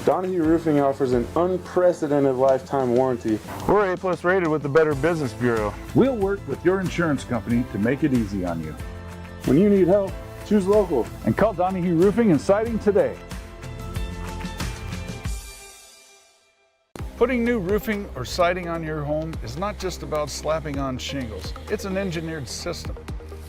Donahue Roofing offers an unprecedented lifetime warranty. We're A+ rated with the Better Business Bureau. We'll work with your insurance company to make it easy on you. When you need help, choose local. And call Donahue Roofing and Siding today. Putting new roofing or siding on your home is not just about slapping on shingles. It's an engineered system.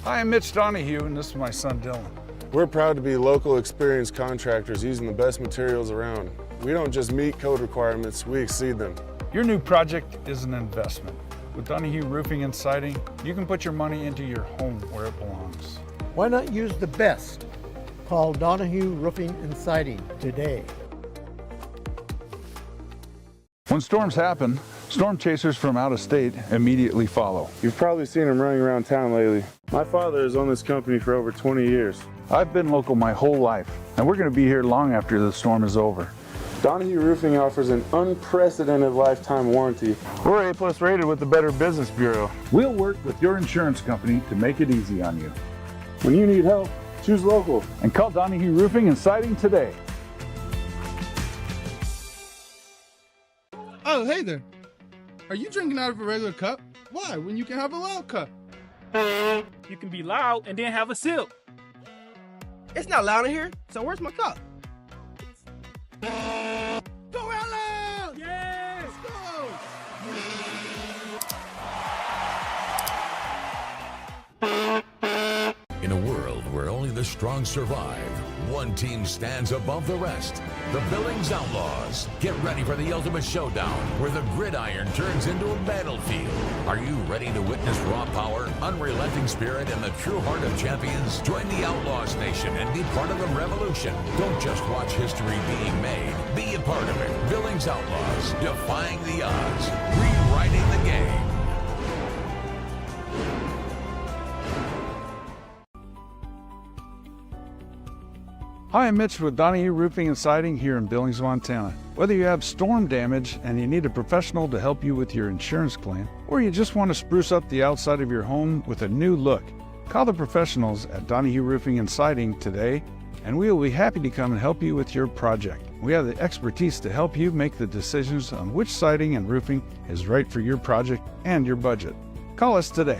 Hi, I'm Mitch Donahue, and this is my son Dylan. We're proud to be local experienced contractors using the best materials around. We don't just meet code requirements, we exceed them. Your new project is an investment. With Donahue Roofing and Siding, you can put your money into your home where it belongs. Why not use the best? Call Donahue Roofing and Siding today. When storms happen, storm chasers from out of state immediately follow. You've probably seen them running around town lately. My father has owned this company for over 20 years. I've been local my whole life, and we're going to be here long after the storm is over. Donahue Roofing offers an unprecedented lifetime warranty. We're A+ rated with the Better Business Bureau. We'll work with your insurance company to make it easy on you. When you need help, choose local. And call Donahue Roofing and Siding today. Oh, hey there. Are you drinking out of a regular cup? Why, when you can have a loud cup? You can be loud and then have a sip. It's not loud in here, so where's my cup? Go out loud! Yes! Go! In a world where only the strong survive, one team stands above the rest. The Billings Outlaws. Get ready for the ultimate showdown where the gridiron turns into a battlefield. Are you ready to witness raw power, unrelenting spirit, and the true heart of champions? Join the Outlaws Nation and be part of the revolution. Don't just watch history being made. Be a part of it. Billings Outlaws. Defying the odds. Rewriting the game. Hi, I'm Mitch with Donahue Roofing and Siding here in Billings, Montana. Whether you have storm damage and you need a professional to help you with your insurance claim, or you just want to spruce up the outside of your home with a new look, call the professionals at Donahue Roofing and Siding today, and we will be happy to come and help you with your project. We have the expertise to help you make the decisions on which siding and roofing is right for your project and your budget. Call us today.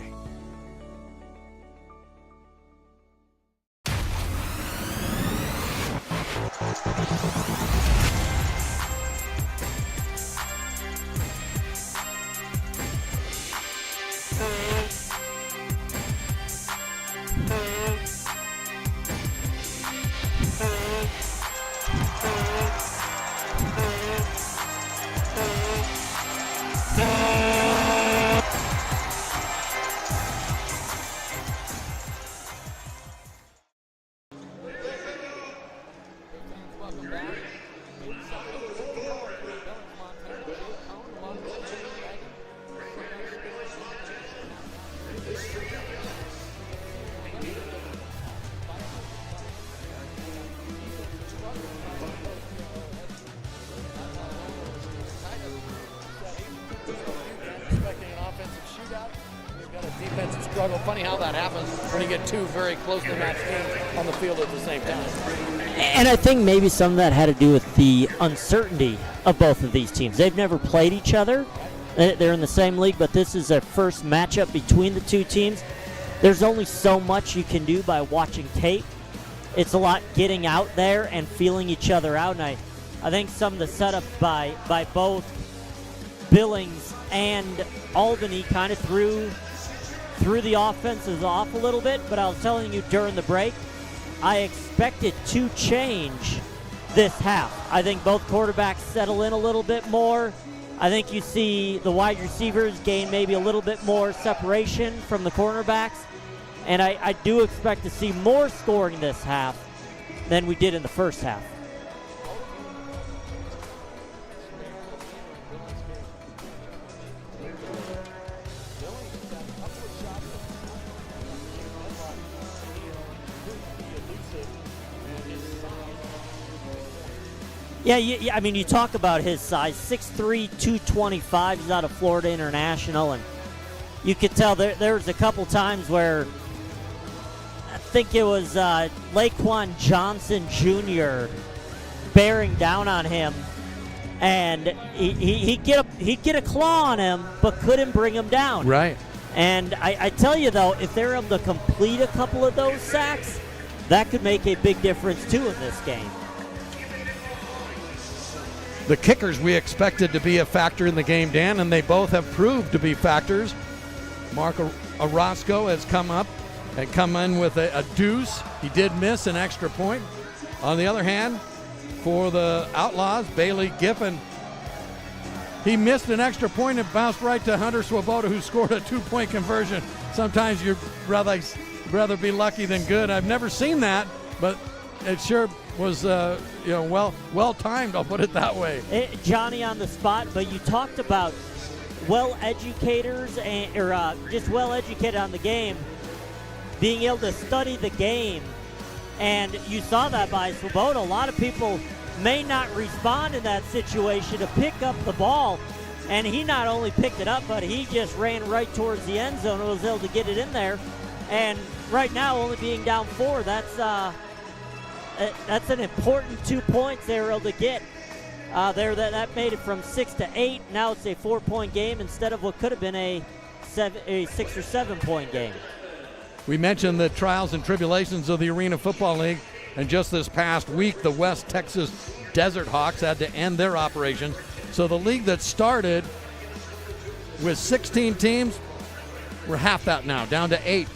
struggle. Funny how that happens when you get two very closely matched teams on the field at the same time. And I think maybe some of that had to do with the uncertainty of both of these teams. They've never played each other. They're in the same league, but this is their first matchup between the two teams. There's only so much you can do by watching tape. It's a lot getting out there and feeling each other out. And I think some of the setup by both Billings and Albany kind of threw the offenses off a little bit. But I was telling you during the break, I expect it to change this half. I think both quarterbacks settle in a little bit more. I think you see the wide receivers gain maybe a little bit more separation from the cornerbacks. And I do expect to see more scoring this half than we did in the first half. Yeah, I mean, you talk about his size, 6'3", 225. He's out of Florida International, and you could tell there's a couple times where I think it was Laquan Johnson Jr. bearing down on him, and he'd get a claw on him, but couldn't bring him down. Right. And I tell you, though, if they're able to complete a couple of those sacks, that could make a big difference, too, in this game. The kickers we expected to be a factor in the game, Dan, and they both have proved to be factors. Mark Orozco has come up and come in with a deuce. He did miss an extra point. On the other hand, for the Outlaws, Bailey Giffen, he missed an extra point and bounced right to Hunter Swoboda, who scored a 2-point conversion. Sometimes you'd rather be lucky than good. I've never seen that, but it sure was well timed, I'll put it that way. Johnny on the spot, but you talked about well-educators or just well-educated on the game, being able to study the game, and you saw that by Swoboda. A lot of people may not respond in that situation to pick up the ball, and he not only picked it up, but he just ran right towards the end zone and was able to get it in there. And right now, only being down 4, that's an important 2 points they were able to get there. That made it from 6 to 8. Now it's a 4-point game instead of what could have been a 6 or 7-point game. We mentioned the trials and tribulations of the Arena Football League, and just this past week, the West Texas Desert Hawks had to end their operation. So the league that started with 16 teams, we're half that now, down to 8.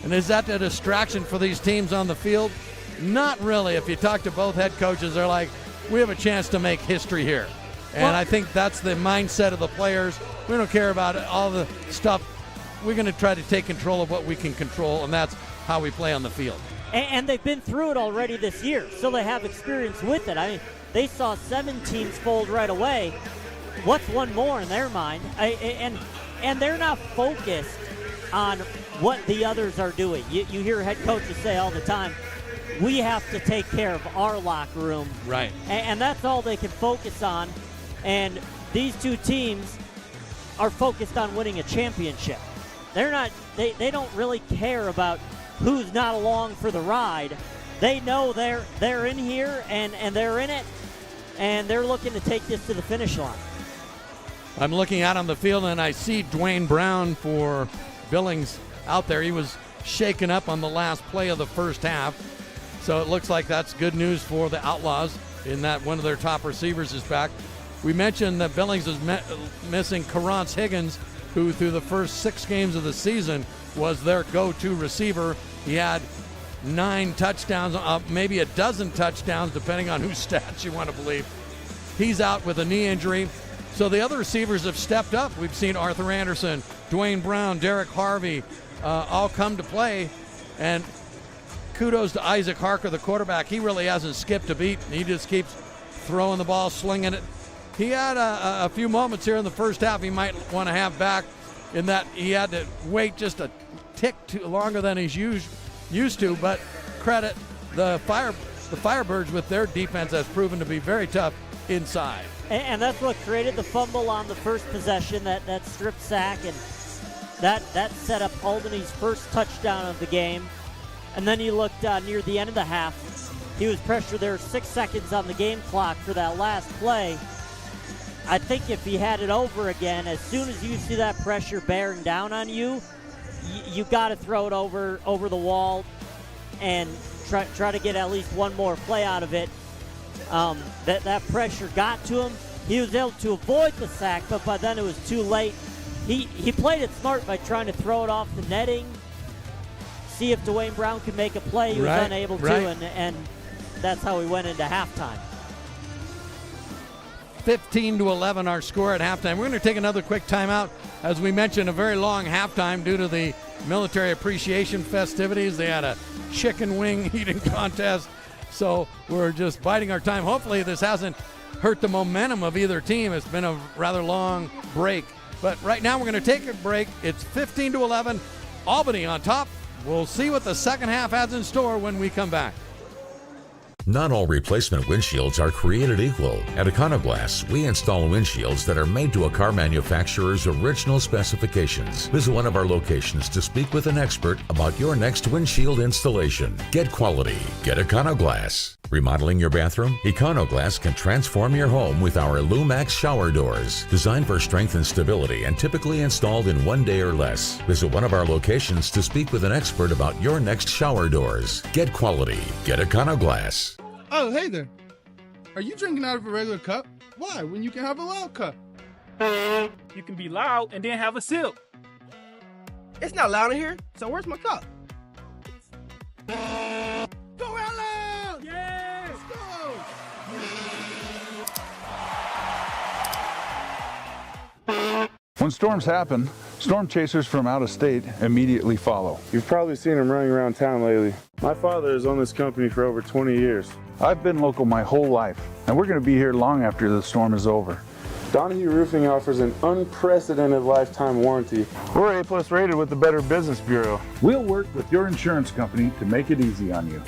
And is that a distraction for these teams on the field? Not really. If you talk to both head coaches, they're like, we have a chance to make history here. And I think that's the mindset of the players. We don't care about all the stuff. We're going to try to take control of what we can control, and that's how we play on the field. And they've been through it already this year, so they have experience with it. I mean, they saw 7 teams fold right away. What's one more in their mind? And they're not focused on what the others are doing. You hear head coaches say all the time, we have to take care of our locker room. Right. And that's all they can focus on. And these two teams are focused on winning a championship. They're not. They don't really care about who's not along for the ride. They know they're in here and they're in it, and they're looking to take this to the finish line. I'm looking out on the field, and I see Dwayne Brown for Billings out there. He was shaken up on the last play of the first half. So it looks like that's good news for the Outlaws in that one of their top receivers is back. We mentioned that Billings is missing Carrance Higgins, who through the first 6 games of the season was their go-to receiver. He had 9 touchdowns, maybe a dozen touchdowns, depending on whose stats you want to believe. He's out with a knee injury. So the other receivers have stepped up. We've seen Arthur Anderson, Dwayne Brown, Derek Harvey all come to play. And kudos to Isaac Harker, the quarterback. He really hasn't skipped a beat. He just keeps throwing the ball, slinging it. He had a few moments here in the first half he might want to have back, in that he had to wait just a tick longer than he's used to. But credit the Firebirds with their defense has proven to be very tough inside. And that's what created the fumble on the first possession, that strip sack. And That set up Albany's first touchdown of the game. And then you looked near the end of the half. He was pressured. There were 6 seconds on the game clock for that last play. I think if he had it over again, as soon as you see that pressure bearing down on you, you got to throw it over the wall and try to get at least one more play out of it. That pressure got to him. He was able to avoid the sack, but by then it was too late. He played it smart by trying to throw it off the netting, see if Dwayne Brown could make a play. He was unable to, and that's how we went into halftime. 15-11 our score at halftime. We're going to take another quick timeout. As we mentioned, a very long halftime due to the military appreciation festivities. They had a chicken wing eating contest, so we're just biding our time. Hopefully this hasn't hurt the momentum of either team. It's been a rather long break. But right now we're going to take a break. It's 15-11, Albany on top. We'll see what the second half has in store when we come back. Not all replacement windshields are created equal. At Econoglass, we install windshields that are made to a car manufacturer's original specifications. Visit one of our locations to speak with an expert about your next windshield installation. Get quality. Get Econoglass. Remodeling your bathroom? Econoglass can transform your home with our Lumax shower doors. Designed for strength and stability and typically installed in 1 day or less. Visit one of our locations to speak with an expert about your next shower doors. Get quality. Get Econoglass. Oh, hey there. Are you drinking out of a regular cup? Why, when you can have a loud cup? You can be loud and then have a sip. It's not loud in here, so where's my cup? Go out loud! Yeah! Let's go! When storms happen, storm chasers from out of state immediately follow. You've probably seen them running around town lately. My father has owned this company for over 20 years. I've been local my whole life, and we're going to be here long after the storm is over. Donahue Roofing offers an unprecedented lifetime warranty. We're A+ rated with the Better Business Bureau. We'll work with your insurance company to make it easy on you.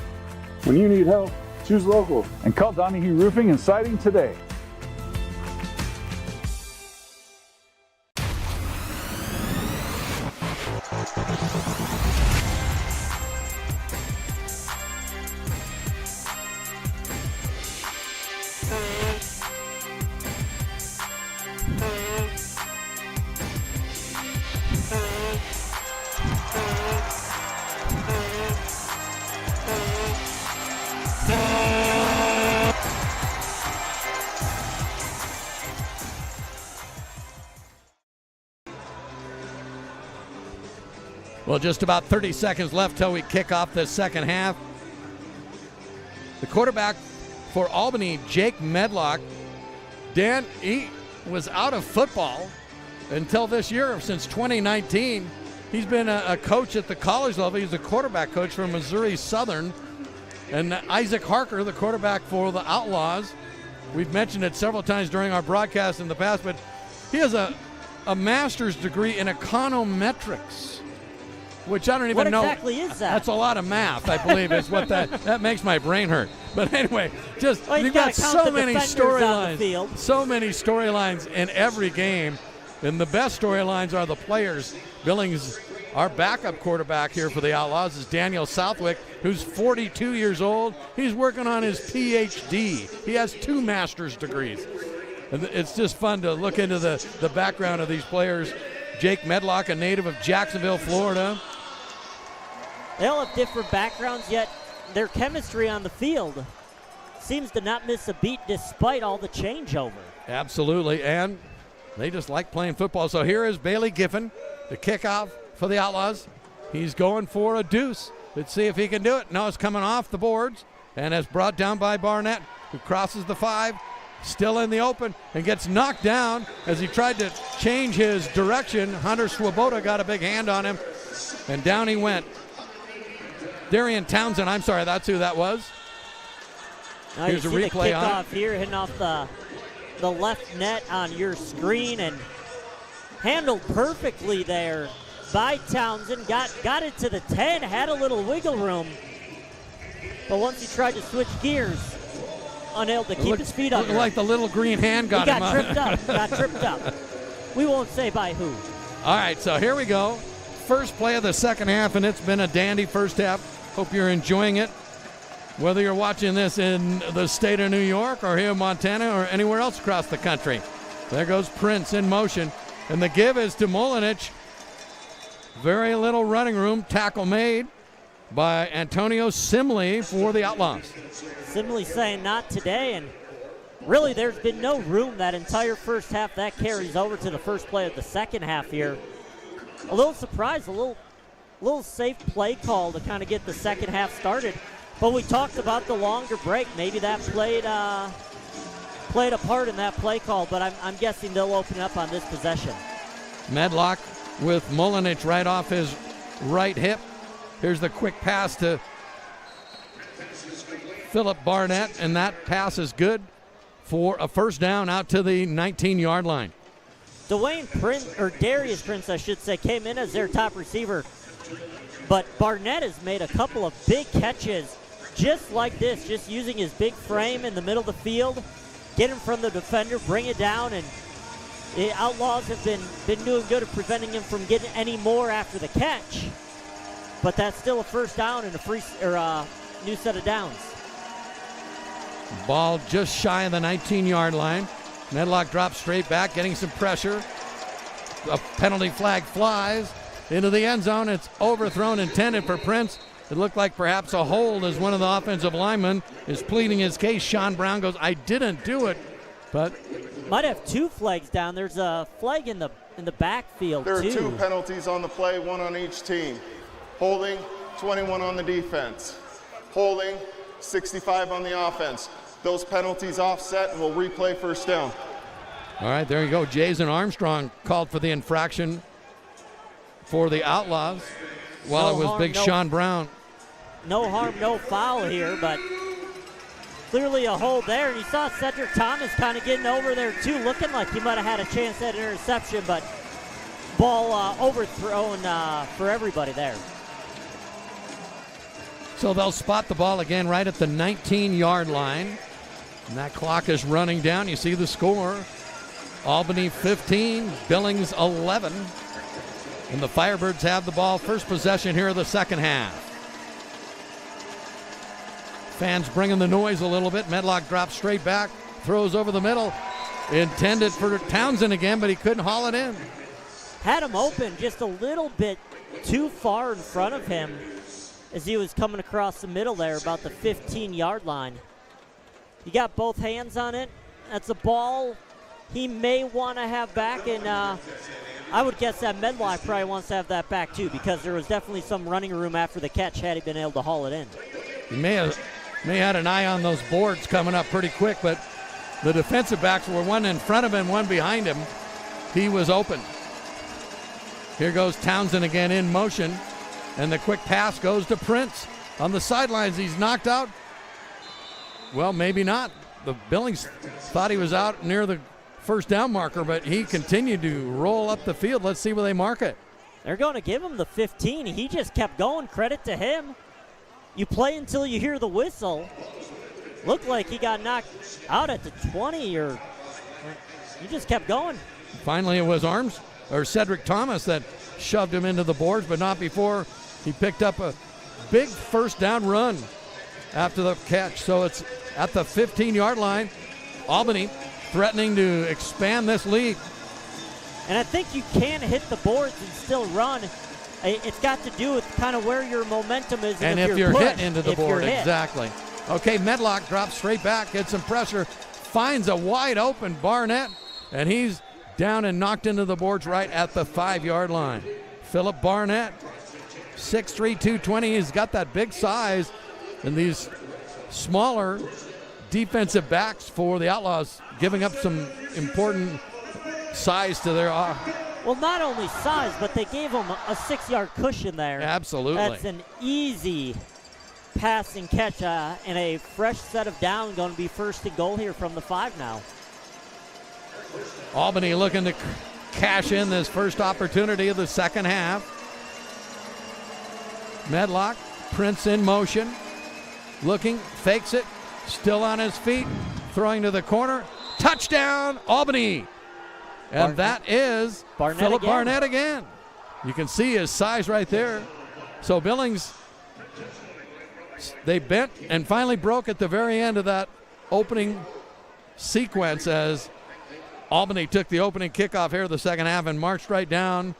When you need help, choose local. And call Donahue Roofing and Siding today. Well, just about 30 seconds left till we kick off the second half. The quarterback for Albany, Jake Medlock. Dan, he was out of football until this year. Since 2019, he's been a coach at the college level. He's a quarterback coach for Missouri Southern. And Isaac Harker, the quarterback for the Outlaws. We've mentioned it several times during our broadcast in the past, but he has a master's degree in econometrics, which I don't even know. What exactly is that? That's a lot of math, I believe, is what that makes my brain hurt. But anyway, just well, you've got so many storylines, so many storylines in every game, and the best storylines are the players. Billings, our backup quarterback here for the Outlaws, is Daniel Southwick, who's 42 years old. He's working on his PhD. He has 2 master's degrees. And it's just fun to look into the background of these players. Jake Medlock, a native of Jacksonville, Florida. They all have different backgrounds, yet their chemistry on the field seems to not miss a beat despite all the changeover. Absolutely, and they just like playing football. So here is Bailey Giffen, the kickoff for the Outlaws. He's going for a deuce. Let's see if he can do it. No, it's coming off the boards, and it's brought down by Barnett, who crosses the 5, still in the open, and gets knocked down as he tried to change his direction. Hunter Swoboda got a big hand on him, and down he went. Darian Townsend, I'm sorry, that's who that was. Now Here's a you see replay the on kickoff here, hitting off the left net on your screen, and handled perfectly there by Townsend. Got it to the 10, had a little wiggle room, but once he tried to switch gears, unable to keep his feet under. Like the little green hand got him. Got tripped up. We won't say by who. All right, so here we go. First play of the second half, and it's been a dandy first half. Hope you're enjoying it. Whether you're watching this in the state of New York or here in Montana or anywhere else across the country. There goes Prince in motion, and the give is to Molinich. Very little running room. Tackle made by Antonio Simley for the Outlaws. Simley saying not today, and really there's been no room that entire first half. That carries over to the first play of the second half here. A little surprised, a little safe play call to kind of get the second half started. But we talked about the longer break. Maybe that played a part in that play call, but I'm guessing they'll open up on this possession. Medlock with Molinich right off his right hip. Here's the quick pass to Philip Barnett, and that pass is good for a first down out to the 19-yard line. Darius Prince, I should say, came in as their top receiver. But Barnett has made a couple of big catches just like this, just using his big frame in the middle of the field, get him from the defender, bring it down, and the Outlaws have been doing good at preventing him from getting any more after the catch. But that's still a first down and a new set of downs. Ball just shy of the 19-yard line. Medlock drops straight back, getting some pressure. A penalty flag flies into the end zone. It's overthrown, intended for Prince. It looked like perhaps a hold as one of the offensive linemen is pleading his case. Sean Brown goes, I didn't do it, but might have two flags down. There's a flag in the backfield, There are too. two penalties on the play, one on each team. Holding, 21 on the defense. Holding, 65 on the offense. Those penalties offset and we'll replay first down. all right, there you go. Jason Armstrong called for the infraction for the Outlaws, while it was Sean Brown. No harm, no foul here, but clearly a hold there. And you saw Cedric Thomas kind of getting over there too, looking like he might have had a chance at an interception, but ball overthrown for everybody there. So they'll spot the ball again right at the 19-yard line. And that clock is running down. You see the score. Albany 15, Billings 11. And the Firebirds have the ball. First possession here of the second half. Fans bringing the noise a little bit. Medlock drops straight back, throws over the middle. Intended for Townsend again, but he couldn't haul it in. Had him open just a little bit too far in front of him as he was coming across the middle there, about the 15-yard line. He got both hands on it. That's a ball he may want to have back, and I would guess that Medlock probably wants to have that back too, because there was definitely some running room after the catch had he been able to haul it in. He may have had an eye on those boards coming up pretty quick, but the defensive backs were one in front of him, one behind him. He was open. Here goes Townsend again in motion, and the quick pass goes to Prince. On the sidelines, he's knocked out. Well, maybe not. The Billings thought he was out near the first down marker, but he continued to roll up the field. Let's see where they mark it. They're going to give him the 15. He just kept going. Credit to him. You play until you hear the whistle. Looked like he got knocked out at the 20, or he just kept going. Finally, it was Cedric Thomas that shoved him into the boards, but not before he picked up a big first down run after the catch. So it's at the 15-yard line. Albany threatening to expand this lead. And I think you can hit the boards and still run. It's got to do with kind of where your momentum is. And if you're hit into the board, exactly. Okay, Medlock drops straight back, gets some pressure, finds a wide open Barnett, and he's down and knocked into the boards right at the 5-yard line. Philip Barnett, 6'3", 220. He's got that big size, and these smaller defensive backs for the Outlaws giving up some important size to their Well, not only size, but they gave him a 6-yard cushion there. Absolutely. That's an easy pass and catch, and a fresh set of down, going to be first and goal here from the 5 now. Albany looking to cash in this first opportunity of the second half. Medlock, Prince in motion, looking, fakes it, still on his feet, throwing to the corner. Touchdown, Albany! And that is Barnett Philip again. Barnett again. You can see his size right there. So Billings, they bent and finally broke at the very end of that opening sequence as Albany took the opening kickoff here of the second half and marched right down.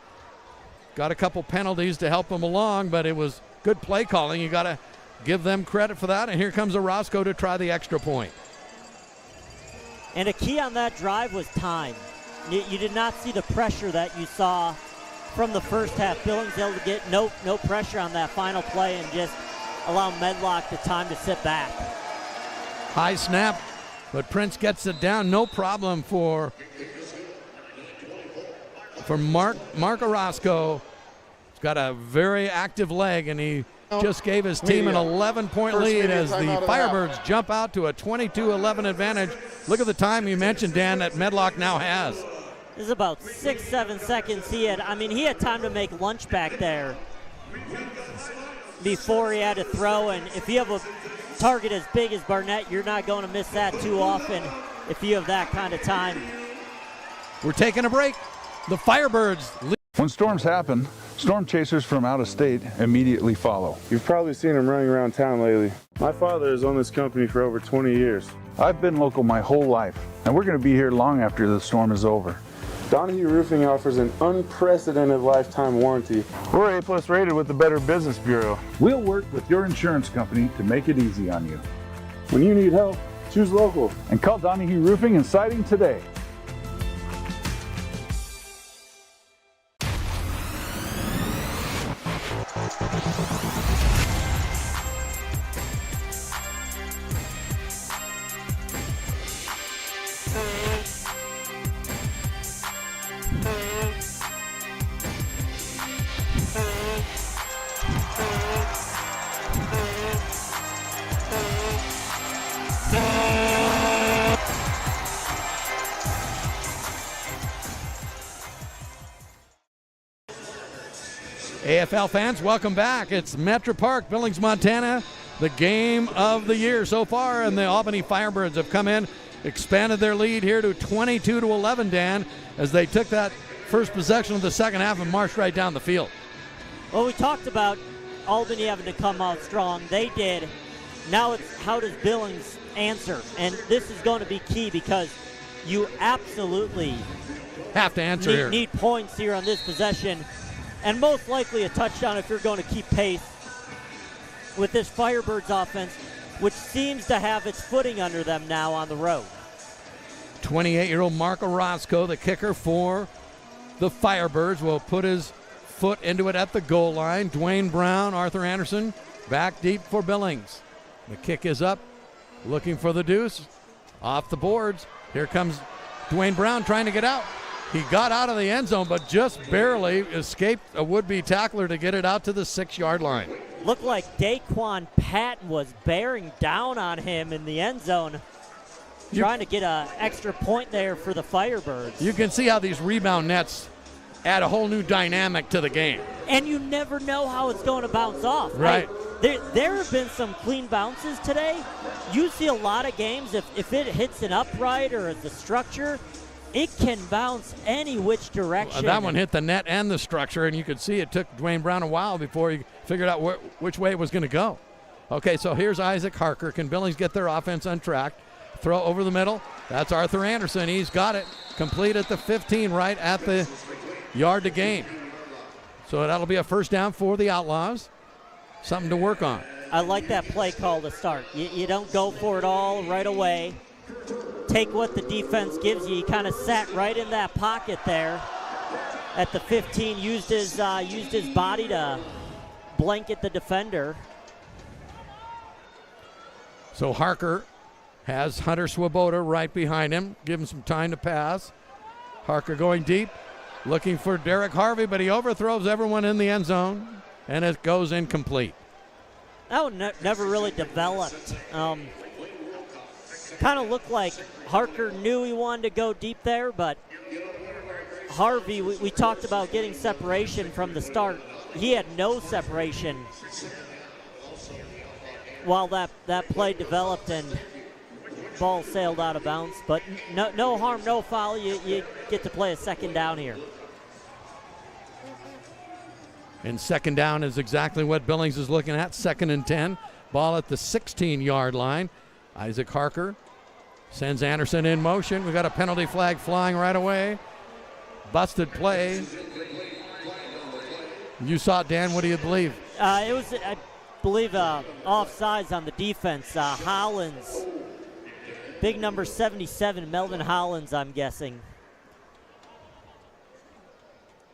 Got a couple penalties to help them along, but it was good play calling. You got to give them credit for that. And here comes Orozco to try the extra point. And a key on that drive was time. You did not see the pressure that you saw from the first half. Billings able to get no pressure on that final play and just allow Medlock the time to sit back. High snap, but Prince gets it down. No problem for Mark Orozco. He's got a very active leg, and he just gave his team an 11-point lead as the Firebirds jump out to a 22-11 advantage. Look at the time you mentioned, Dan, that Medlock now has. This is about 6-7 seconds. He had time to make lunch back there before he had to throw. And if you have a target as big as Barnett, you're not going to miss that too often if you have that kind of time. We're taking a break. The Firebirds lead. When storms happen, storm chasers from out of state immediately follow. You've probably seen them running around town lately. My father has owned this company for over 20 years. I've been local my whole life, and we're going to be here long after the storm is over. Donahue Roofing offers an unprecedented lifetime warranty. We're A+ rated with the Better Business Bureau. We'll work with your insurance company to make it easy on you. When you need help, choose local and call Donahue Roofing and Siding today. AFL fans, welcome back. It's Metra-Park, Billings, Montana, the game of the year so far, and the Albany Firebirds have come in, expanded their lead here to 22-11, Dan, as they took that first possession of the second half and marched right down the field. Well, we talked about Albany having to come out strong. They did. Now it's how does Billings answer? And this is going to be key because you absolutely have to answer need points here on this possession. And most likely a touchdown if you're going to keep pace with this Firebirds offense, which seems to have its footing under them now on the road. 28-year-old Mark Orozco, the kicker for the Firebirds, will put his foot into it at the goal line. Dwayne Brown, Arthur Anderson, back deep for Billings. The kick is up, looking for the deuce. Off the boards. Here comes Dwayne Brown trying to get out. He got out of the end zone, but just barely escaped a would-be tackler to get it out to the 6-yard line. Looked like Daquan Patton was bearing down on him in the end zone, trying to get an extra point there for the Firebirds. You can see how these rebound nets add a whole new dynamic to the game. And you never know how it's going to bounce off. Right. There have been some clean bounces today. You see a lot of games, if it hits an upright or the structure, it can bounce any which direction. That one hit the net and the structure, and you could see it took Dwayne Brown a while before he figured out which way it was going to go. Okay, so here's Isaac Harker. Can Billings get their offense untracked? Throw over the middle. That's Arthur Anderson. He's got it. Complete at the 15, right at the yard to gain. So that'll be a first down for the Outlaws. Something to work on. I like that play call to start. You don't go for it all right away. Take what the defense gives you. He kind of sat right in that pocket there at the 15, used his body to blanket the defender. So Harker has Hunter Swoboda right behind him. Give him some time to pass. Harker going deep, looking for Derek Harvey, but he overthrows everyone in the end zone, and it goes incomplete. That one never really developed. Kind of looked like Harker knew he wanted to go deep there, but Harvey, we talked about getting separation from the start. He had no separation while that play developed and ball sailed out of bounds. But no harm, no foul. You get to play a second down here. And second down is exactly what Billings is looking at. 2nd and 10. Ball at the 16-yard line. Isaac Harker sends Anderson in motion. We got a penalty flag flying right away. Busted play. You saw it, Dan. What do you believe? It was, I believe, offsides on the defense. Hollins, big number 77, Melvin Hollins, I'm guessing.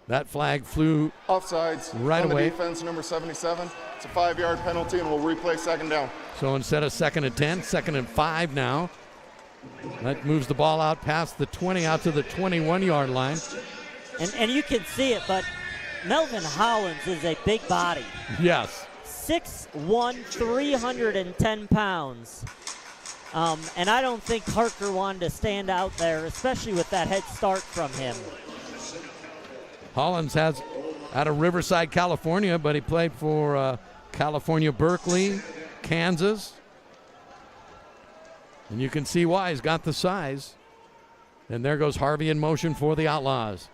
That flag flew Offsides right on away. The defense, number 77. It's a 5-yard penalty, and we'll replay second down. So instead of 2nd and 10, 2nd and 5 now. That moves the ball out past the 20, out to the 21-yard line. And you can see it, but Melvin Hollins is a big body. Yes. 6'1", 310 pounds. And I don't think Harker wanted to stand out there, especially with that head start from him. Hollins has out of Riverside, California, but he played for California, Berkeley, Kansas. And you can see why. He's got the size. And there goes Harvey in motion for the Outlaws.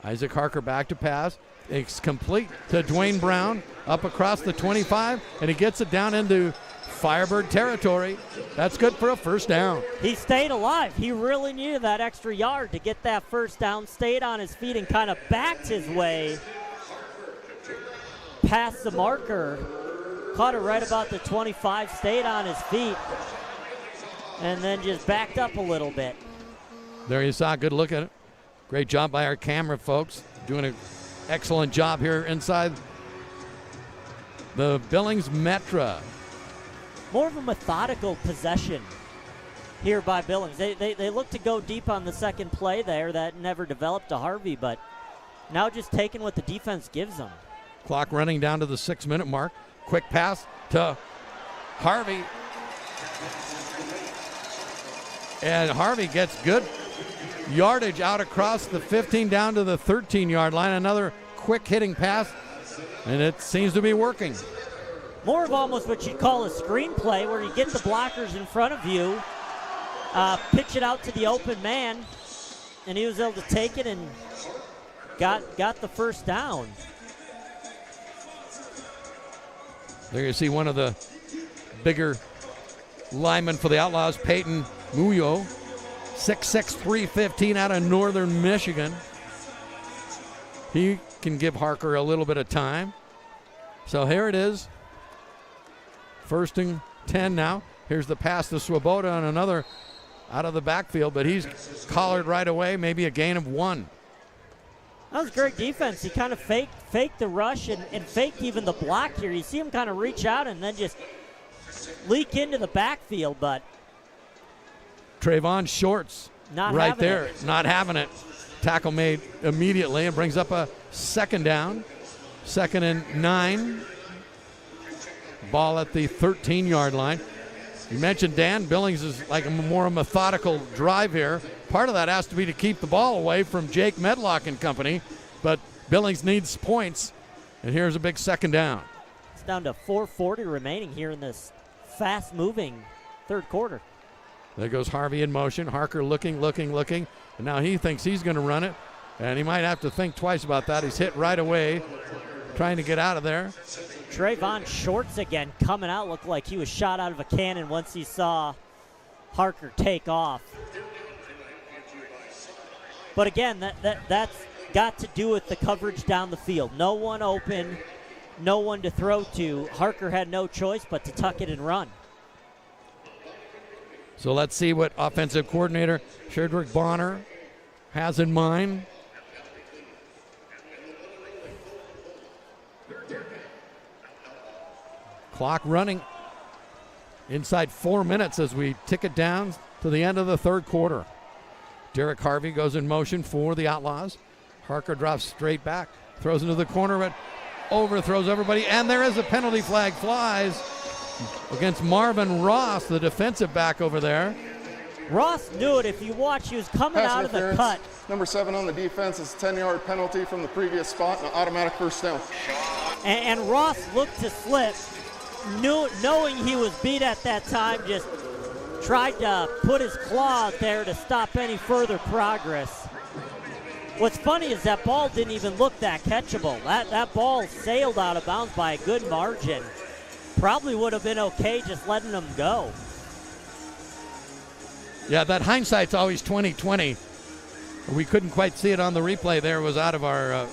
Isaac Harker back to pass. It's complete to Dwayne Brown up across the 25, and he gets it down into Firebird territory. That's good for a first down. He stayed alive. He really needed that extra yard to get that first down, stayed on his feet and kind of backed his way past the marker. Caught it right about the 25, stayed on his feet, and then just backed up a little bit. There you saw a good look at it. Great job by our camera folks. Doing an excellent job here inside the Billings Metra. More of a methodical possession here by Billings. They look to go deep on the second play there. That never developed to Harvey, but now just taking what the defense gives them. Clock running down to the 6-minute mark. Quick pass to Harvey. And Harvey gets good yardage out across the 15 down to the 13-yard line. Another quick hitting pass, and it seems to be working. More of almost what you'd call a screenplay, where you get the blockers in front of you, pitch it out to the open man, and he was able to take it and got the first down. There you see one of the bigger linemen for the Outlaws, Peyton Muyo, 6'6", 315 out of Northern Michigan. He can give Harker a little bit of time. So here it is. 1st and 10 now. Here's the pass to Swoboda on another out of the backfield, but he's collared right away, maybe a gain of 1. That was great defense. He kind of faked the rush and faked even the block here. You see him kind of reach out and then just leak into the backfield, but Trayvon Shorts not right there, it. not having it. Tackle made immediately and brings up a second down. 2nd and 9. Ball at the 13-yard line. You mentioned Dan Billings is like a more methodical drive here. Part of that has to be to keep the ball away from Jake Medlock and company, but Billings needs points, and here's a big second down. It's down to 4:40 remaining here in this fast-moving third quarter. There goes Harvey in motion. Harker looking, and now he thinks he's going to run it, and he might have to think twice about that. He's hit right away, trying to get out of there. Trayvon Shorts again coming out, looked like he was shot out of a cannon once he saw Harker take off. But again, that's got to do with the coverage down the field. No one open, no one to throw to. Harker had no choice but to tuck it and run. So let's see what offensive coordinator Sherdrick Bonner has in mind. Clock running inside 4 minutes as we tick it down to the end of the third quarter. Derek Harvey goes in motion for the Outlaws. Harker drops straight back, throws into the corner, but overthrows everybody, and there is a penalty flag flies against Marvin Ross, the defensive back over there. Ross knew it. If you watch, he was coming Pass out of the interference. cut. Number 7 on the defense is a 10-yard penalty from the previous spot and an automatic first down. And Ross looked to slip, knowing he was beat at that time, just tried to put his claw out there to stop any further progress. What's funny is that ball didn't even look that catchable. That ball sailed out of bounds by a good margin. Probably would have been okay just letting them go. Yeah, that hindsight's always 20/20. We couldn't quite see it on the replay there. It was out of our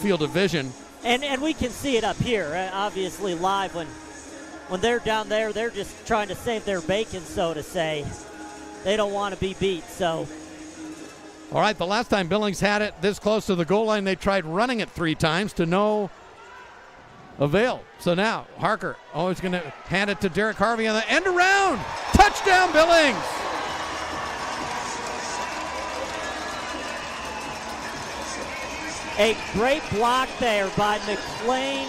field of vision. And we can see it up here, obviously live. When they're down there, they're just trying to save their bacon, so to say. They don't want to be beat, so. All right, the last time Billings had it this close to the goal line, they tried running it 3 times to no avail. So now Harker always going to hand it to Derek Harvey on the end around. Touchdown, Billings! A great block there by McLean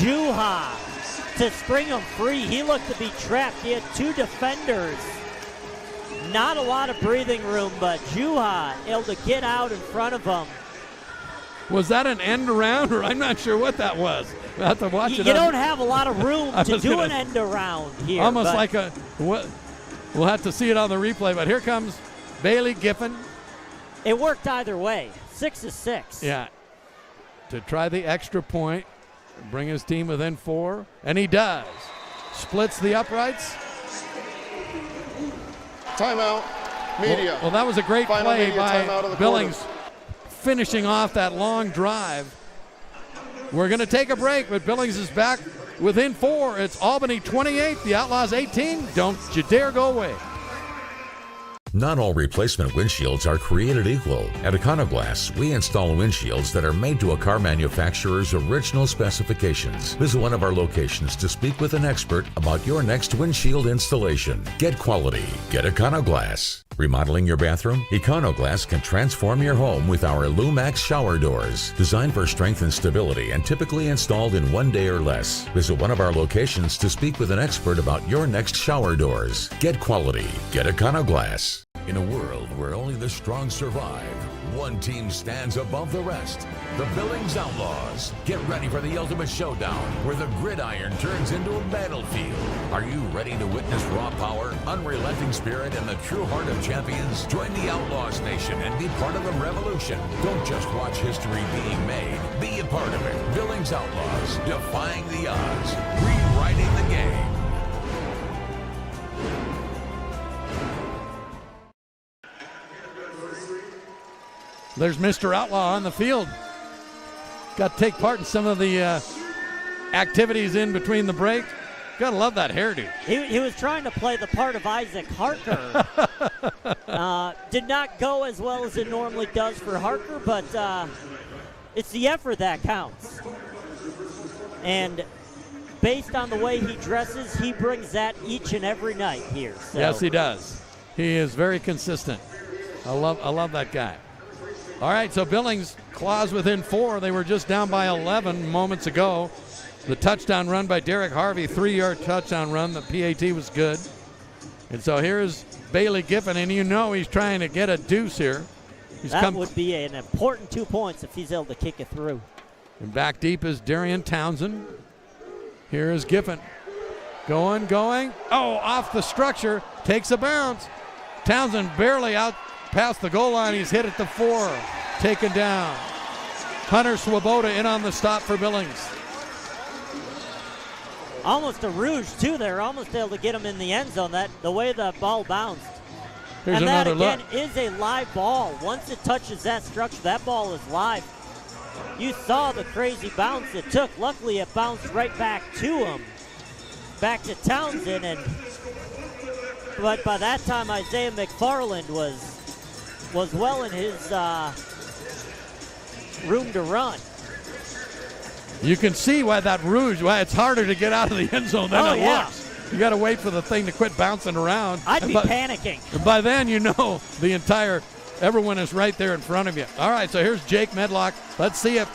Juha to spring him free. He looked to be trapped. He had 2 defenders. Not a lot of breathing room, but Juha able to get out in front of him. Was that an end around, or I'm not sure what that was? We'll have to watch it. You don't have a lot of room to do an end around here. Almost like a, we'll have to see it on the replay, but here comes Bailey Giffen. It worked either way. 6-6. Yeah. To try the extra point, bring his team within 4, and he does. Splits the uprights. Timeout, media. Well, that was a great Final play media by Billings, finishing off that long drive. We're going to take a break, but Billings is back within 4. It's Albany 28, the Outlaws 18. Don't you dare go away. Not all replacement windshields are created equal. At Econoglass, we install windshields that are made to a car manufacturer's original specifications. Visit one of our locations to speak with an expert about your next windshield installation. Get quality. Get Econoglass. Remodeling your bathroom? Econoglass can transform your home with our Lumax shower doors. Designed for strength and stability and typically installed in 1 day or less. Visit one of our locations to speak with an expert about your next shower doors. Get quality. Get Econoglass. In a world where only the strong survive, one team stands above the rest. The Billings Outlaws. Get ready for the ultimate showdown where the gridiron turns into a battlefield. Are you ready to witness raw power, unrelenting spirit, and the true heart of champions? Join the Outlaws Nation and be part of the revolution. Don't just watch history being made. Be a part of it. Billings Outlaws. Defying the odds. Rewriting the game. There's Mr. Outlaw on the field. Got to take part in some of the activities in between the break. Gotta love that hairdo. He was trying to play the part of Isaac Harker. Did not go as well as it normally does for Harker, but it's the effort that counts. And based on the way he dresses, he brings that each and every night here. So. Yes, he does. He is very consistent. I love that guy. All right, so Billings claws within 4. They were just down by 11 moments ago. The touchdown run by Derek Harvey, 3-yard touchdown run. The PAT was good. And so here's Bailey Giffen, and you know he's trying to get a deuce here. That would be an important 2 points if he's able to kick it through. And back deep is Darian Townsend. Here is Giffen. Going. Oh, off the structure. Takes a bounce. Townsend barely out past the goal line. He's hit at the 4. Taken down. Hunter Swoboda in on the stop for Billings. Almost a rouge, too. They're almost able to get him in the end zone. The way the ball bounced. Here's and that, another again, look. is a live ball. Once it touches that structure, that ball is live. You saw the crazy bounce it took. Luckily, it bounced right back to him. Back to Townsend. But by that time, Isaiah McFarland was well in his room to run. You can see why it's harder to get out of the end zone than it looks. You got to wait for the thing to quit bouncing around. I'd be panicking. And by then, you know everyone is right there in front of you. All right, so here's Jake Medlock. Let's see if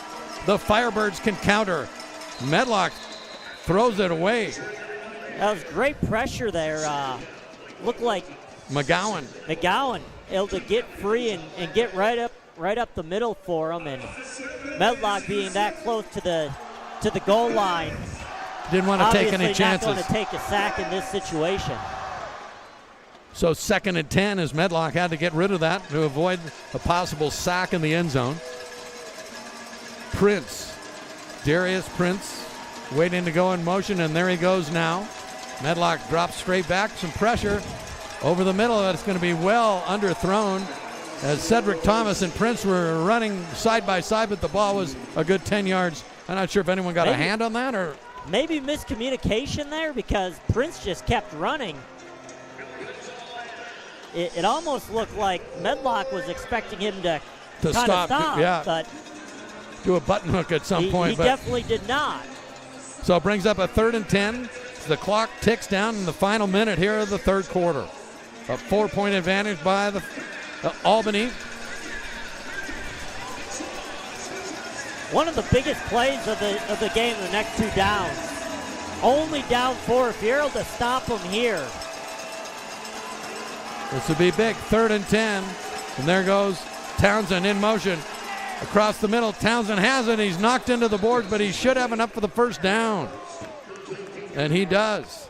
the Firebirds can counter. Medlock throws it away. That was great pressure there. Looked like McGowan able to get free and get right up the middle for him, and Medlock being that close to the goal line. Didn't want to take any chances. Not going to take a sack in this situation. So 2nd and 10 as Medlock had to get rid of that to avoid a possible sack in the end zone. Darius Prince waiting to go in motion, and there he goes now. Medlock drops straight back, some pressure over the middle. That's going to be well underthrown as Cedric Thomas and Prince were running side by side, but the ball was a good 10 yards. I'm not sure if anyone got a hand on that or. Maybe miscommunication there because Prince just kept running. It almost looked like Medlock was expecting him to stop, yeah. But do a button hook at some point. He definitely did not. So it brings up a 3rd and 10. The clock ticks down in the final minute here of the third quarter. A 4-point advantage by the Albany. One of the biggest plays of the game, the next 2 downs. Only down 4. If you're able to stop them here. This would be big. 3rd and 10. And there goes Townsend in motion. Across the middle, Townsend has it. He's knocked into the boards, but he should have enough for the first down. And he does.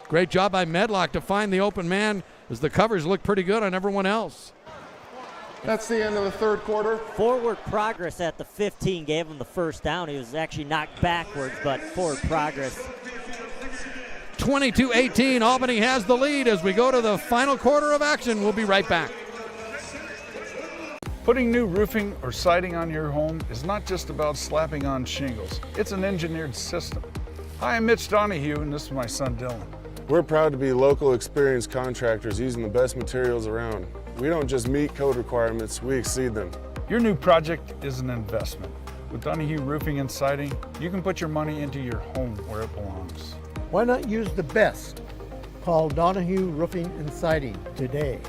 Great job by Medlock to find the open man as the covers look pretty good on everyone else. That's the end of the third quarter. Forward progress at the 15 gave him the first down. He was actually knocked backwards, but forward progress. 22-18, Albany has the lead as we go to the final quarter of action. We'll be right back. Putting new roofing or siding on your home is not just about slapping on shingles. It's an engineered system. Hi, I'm Mitch Donahue, and this is my son Dylan. We're proud to be local experienced contractors using the best materials around. We don't just meet code requirements, we exceed them. Your new project is an investment. With Donahue Roofing and Siding, you can put your money into your home where it belongs. Why not use the best? Call Donahue Roofing and Siding today.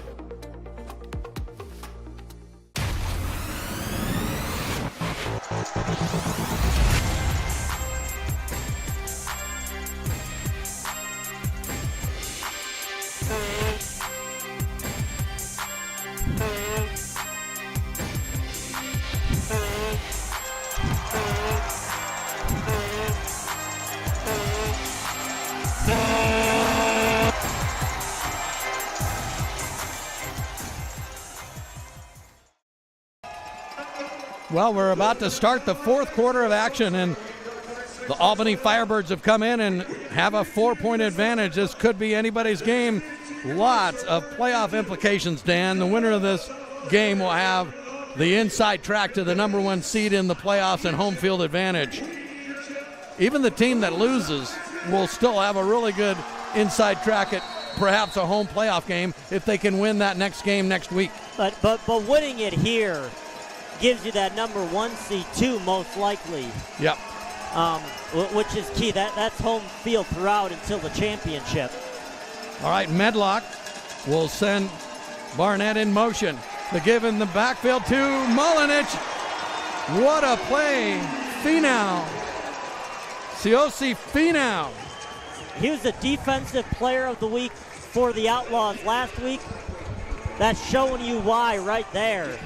Well, we're about to start the fourth quarter of action, and the Albany Firebirds have come in and have a 4-point advantage. This could be anybody's game. Lots of playoff implications, Dan. The winner of this game will have the inside track to the number 1 seed in the playoffs and home field advantage. Even the team that loses will still have a really good inside track at perhaps a home playoff game if they can win that next game next week. But winning it here gives you that number 1 seed too, most likely. Yep. Which is key. That's home field throughout until the championship. All right, Medlock will send Barnett in motion. The give in the backfield to Mulinich. What a play. Finau. Siosi Finau. He was the defensive player of the week for the Outlaws last week. That's showing you why right there.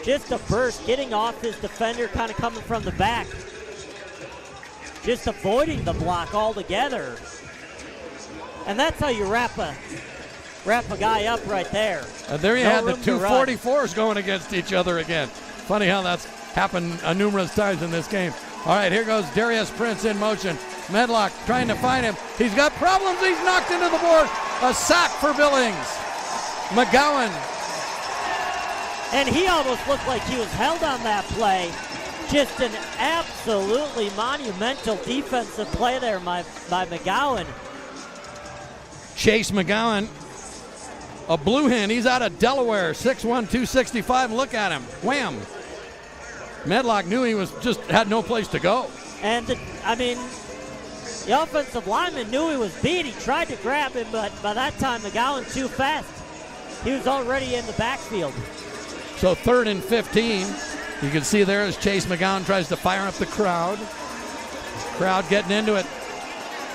Just a burst, getting off his defender, kind of coming from the back. Just avoiding the block altogether. And that's how you wrap a guy up right there. And there you had the 2 44s going against each other again. Funny how that's happened numerous times in this game. All right, here goes Darius Prince in motion. Medlock trying to find him. He's got problems. He's knocked into the board. A sack for Billings. McGowan. And he almost looked like he was held on that play. Just an absolutely monumental defensive play there by McGowan. Chase McGowan, a blue hen. He's out of Delaware, 6'1", 265. Look at him. Wham. Medlock knew he had no place to go. And, the offensive lineman knew he was beat. He tried to grab him, but by that time, McGowan too fast. He was already in the backfield. So 3rd and 15. You can see there as Chase McGowan tries to fire up the crowd. Crowd getting into it.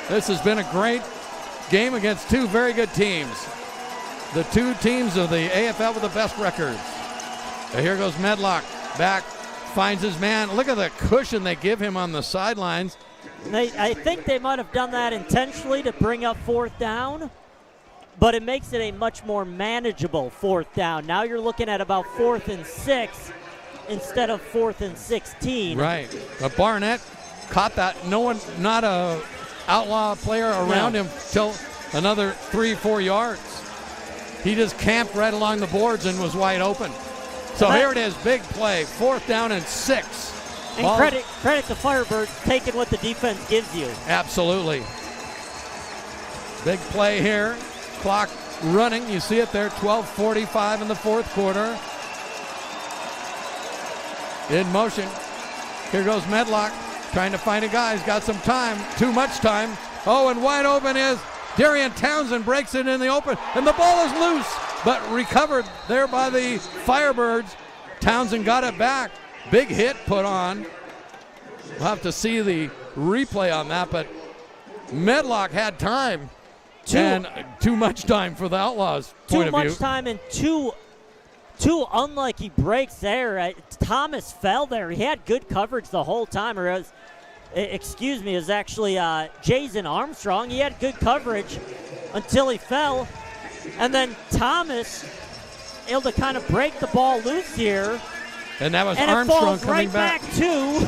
This has been a great game against 2 very good teams. The 2 teams of the AFL with the best records. And here goes Medlock. Back, finds his man. Look at the cushion they give him on the sidelines. I think they might have done that intentionally to bring up 4th down. but it makes it a much more manageable 4th down. Now you're looking at about 4th and 6 instead of 4th and 16. Right. But Barnett caught that. No one, not a Outlaw player around him till another 3-4 yards. He just camped right along the boards and was wide open. So here it is, big play, 4th down and 6. And credit to Firebirds taking what the defense gives you. Absolutely. Big play here. Clock running. You see it there, 12:45 in the 4th quarter. In motion. Here goes Medlock trying to find a guy. He's got some time, too much time. Oh, and wide open is Darian Townsend, breaks it in the open, and the ball is loose, but recovered there by the Firebirds. Townsend got it back. Big hit put on. We'll have to see the replay on that, but Medlock had time. And too much time for the Outlaws' point of view. Too much time and two unlucky breaks there. Thomas fell there. He had good coverage the whole time. Or it was actually Jason Armstrong. He had good coverage until he fell. And then Thomas able to kind of break the ball loose here. And that was and Armstrong it falls coming right back to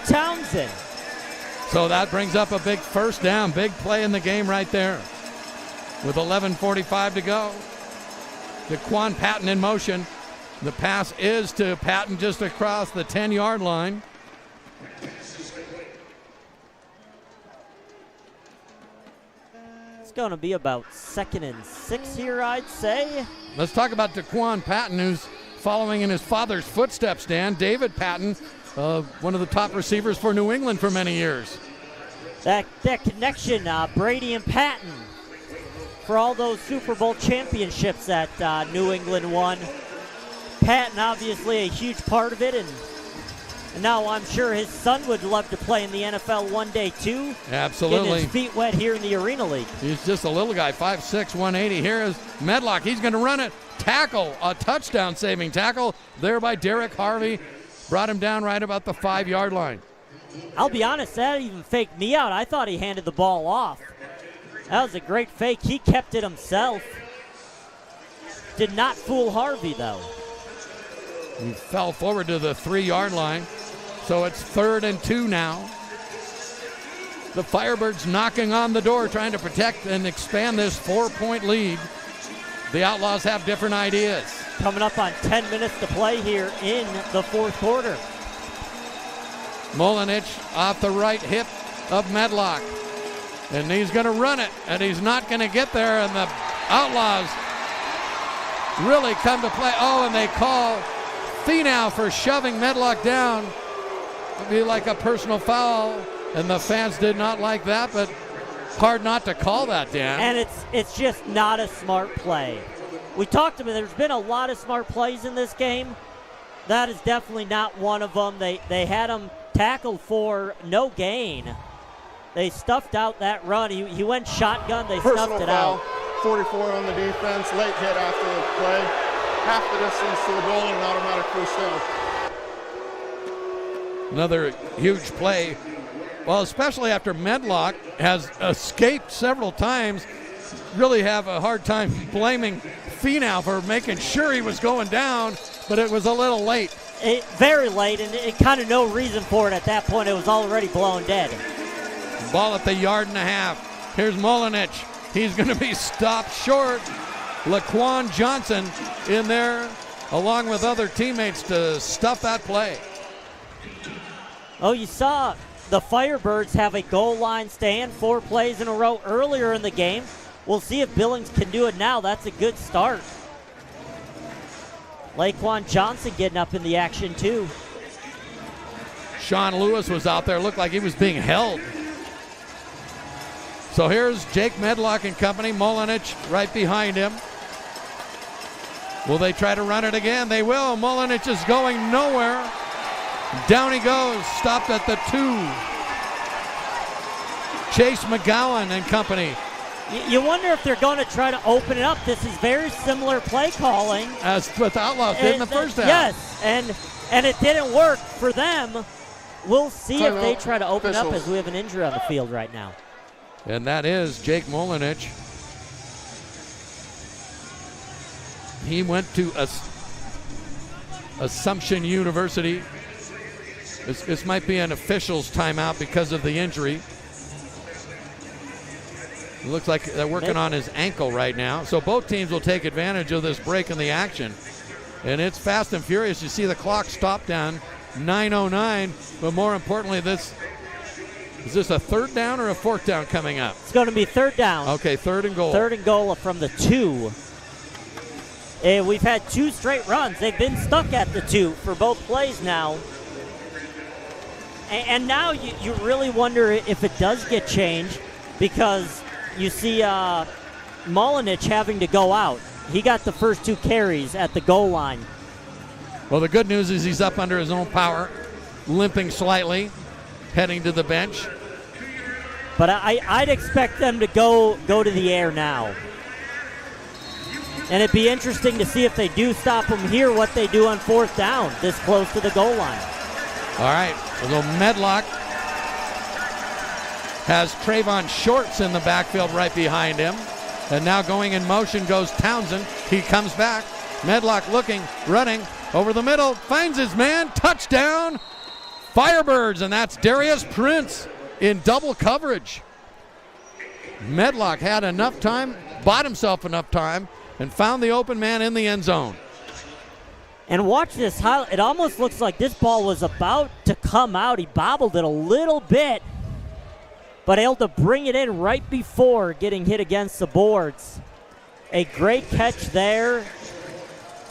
Townsend. So that brings up a big 1st down. Big play in the game right there. With 11:45 to go. DeQuan Patton in motion. The pass is to Patton just across the 10-yard line. It's going to be about 2nd and 6 here, I'd say. Let's talk about DeQuan Patton, who's following in his father's footsteps, Dan. David Patton, one of the top receivers for New England for many years. That connection, Brady and Patton, for all those Super Bowl championships that New England won. Patton, obviously, a huge part of it, and now I'm sure his son would love to play in the NFL one day, too. Absolutely. Getting his feet wet here in the Arena League. He's just a little guy, 5'6", 180. Here is Medlock. He's going to run it. Tackle, a touchdown-saving tackle there by Derek Harvey. Brought him down right about the 5-yard line. I'll be honest, that even faked me out. I thought he handed the ball off. That was a great fake. He kept it himself. Did not fool Harvey, though. He fell forward to the 3-yard line. So it's 3rd and 2 now. The Firebirds knocking on the door, trying to protect and expand this 4-point lead. The Outlaws have different ideas. Coming up on 10 minutes to play here in the 4th quarter. Molinich off the right hip of Medlock. And he's going to run it, and he's not going to get there, and the Outlaws really come to play. Oh, and they call Finau for shoving Medlock down. It'd be like a personal foul, and the fans did not like that, but hard not to call that, Dan. And it's just not a smart play. We talked about there's been a lot of smart plays in this game. That is definitely not one of them. They had him tackled for no gain. They stuffed out that run. He went shotgun. They stuffed it out. 44 on the defense. Late hit after the play. Half the distance to the goal and an automatic first down. Another huge play. Well, especially after Medlock has escaped several times. Really have a hard time blaming Finau for making sure he was going down, but it was a little late. Very late, and it kind of no reason for it at that point. It was already blown dead. Ball at the 1.5 yards. Here's Molinich. He's going to be stopped short. Laquan Johnson in there along with other teammates to stuff that play. Oh, you saw the Firebirds have a goal line stand 4 plays in a row earlier in the game. We'll see if Billings can do it now. That's a good start. Laquan Johnson getting up in the action too. Sean Lewis was out there. Looked like he was being held. So here's Jake Medlock and company. Molinich right behind him. Will they try to run it again? They will. Molinich is going nowhere. Down he goes. Stopped at the 2. Chase McGowan and company. You wonder if they're going to try to open it up. This is very similar play calling as what the Outlaws did in the first half. Yes, and it didn't work for them. We'll see if they try to open up as we have an injury on the field right now. and that is Jake Molinich. He went to Assumption University. This might be an official's timeout because of the injury. It looks like they're working on his ankle right now. So both teams will take advantage of this break in the action. And it's fast and furious. You see the clock stop down, 9:09. But more importantly, is this a third down or a fourth down coming up? It's going to be third down. Okay, third and goal. Third and goal from the 2. And we've had 2 straight runs. They've been stuck at the 2 for both plays now. And now you really wonder if it does get changed, because you see Molinich having to go out. He got the first 2 carries at the goal line. Well, the good news is he's up under his own power, limping slightly, heading to the bench. But I'd expect them to go to the air now. And it'd be interesting to see if they do stop him here, what they do on fourth down, this close to the goal line. All right, so Medlock has Trayvon Shorts in the backfield right behind him. And now going in motion goes Townsend. He comes back. Medlock looking, running over the middle, finds his man, touchdown, Firebirds, and that's Darius Prince in double coverage. Medlock had enough time, bought himself enough time, and found the open man in the end zone. And watch this highlight. It almost looks like this ball was about to come out. He bobbled it a little bit, but able to bring it in right before getting hit against the boards. A great catch there.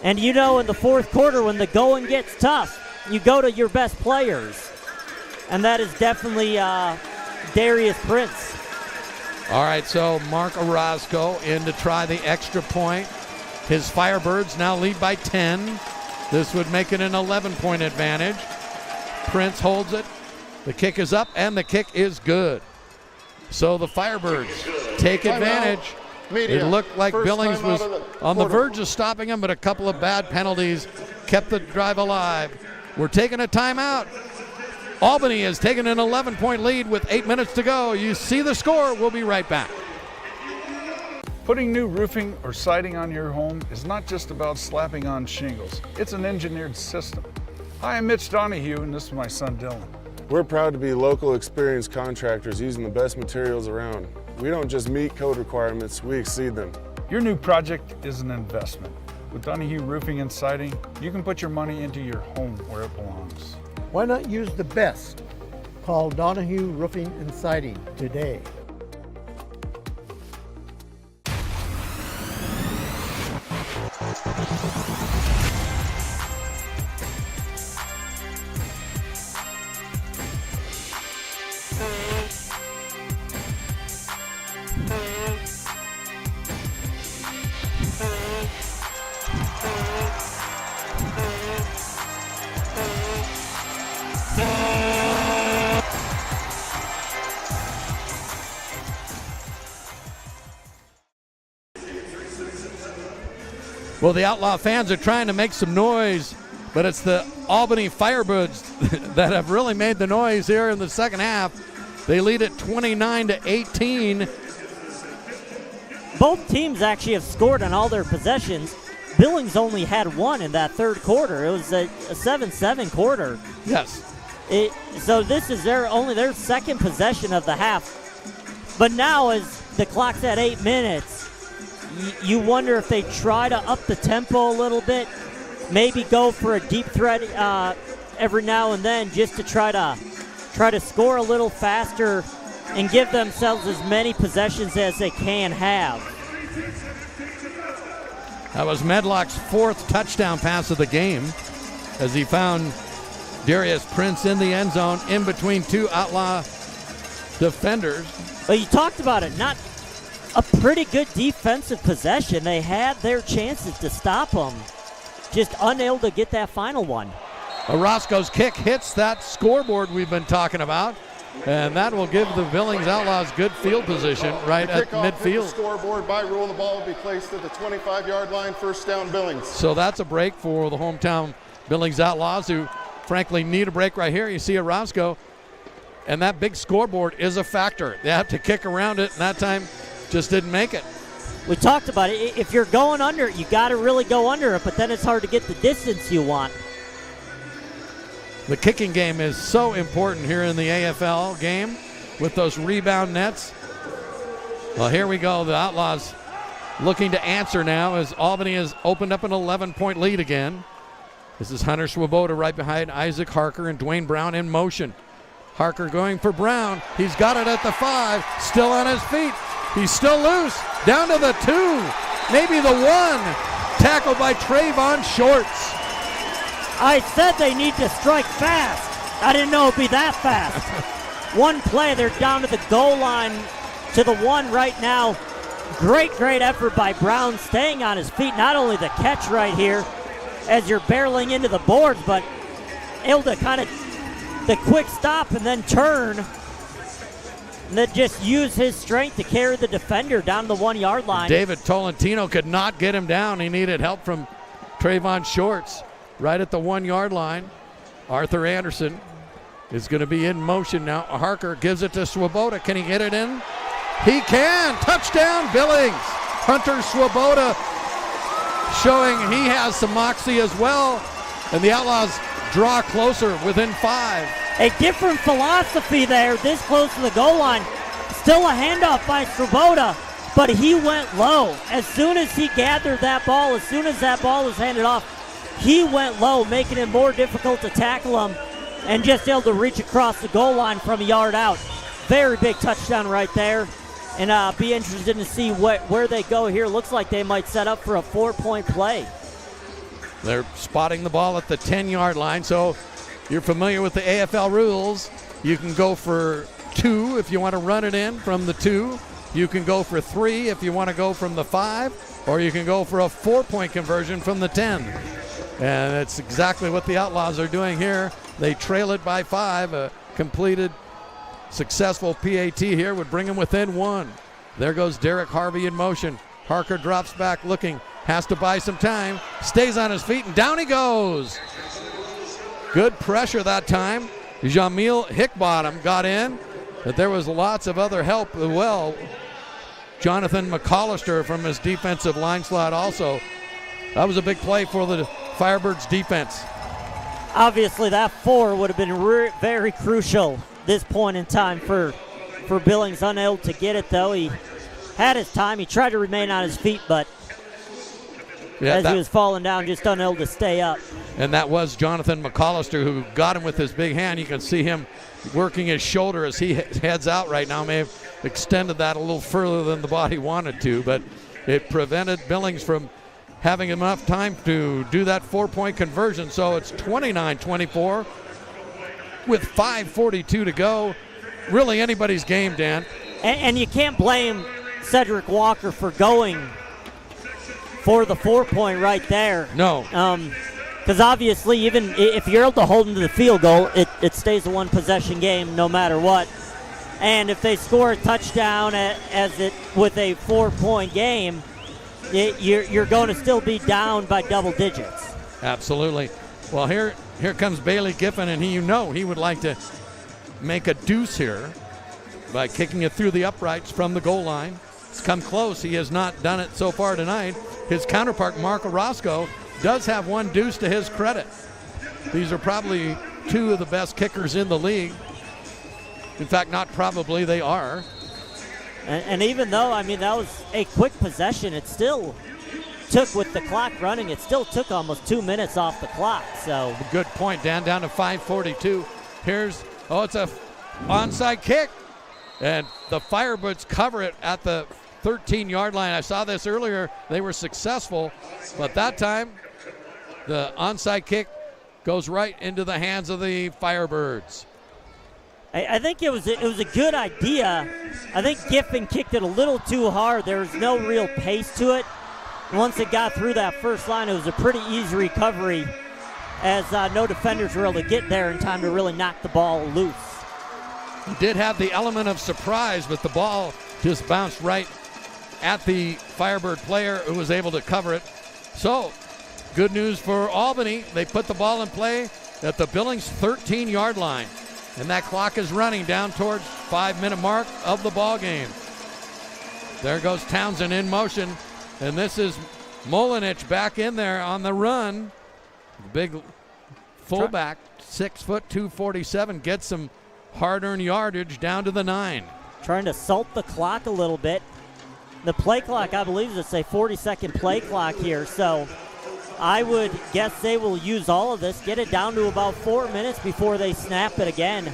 And you know, in the fourth quarter, when the going gets tough, you go to your best players. And that is definitely Darius Prince. All right, so Mark Orozco in to try the extra point. His Firebirds now lead by 10. This would make it an 11-point advantage. Prince holds it. The kick is up, and the kick is good. So the Firebirds take advantage. It looked like Billings was on the verge of stopping him, but a couple of bad penalties kept the drive alive. We're taking a timeout. Albany has taken an 11-point lead with 8 minutes to go. You see the score. We'll be right back. Putting new roofing or siding on your home is not just about slapping on shingles. It's an engineered system. Hi, I'm Mitch Donahue, and this is my son Dylan. We're proud to be local experienced contractors using the best materials around. We don't just meet code requirements, we exceed them. Your new project is an investment. With Donahue Roofing and Siding, you can put your money into your home where it belongs. Why not use the best? Call Donahue Roofing and Siding today. Well, the Outlaw fans are trying to make some noise, but it's the Albany Firebirds that have really made the noise here in the second half. They lead at 29-18. Both teams actually have scored on all their possessions. Billings only had one in that third quarter. It was a 7-7 quarter. Yes. So this is only their second possession of the half. But now, as the clock's at 8 minutes, you wonder if they try to up the tempo a little bit, maybe go for a deep threat every now and then, just to try to score a little faster and give themselves as many possessions as they can have. That was Medlock's fourth touchdown pass of the game, as he found Darius Prince in the end zone in between two Outlaw defenders. But you talked about it, not a pretty good defensive possession. They had their chances to stop them, just unable to get that final one. Orozco's kick hits that scoreboard we've been talking about, and that will give the Billings Outlaws good field position right at midfield. The scoreboard by rule, the ball will be placed at the 25-yard line, first down Billings. So that's a break for the hometown Billings Outlaws, who frankly need a break right here. You see Orozco and that big scoreboard is a factor. They have to kick around it, and that time just didn't make it. We talked about it. If you're going under it, you got to really go under it, but then it's hard to get the distance you want. The kicking game is so important here in the AFL game with those rebound nets. Well, here we go. The Outlaws looking to answer now as Albany has opened up an 11-point lead again. This is Hunter Swoboda right behind Isaac Harker and Dwayne Brown in motion. Harker going for Brown. He's got it at the 5, still on his feet. He's still loose, down to the 2, maybe the 1. Tackled by Trayvon Shorts. I said they need to strike fast. I didn't know it'd be that fast. One play, they're down to the goal line to the 1 right now. Great effort by Brown, staying on his feet. Not only the catch right here as you're barreling into the boards, but able to kind of the quick stop and then turn. And then just use his strength to carry the defender down the 1 yard line. David Tolentino could not get him down. He needed help from Trayvon Shorts right at the 1 yard line. Arthur Anderson is going to be in motion now. Harker gives it to Swoboda. Can he get it in? He can. Touchdown, Billings. Hunter Swoboda showing he has some moxie as well. And the Outlaws draw closer within 5. A different philosophy there, this close to the goal line. Still a handoff by Swoboda, but he went low. As soon as he gathered that ball, as soon as that ball was handed off, he went low, making it more difficult to tackle him and just able to reach across the goal line from a yard out. Very big touchdown right there. And be interested to see where they go here. Looks like they might set up for a 4-point play. They're spotting the ball at the 10-yard line, so you're familiar with the AFL rules. You can go for 2 if you want to run it in from the 2. You can go for 3 if you want to go from the 5, or you can go for a 4-point conversion from the 10. And that's exactly what the Outlaws are doing here. They trail it by 5. A completed successful PAT here would bring them within 1. There goes Derek Harvey in motion. Harker drops back looking, has to buy some time, stays on his feet, and down he goes. Good pressure that time. Jamil Hickbottom got in, but there was lots of other help as well. Jonathan McCollister from his defensive line slot also. That was a big play for the Firebirds defense. Obviously that 4 would have been very crucial this point in time for Billings. Unable to get it though. He had his time. He tried to remain on his feet, but he was falling down, just unable to stay up. And that was Jonathan McCollister who got him with his big hand. You can see him working his shoulder as he heads out right now. May have extended that a little further than the body wanted to, but it prevented Billings from having enough time to do that 4-point conversion. So it's 29-24 with 5:42 to go. Really anybody's game, Dan. And you can't blame Cedric Walker for going for the 4-point right there. No. Because obviously, even if you're able to hold them to the field goal, it stays a 1-possession game no matter what. And if they score a touchdown with a 4-point game, you're going to still be down by double digits. Absolutely. Well, here comes Bailey Giffen, and he would like to make a deuce here by kicking it through the uprights from the goal line. It's come close. He has not done it so far tonight. His counterpart, Mark Orozco, does have 1 deuce to his credit. These are probably 2 of the best kickers in the league. In fact, not probably, they are. And even though, that was a quick possession, it still took, with the clock running, it still took almost 2 minutes off the clock. So good point, Dan. Down to 5:42. It's a onside kick. And the Firebirds cover it at the 13-yard line. I saw this earlier. They were successful, but that time the onside kick goes right into the hands of the Firebirds. I think it was a good idea. I think Giffen kicked it a little too hard. There was no real pace to it. Once it got through that first line, it was a pretty easy recovery as no defenders were able to get there in time to really knock the ball loose. He did have the element of surprise, but the ball just bounced right at the Firebird player who was able to cover it. So, good news for Albany. They put the ball in play at the Billings 13-yard line. And that clock is running down towards 5-minute mark of the ball game. There goes Townsend in motion. And this is Molinich back in there on the run. Big fullback, 6 foot 247, gets some hard-earned yardage down to the 9. Trying to salt the clock a little bit. The play clock, I believe, is a 40-second play clock here, so I would guess they will use all of this, get it down to about 4 minutes before they snap it again.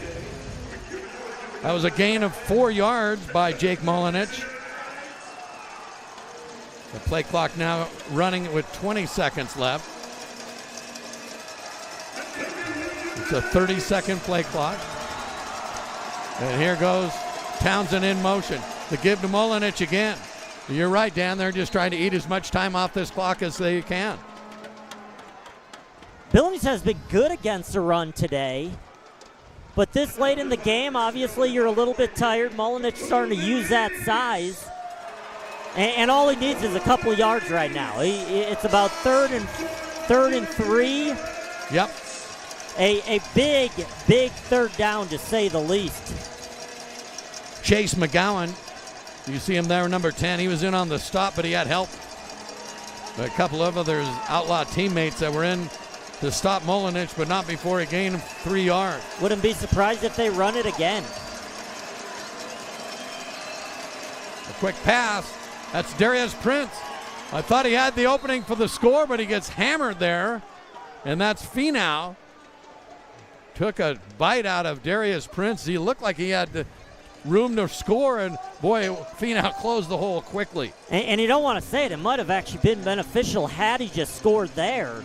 That was a gain of 4 yards by Jake Molinich. The play clock now running with 20 seconds left. It's a 30-second play clock. And here goes Townsend in motion. The give to Molinich again. You're right, Dan. They're just trying to eat as much time off this clock as they can. Billings has been good against the run today. But this late in the game, obviously you're a little bit tired. Molinich starting to use that size. And all he needs is a couple yards right now. It's about third and 3. Yep. A big third down, to say the least. Chase McGowan, you see him there, number 10. He was in on the stop, but he had help. A couple of others, Outlaw teammates that were in to stop Molinich, but not before he gained 3 yards. Wouldn't be surprised if they run it again. A quick pass. That's Darius Prince. I thought he had the opening for the score, but he gets hammered there. And that's Finau. Took a bite out of Darius Prince. He looked like he had room to score, and boy, Finau closed the hole quickly. And you don't want to say it. It might have actually been beneficial had he just scored there.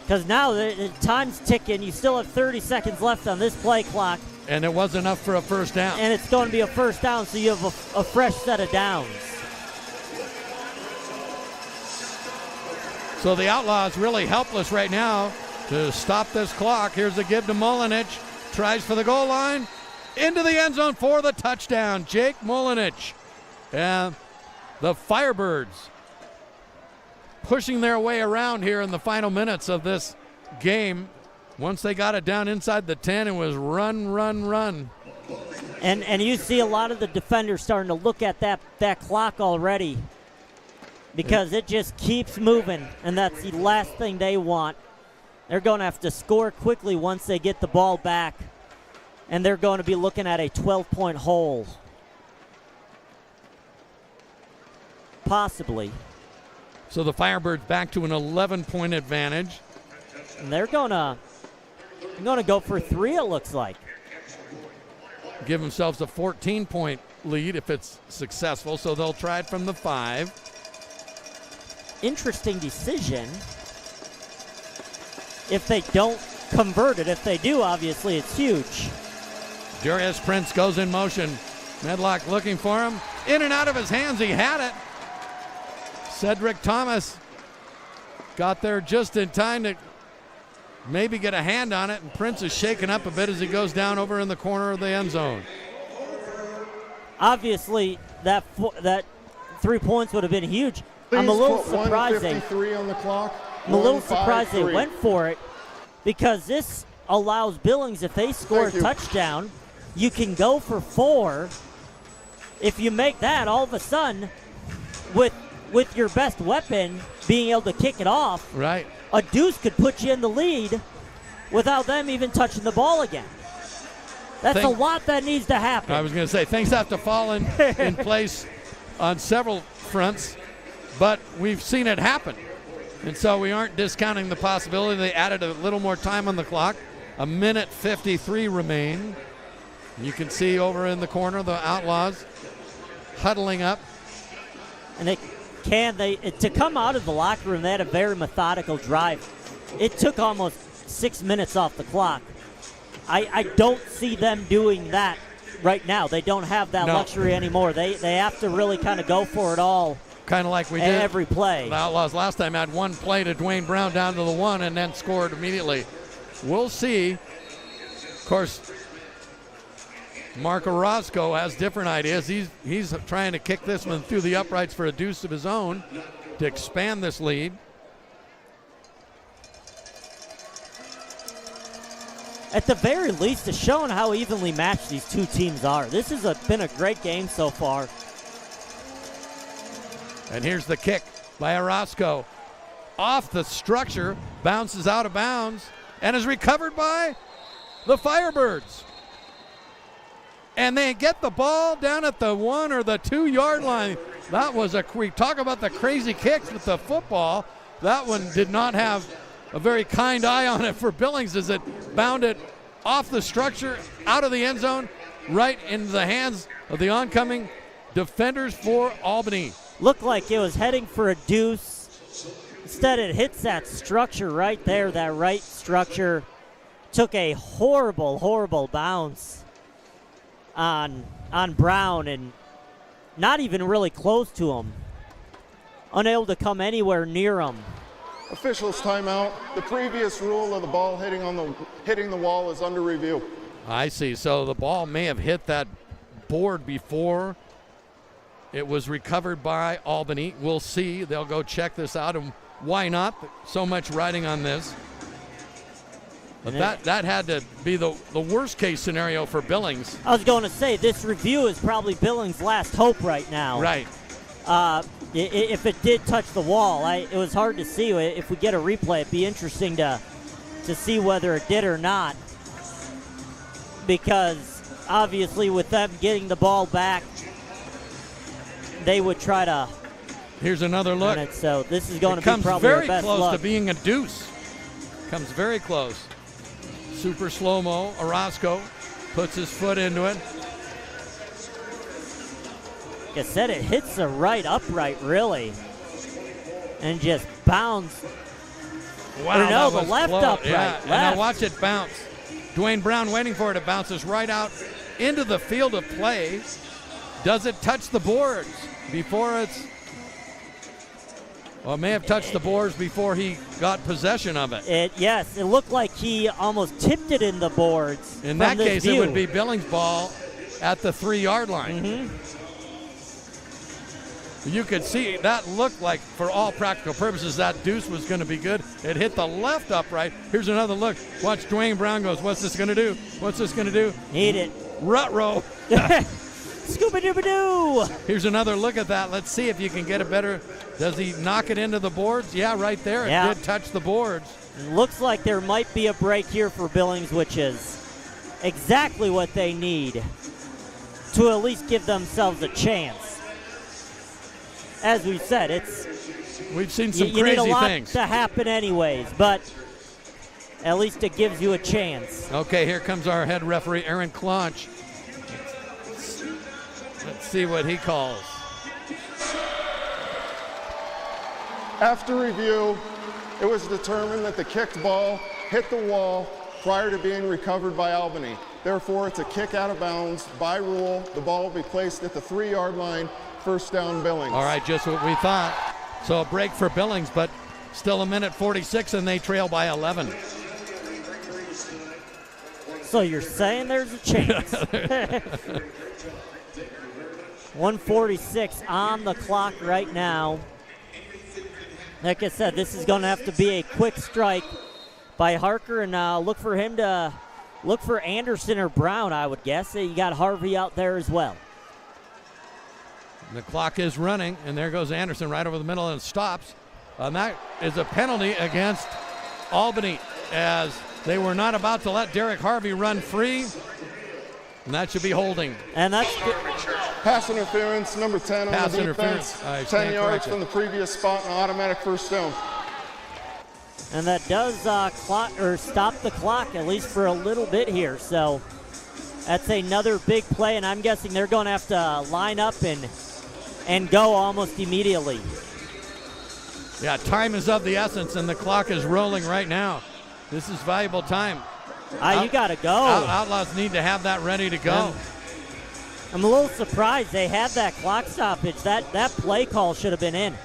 Because now the time's ticking. You still have 30 seconds left on this play clock. And it was enough for a first down. And it's going to be a first down, so you have a fresh set of downs. So the Outlaws really helpless right now to stop this clock. Here's a give to Molinich. Tries for the goal line. Into the end zone for the touchdown. Jake Molinich. And the Firebirds pushing their way around here in the final minutes of this game. Once they got it down inside the 10, it was run. And you see a lot of the defenders starting to look at that clock already, because it just keeps moving, and that's the last thing they want. They're going to have to score quickly once they get the ball back, and they're going to be looking at a 12-point hole. Possibly. So the Firebirds back to an 11-point advantage. And they're going to go for 3, it looks like. Give themselves a 14-point lead if it's successful, so they'll try it from the 5. Interesting decision if they don't convert it. If they do, obviously it's huge. Darius Prince goes in motion. Medlock looking for him. In and out of his hands, he had it. Cedric Thomas got there just in time to maybe get a hand on it, and Prince is shaken up a bit as he goes down over in the corner of the end zone. Obviously, that 3 points would have been huge. Please I'm a little put surprised 1:53 on the clock. I'm a little surprised they 1-5-3. went for it, because this allows Billings, if they score a touchdown, you can go for 4. If you make that, all of a sudden, with your best weapon being able to kick it off, right, a deuce could put you in the lead without them even touching the ball again. That's a lot that needs to happen. I was going to say, things have to fall in place on several fronts, but we've seen it happen. And so we aren't discounting the possibility. They added a little more time on the clock. 1:53 remain. You can see over in the corner the Outlaws huddling up. And to come out of the locker room, they had a very methodical drive. It took almost 6 minutes off the clock. I don't see them doing that right now. They don't have that luxury anymore. They have to really kind of go for it all. Kind of like we did every play. The Outlaws last time had one play to Dwayne Brown down to the 1 and then scored immediately. We'll see. Of course, Mark Orozco has different ideas. He's trying to kick this one through the uprights for a deuce of his own to expand this lead. at the very least, is showing how evenly matched these two teams are. This has been a great game so far. And here's the kick by Orozco. Off the structure, bounces out of bounds, and is recovered by the Firebirds. And they get the ball down at the 1 or the 2 yard line. That was we talk about the crazy kicks with the football. That one did not have a very kind eye on it for Billings as it bounded off the structure, out of the end zone, right into the hands of the oncoming defenders for Albany. Looked like it was heading for a deuce. Instead, it hits that structure right there. That right structure took a horrible, horrible bounce on Brown and not even really close to him. Unable to come anywhere near him. Officials timeout. The previous rule of the ball hitting the wall is under review. I see. So the ball may have hit that board before it was recovered by Albany. We'll see. They'll go check this out, and why not? So much riding on this. But that had to be the worst case scenario for Billings. I was going to say, this review is probably Billings' last hope right now. Right. If it did touch the wall, it was hard to see. If we get a replay, it'd be interesting to see whether it did or not. Because obviously with them getting the ball back, they would try to. Here's another look. So this is going to be probably very our best close look. to being a deuce. Comes very close. Super slow-mo. Orozco puts his foot into it. Like I said, it hits the right upright, really, and just bounds. Wow, or no, that the left close. upright. Yeah, Left. and now watch it bounce. Dwayne Brown waiting for it. It bounces right out into the field of play. Does it touch the boards before it's... Well, it may have touched the boards before he got possession of it. Yes, it looked like he almost tipped it in the boards. In that case, it would be Billings' ball at the 3 yard line. Mm-hmm. You could see that looked like, for all practical purposes, that deuce was going to be good. It hit the left upright. Here's another look. Watch Dwayne Brown goes, what's this going to do? What's this going to do? Need it. Rut-row. Scooby-Dooby-Doo. Here's another look at that. Let's see if you can get a better. Does he knock it into the boards? Yeah, right there. It did touch the boards. It looks like there might be a break here for Billings, which is exactly what they need to at least give themselves a chance. As we said, we've seen some you crazy need a lot things to happen anyways, but at least it gives you a chance. Okay, here comes our head referee, Aaron Claunch. Let's see what he calls. After review, it was determined that the kicked ball hit the wall prior to being recovered by Albany. Therefore, it's a kick out of bounds. By rule, the ball will be placed at the 3 yard line, first down Billings. All right, just what we thought. So a break for Billings, but still 1:46, and they trail by 11. So you're saying there's a chance. 1:46 on the clock right now. Like I said, this is going to have to be a quick strike by Harker, and look for him to look for Anderson or Brown, I would guess. You got Harvey out there as well. The clock is running, and there goes Anderson right over the middle and stops. And that is a penalty against Albany, as they were not about to let Derek Harvey run free. And that should be holding. And that's good. Pass interference, number 10 on Pass the interference. defense. 10 yards from the previous spot and automatic first down. And that does stop the clock, at least for a little bit here. So that's another big play, and I'm guessing they're going to have to line up and go almost immediately. Yeah, time is of the essence, and the clock is rolling right now. This is valuable time. You got to go. Outlaws need to have that ready to go. I'm a little surprised they had that clock stoppage. That play call should have been in.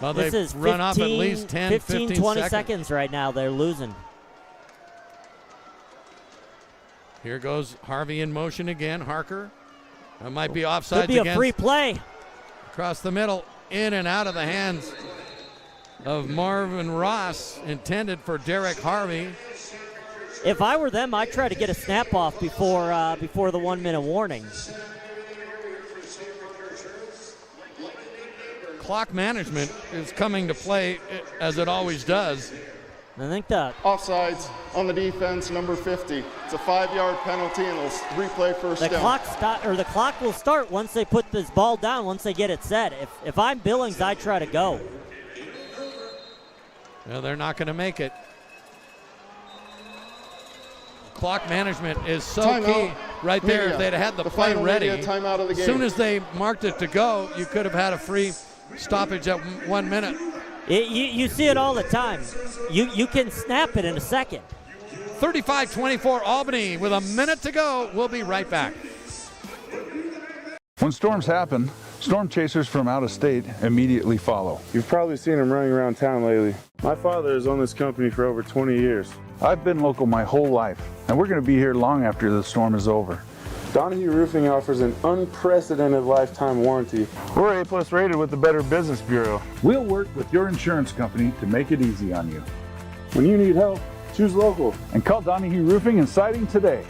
Well, this is run off at least 10, 15 20 seconds right now. They're losing. Here goes Harvey in motion again. Harker. That might be offsides. Could be a free play. Across the middle, in and out of the hands of Marvin Ross, intended for Derek Harvey. If I were them, I'd try to get a snap off before the 1 minute warning. Clock management is coming to play as it always does. I think that Offsides on the defense, number 50. It's a 5-yard penalty, and they'll replay first the down. the clock will start once they put this ball down. Once they get it set. If I'm Billings, I'd try to go. Well, they're not going to make it. Clock management is so Timeout. key right there. Media. If they'd had the The play final ready, media timeout of the as game. soon as they marked it to go, you could have had a free stoppage at 1 minute. You see it all the time. You can snap it in a second. 35-24 Albany with a minute to go. We'll be right back. When storms happen, storm chasers from out of state immediately follow. You've probably seen them running around town lately. My father has owned this company for over 20 years. I've been local my whole life, and we're going to be here long after the storm is over. Donahue Roofing offers an unprecedented lifetime warranty. We're A+ rated with the Better Business Bureau. We'll work with your insurance company to make it easy on you. When you need help, choose local. And call Donahue Roofing and Siding today.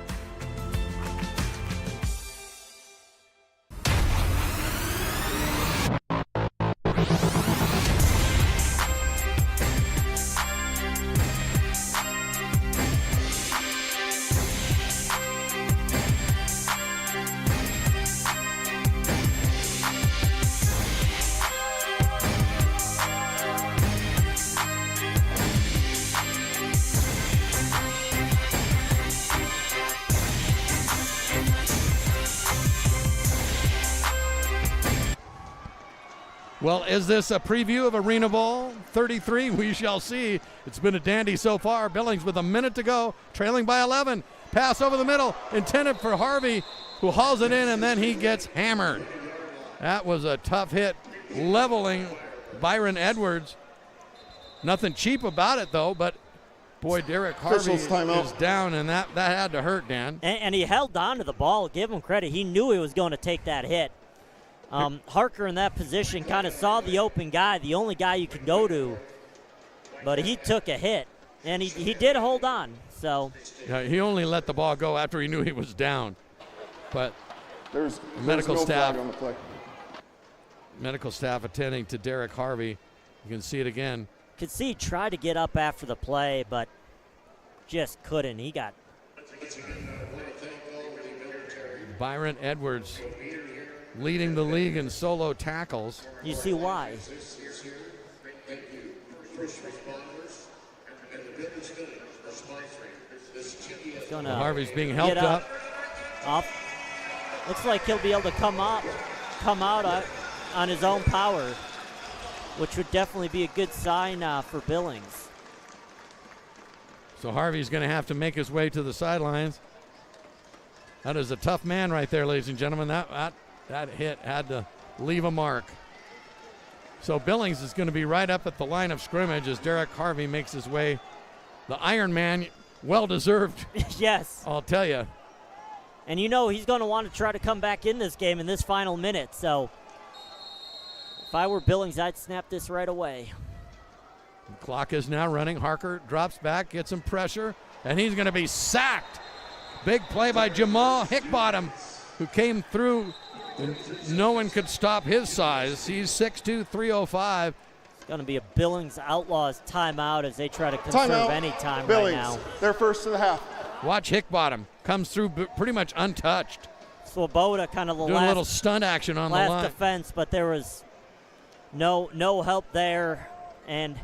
Well, is this a preview of Arena Bowl 33? We shall see. It's been a dandy so far. Billings with a minute to go, trailing by 11. Pass over the middle, intended for Harvey, who hauls it in, and then he gets hammered. That was a tough hit, leveling Byron Edwards. Nothing cheap about it, though, but boy, Derek Harvey is down, and that had to hurt, Dan. And he held on to the ball. Give him credit. He knew he was going to take that hit. Harker in that position kind of saw the open guy, the only guy you can go to, but he took a hit, and he did hold on. So yeah, he only let the ball go after he knew he was down. But there's medical no staff flag on the play. Medical staff attending to Derek Harvey. You can see it again. Could see he tried to get up after the play, but just couldn't. He got Byron Edwards leading the league in solo tackles. You see why. Harvey's being helped up. Looks like he'll be able to come out on his own power, which would definitely be a good sign for Billings. So Harvey's going to have to make his way to the sidelines. That is a tough man right there, ladies and gentlemen. That hit had to leave a mark. So Billings is going to be right up at the line of scrimmage as Derek Harvey makes his way. The Iron Man, well-deserved. Yes. I'll tell you. And you know he's going to want to try to come back in this game in this final minute. So if I were Billings, I'd snap this right away. The clock is now running. Harker drops back, gets some pressure, and he's going to be sacked. Big play by Jamal Hickbottom, who came through, and no one could stop his size. He's 6'2", 305. It's going to be a Billings Outlaws timeout as they try to conserve any time Billings, right now. They're first to the half. Watch Hickbottom. Comes through pretty much untouched. Swoboda kind of the doing a little stunt action on the line. Last defense, but there was no help there. And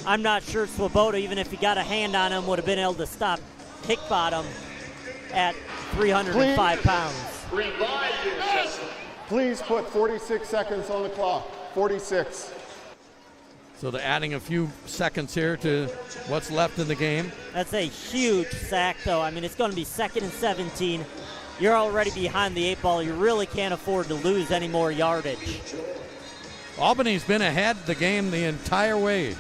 I'm not sure Swoboda, even if he got a hand on him, would have been able to stop Hickbottom at 305 pounds. Please put 46 seconds on the clock. 46. So they're adding a few seconds here to what's left in the game. That's a huge sack, though. I mean, it's going to be 2nd and 17. You're already behind the 8 ball. You really can't afford to lose any more yardage. Albany's been ahead the game the entire way.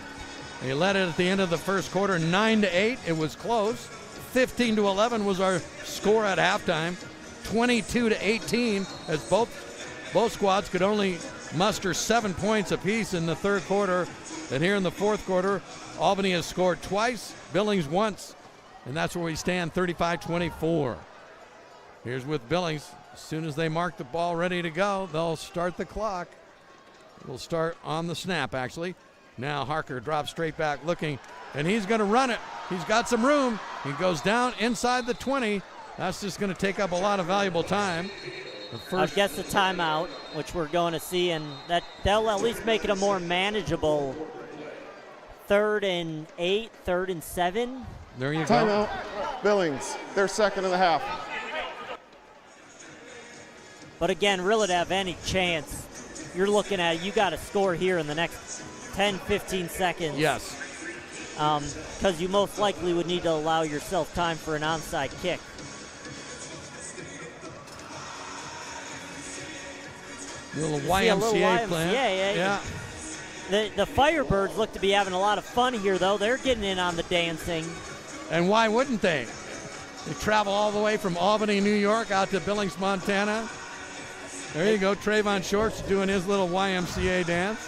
They led it at the end of the first quarter, 9-8. It was close. 15-11 was our score at halftime. 22-18, as both squads could only muster 7 points apiece in the third quarter. And here in the fourth quarter, Albany has scored twice, Billings once. And that's where we stand, 35-24. Here's with Billings. As soon as they mark the ball ready to go, they'll start the clock. We'll start on the snap, actually. Now Harker drops straight back looking, and he's going to run it. He's got some room. He goes down inside the 20. That's just going to take up a lot of valuable time. I guess a timeout, which we're going to see, and that'll at least make it a more manageable 3rd and 8, 3rd and 7. There you go. Timeout. Billings, their second of the half. But again, really to have any chance, you're looking at, you got to score here in the next 10, 15 seconds. Yes. Because you most likely would need to allow yourself time for an onside kick. Little YMCA plan. Yeah. The Firebirds look to be having a lot of fun here, though. They're getting in on the dancing. And why wouldn't they? They travel all the way from Albany, New York, out to Billings, Montana. There you go, Trayvon Shorts doing his little YMCA dance.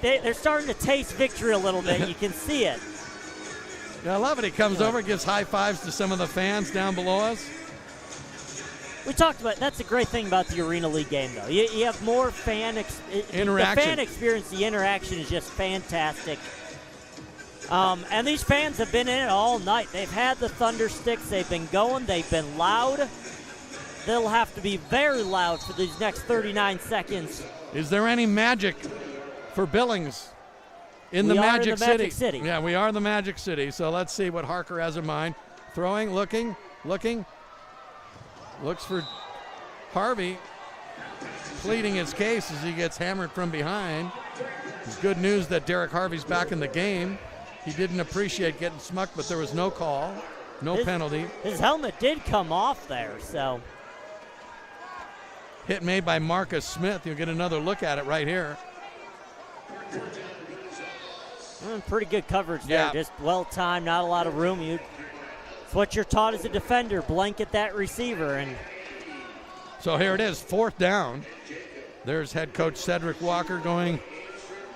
They're starting to taste victory a little bit. You can see it. Yeah, I love it. He comes over, gives high fives to some of the fans down below us. We talked about, that's a great thing about the Arena League game, though. You have more interaction. The fan experience, the interaction is just fantastic. And these fans have been in it all night. They've had the thunder sticks. They've been going. They've been loud. They'll have to be very loud for these next 39 seconds. Is there any magic for Billings in the Magic City? Yeah, we are the Magic City. So let's see what Harker has in mind. Throwing, looking. Looks for Harvey, pleading his case as he gets hammered from behind. It's good news that Derek Harvey's back in the game. He didn't appreciate getting smucked, but there was no call, no penalty. His helmet did come off there, so. Hit made by Marcus Smith. You'll get another look at it right here. Pretty good coverage there, just well-timed, not a lot of room. It's what you're taught as a defender, blanket that receiver. And so here it is, 4th down. There's head coach Cedric Walker going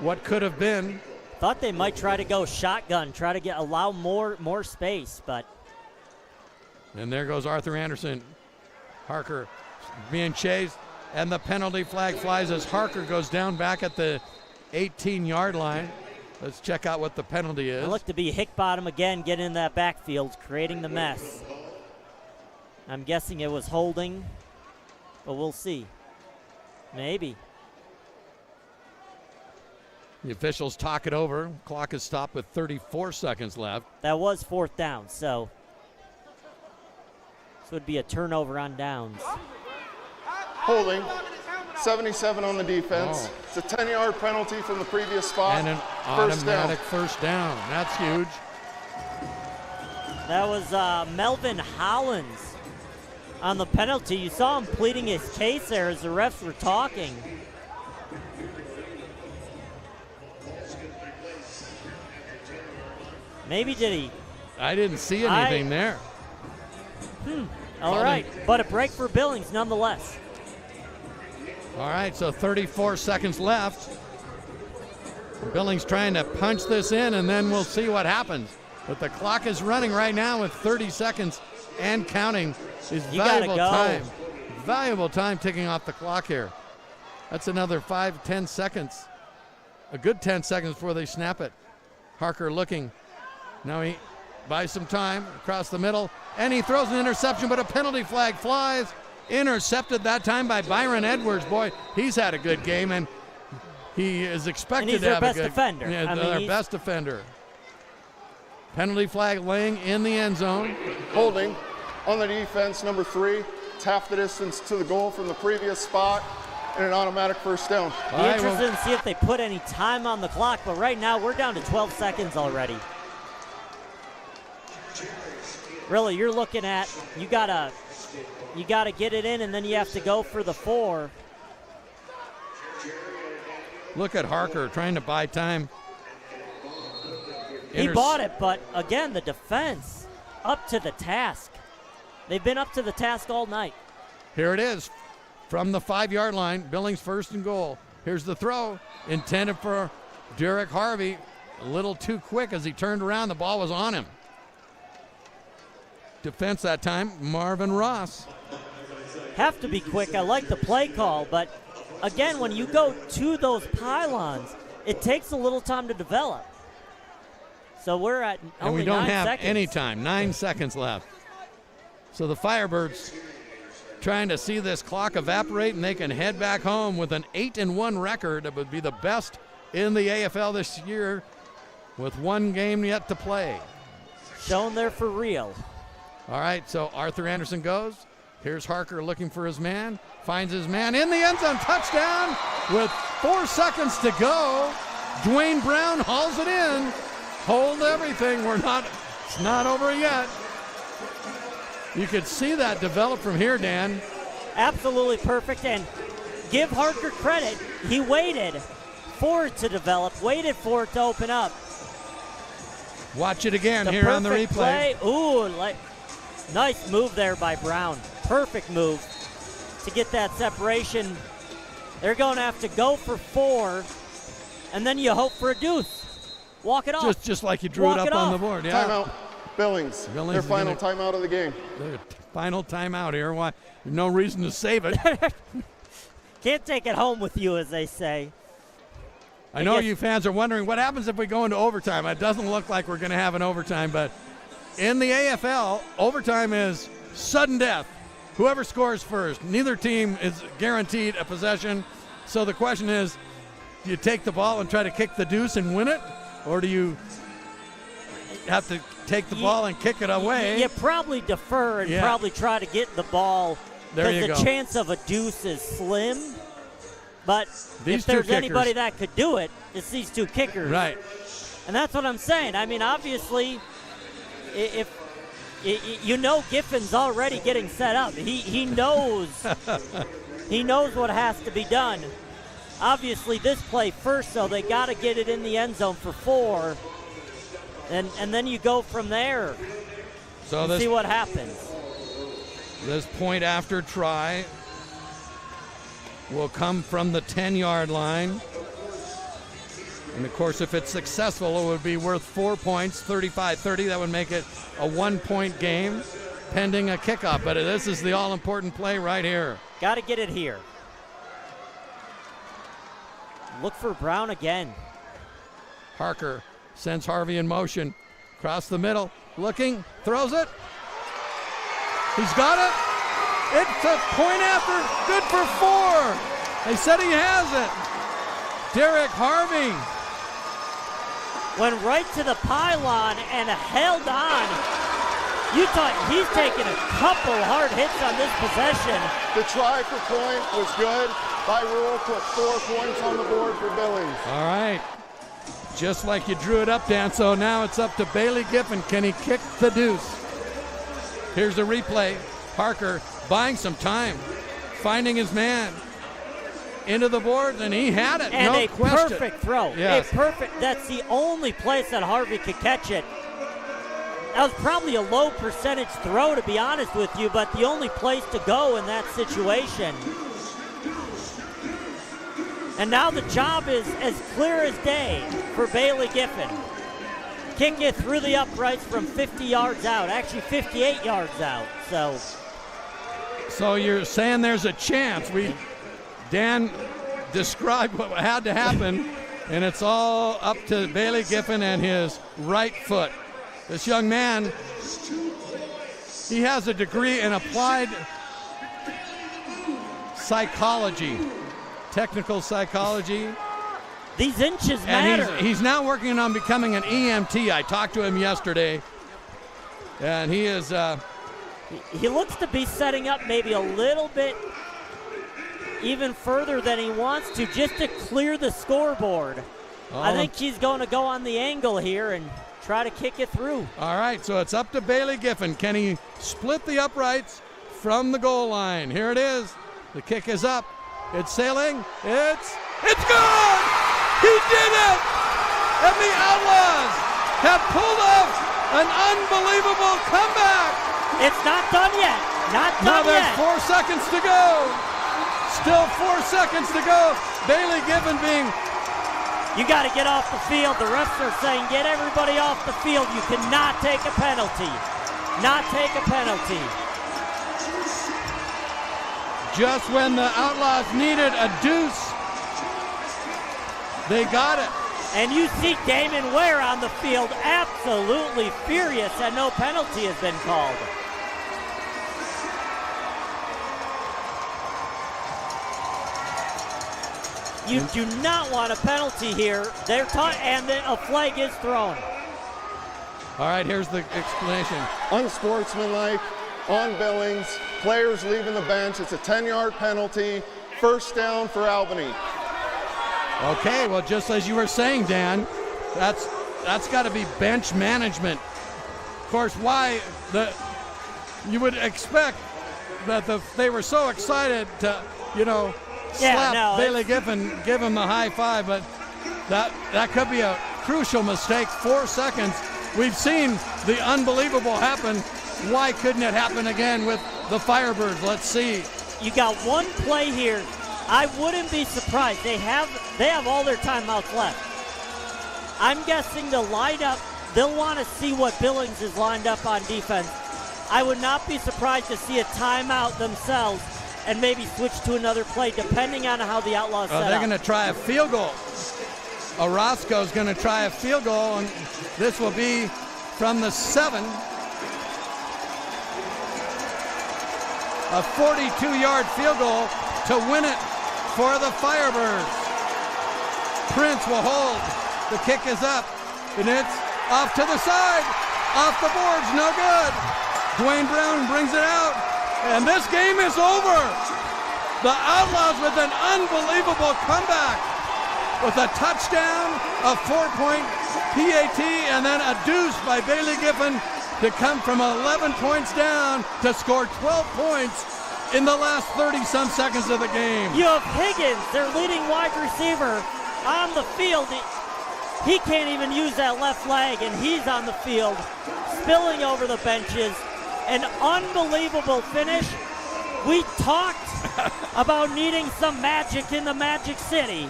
what could have been. Thought they might try to go shotgun, try to allow more space, but. And there goes Arthur Anderson. Harker being chased, and the penalty flag flies as Harker goes down back at the 18-yard line. Let's check out what the penalty is. It looked to be Hickbottom again, getting in that backfield, creating the mess. I'm guessing it was holding, but we'll see. Maybe. The officials talk it over. Clock is stopped with 34 seconds left. That was 4th down, so this would be a turnover on downs. Holding. 77 on the defense. Oh. It's a 10-yard penalty from the previous spot. And an automatic first down. That's huge. That was Melvin Hollins on the penalty. You saw him pleading his case there as the refs were talking. Maybe did he? I didn't see anything there. All right, but a break for Billings nonetheless. All right, so 34 seconds left. Billings trying to punch this in, and then we'll see what happens. But the clock is running right now with 30 seconds and counting. Is valuable time. Valuable time ticking off the clock here. That's another 5-10 seconds. A good 10 seconds before they snap it. Harker looking. Now he buys some time across the middle, and he throws an interception, but a penalty flag flies. Intercepted that time by Byron Edwards. Boy, he's had a good game, and he is expected to have a good defender. Yeah, their best defender. Penalty flag laying in the end zone. Holding on the defense, number 3. It's half the distance to the goal from the previous spot, and an automatic first down. Be interested to see if they put any time on the clock, but right now we're down to 12 seconds already. Really, you're looking at, you gotta get it in, and then you have to go for the 4. Look at Harker trying to buy time. He bought it, but again, the defense up to the task. They've been up to the task all night. Here it is from the 5-yard line. Billings 1st and goal. Here's the throw intended for Derek Harvey. A little too quick as he turned around. The ball was on him. defense that time, Marvin Ross. Have to be quick. I like the play call, but again, when you go to those pylons, it takes a little time to develop. So we're at only 9 seconds. And we don't have any time. 9 seconds left. So the Firebirds trying to see this clock evaporate, and they can head back home with an 8-1 record. It would be the best in the AFL this year with 1 game yet to play. Shown there for real. All right, so Arthur Anderson goes. Here's Harker looking for his man. Finds his man in the end zone. Touchdown with 4 seconds to go. Dwayne Brown hauls it in. Hold everything. It's not over yet. You could see that develop from here, Dan. Absolutely perfect, and give Harker credit. He waited for it to develop, waited for it to open up. Watch it again here on the replay. Ooh, nice move there by Brown. Perfect move to get that separation. They're going to have to go for 4, and then you hope for a deuce. Walk it off. Just like you drew it up on the board. Yeah. Timeout. Billings. Their final timeout of the game. Their final timeout here. Why? No reason to save it. Can't take it home with you, as they say. I know you fans are wondering what happens if we go into overtime. It doesn't look like we're going to have an overtime, but in the AFL, overtime is sudden death. Whoever scores first. Neither team is guaranteed a possession. So the question is, do you take the ball and try to kick the deuce and win it? Or do you have to take the ball and kick it away? You probably defer and probably try to get the ball. Because the chance of a deuce is slim. But if there's anybody that could do it, it's these 2 kickers. Right. And that's what I'm saying. I mean, obviously, if you know Giffin's already getting set up. He knows he knows what has to be done. Obviously, this play first, so they got to get it in the end zone for 4. And then you go from there and see what happens. This point after try will come from the 10-yard line. And, of course, if it's successful, it would be worth 4 points, 35-30. That would make it a 1-point game pending a kickoff. But this is the all-important play right here. Got to get it here. Look for Brown again. Harker sends Harvey in motion. Across the middle. Looking. Throws it. He's got it. It's a point after. Good for 4. They said he has it. Derek Harvey went right to the pylon and held on. You thought he's taken a couple hard hits on this possession. The try for point was good. By rule, put 4 points on the board for Billings. All right. Just like you drew it up, Dan. So now it's up to Bailey Giffen. Can he kick the deuce? Here's a replay. Harker buying some time, finding his man into the boards, and he had it. And no question. Perfect throw. Yes. A perfect. That's the only place that Harvey could catch it. That was probably a low percentage throw, to be honest with you, but the only place to go in that situation. And now the job is as clear as day for Bailey Giffen. Kick it through the uprights from 50 yards out, actually 58 yards out. So you're saying there's a chance. Dan described what had to happen, and it's all up to Bailey Giffen and his right foot. This young man, he has a degree in applied psychology, technical psychology. These inches matter. And he's now working on becoming an EMT. I talked to him yesterday, and he is... he looks to be setting up maybe a little bit even further than he wants to, just to clear the scoreboard. I think he's going to go on the angle here and try to kick it through. All right, so it's up to Bailey Giffen. Can he split the uprights from the goal line? Here it is. The kick is up. It's sailing. It's good! He did it! And the Outlaws have pulled off an unbelievable comeback. It's not done yet. Not done yet. Now there's 4 seconds to go. Still 4 seconds to go. Bailey Giffen being... You got to get off the field. The refs are saying get everybody off the field. You cannot take a penalty. not take a penalty. Just when the Outlaws needed a deuce, they got it. And you see Damon Ware on the field absolutely furious that no penalty has been called. You do not want a penalty here. And then a flag is thrown. All right, here's the explanation. Unsportsmanlike on Billings. Players leaving the bench. It's a 10-yard penalty. First down for Albany. Okay, well, just as you were saying, Dan, that's got to be bench management. Of course, you would expect that they were so excited to, slap Bailey Giffen, give him the high five, but that could be a crucial mistake. 4 seconds. We've seen the unbelievable happen. Why couldn't it happen again with the Firebirds? Let's see. You got one play here. I wouldn't be surprised. They have all their timeouts left. I'm guessing they'll want to see what Billings is lined up on defense. I would not be surprised to see a timeout themselves and maybe switch to another play depending on how the Outlaws set They're up. going to try a field goal. Orozco's going to try a field goal, and this will be from the 7. A 42-yard field goal to win it for the Firebirds. Prince will hold. The kick is up, and it's off to the side. Off the boards, no good. Dwayne Brown brings it out, and this game is over. The Outlaws with an unbelievable comeback with a touchdown, a 4-point PAT, and then a deuce by Bailey Giffen to come from 11 points down to score 12 points in the last 30-some seconds of the game. You have Higgins, their leading wide receiver, on the field. He can't even use that left leg, and he's on the field, spilling over the benches. An unbelievable finish. We talked about needing some magic in the Magic City.